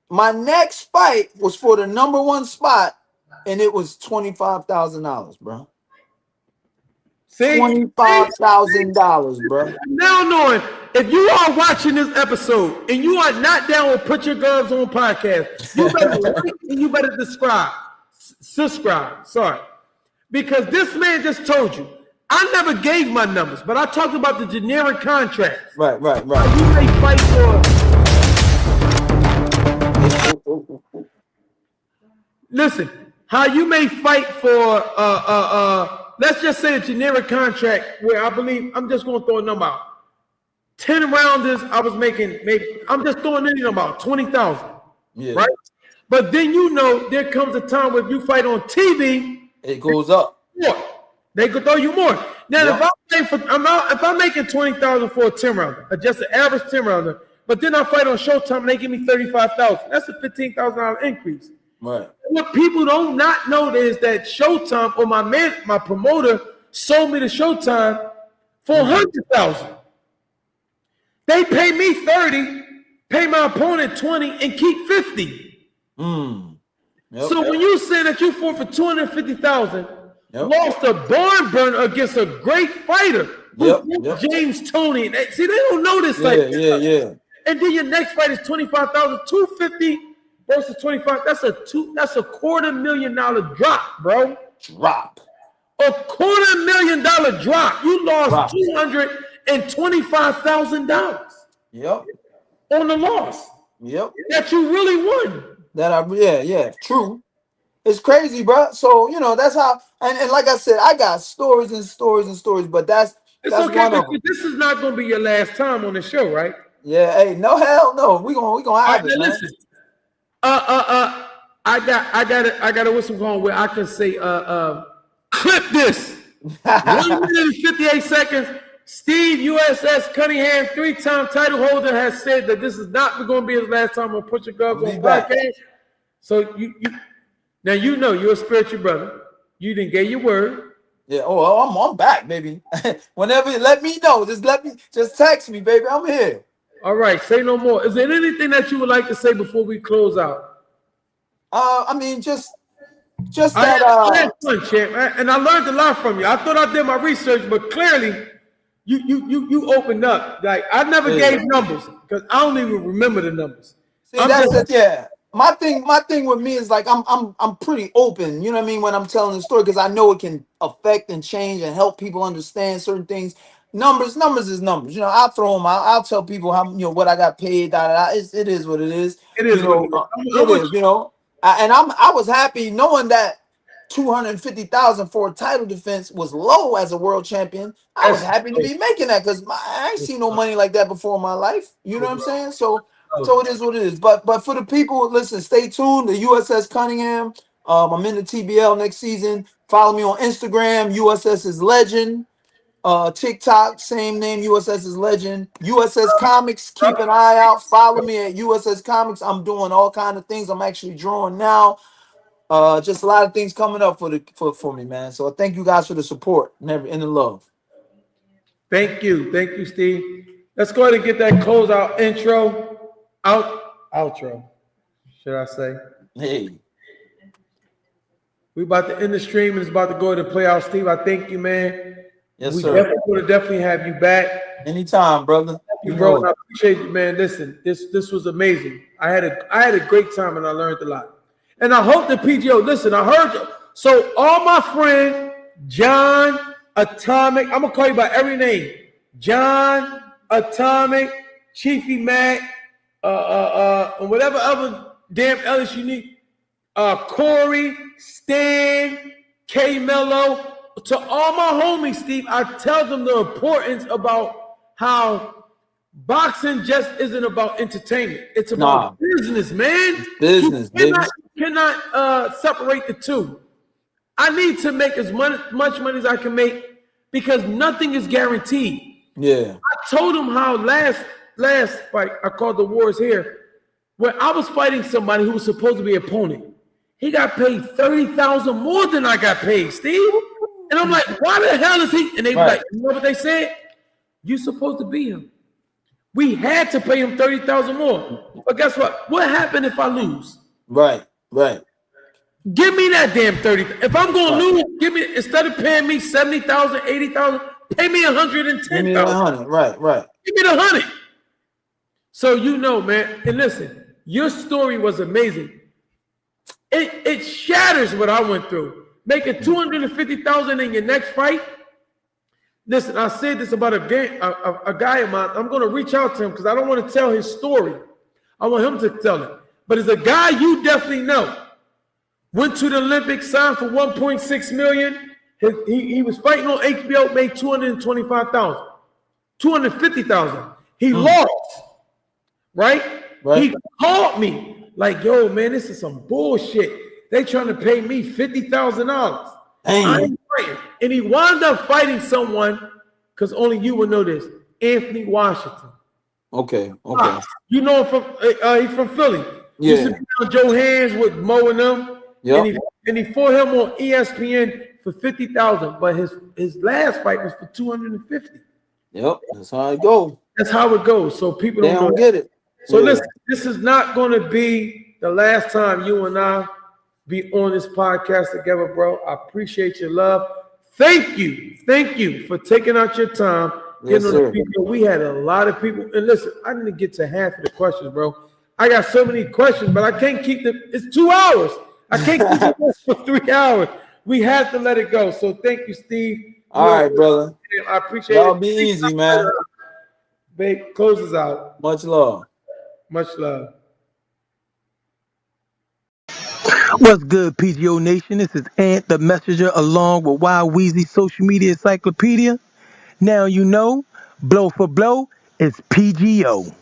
My next fight was for the #1 spot, and it was $25,000, bro. $25,000, bro. Now knowing, if you are watching this episode and you are not down with Put Your Gloves On podcast, you better like and you better subscribe. Sorry. Because this man just told you, I never gave my numbers, but I talked about the generic contracts. Right. You may fight for. Listen, how you may fight for let's just say a generic contract where I believe, I'm just going to throw a number out. 10 rounders, I was making I'm just throwing any number out, 20,000. Yeah. Right? But then there comes a time where you fight on TV, it goes up. They could throw you more. Now, if I'm making 20,000 for a 10 rounder, just an average 10 rounder, but then I fight on Showtime and they give me 35,000. That's a $15,000 increase. Right. What people don't not know is that Showtime, or my promoter, sold me to Showtime for 100,000. They pay me 30, pay my opponent 20, and keep 50. So when you say that you fought for 250,000, lost a barn burner against a great fighter, James Toney. See, they don't know this. Yeah. And then your next fight is 25,000, 250 versus 25. That's a $250,000 drop, bro. Drop. A $250,000 drop. You lost $225,000. Yep. On the loss. Yep. That you really won. True. It's crazy, bro. So, that's how, and like I said, I got stories and stories and stories, but that's okay, one of them. This is not going to be your last time on the show, right? Yeah, hey, no, hell no. We gonna have it, man. Listen. I got a whistle going where I can say, clip this. 1 minute and 58 seconds Steve USS Cunningham, 3-time title holder, has said that this is not going to be his last time on Put Your Gloves On podcast. So now you know you're a spiritual brother. You didn't get your word. Yeah. Oh, I'm back, baby. Whenever you let me know, just text me, baby. I'm here. All right. Say no more. Is there anything that you would like to say before we close out? I mean, just that. I had fun, champ, and I learned a lot from you. I thought I did my research, but clearly. You opened up. Like I never gave numbers because I don't even remember the numbers. See, that's it. Yeah. My thing with me is like I'm pretty open. You know what I mean when I'm telling the story because I know it can affect and change and help people understand certain things. Numbers is numbers. You know, I'll throw them out. I'll tell people how what I got paid. It is what it is. It is. It is. You know, and I was happy knowing that. 250,000 for a title defense was low as a world champion. I was happy to be making that because I ain't seen no money like that before in my life. You know what I'm saying? So it is what it is. But for the people, listen, stay tuned. The USS Cunningham. I'm in the TBL next season. Follow me on Instagram. USS is Legend. TikTok, same name. USS is Legend. USS Comics. Keep an eye out. Follow me at USS Comics. I'm doing all kind of things. I'm actually drawing now. Just a lot of things coming up for me, man. So thank you guys for the support and the love. Thank you, Steve. Let's go ahead and get that closeout outro. Should I say? Hey, we about to end the stream and it's about to go to play out. Steve, I thank you, man. Yes, we sir. Definitely have you back anytime, brother. Bro, I appreciate you, man. Listen, this was amazing. I had a great time and I learned a lot. And I hope the PGO, listen, I heard you. So all my friends, John, Atomic, I'm going to call you by every name. John, Atomic, Chiefy Mac, and whatever other damn else you need. Corey, Stan, K Mello. To all my homies, Steve, I tell them the importance about how boxing just isn't about entertainment. It's about business, man. Business, you cannot separate the two. I need to make as much money as I can make because nothing is guaranteed. Yeah. I told him how last fight, I called the Wars here, where I was fighting somebody who was supposed to be an opponent. He got paid $30,000 more than I got paid, Steve. And I'm like, why the hell is he? And they were like, you know what they said? You're supposed to be him. We had to pay him $30,000 more. But guess what? What happened if I lose? Right. Give me that damn $30,000. If I'm gonna lose, give me instead of paying me $70,000, $80,000, pay me $110,000. Give me $100. Right. Give me the $100. So you know, man. And listen, your story was amazing. It shatters what I went through. Making $250,000 in your next fight. Listen, I said this about a guy of mine. I'm going to reach out to him because I don't want to tell his story. I want him to tell it. But it's a guy you definitely know. Went to the Olympics, signed for $1.6 million. He was fighting on HBO, made $225,000, $250,000. He lost, right? He called me like, "Yo, man, this is some bullshit. They trying to pay me $50,000. I ain't fighting." And he wound up fighting someone, because only you will know this, Anthony Washington. Okay. You know him from he's from Philly. Yeah. Used to be on Joe Hands with Mo and them. Yep. And he fought him on ESPN for $50,000, but his last fight was for $250,000. Yep, that's how it goes. That's how it goes. So people don't get it. So listen, this is not going to be the last time you and I be on this podcast together, bro. I appreciate your love. Thank you for taking out your time. Yes, sir. We had a lot of people. And listen, I didn't get to half of the questions, bro. I got so many questions, but I can't keep them. It's 2 hours. I can't keep them for 3 hours. We have to let it go. So thank you, Steve. All right, brother. I appreciate it. Y'all be easy, man. Babe, closes out. Much love. Much love. What's good, PGO Nation? This is Ant the Messenger along with Wild Weezy Social Media Encyclopedia. Now you know, blow for blow, it's PGO.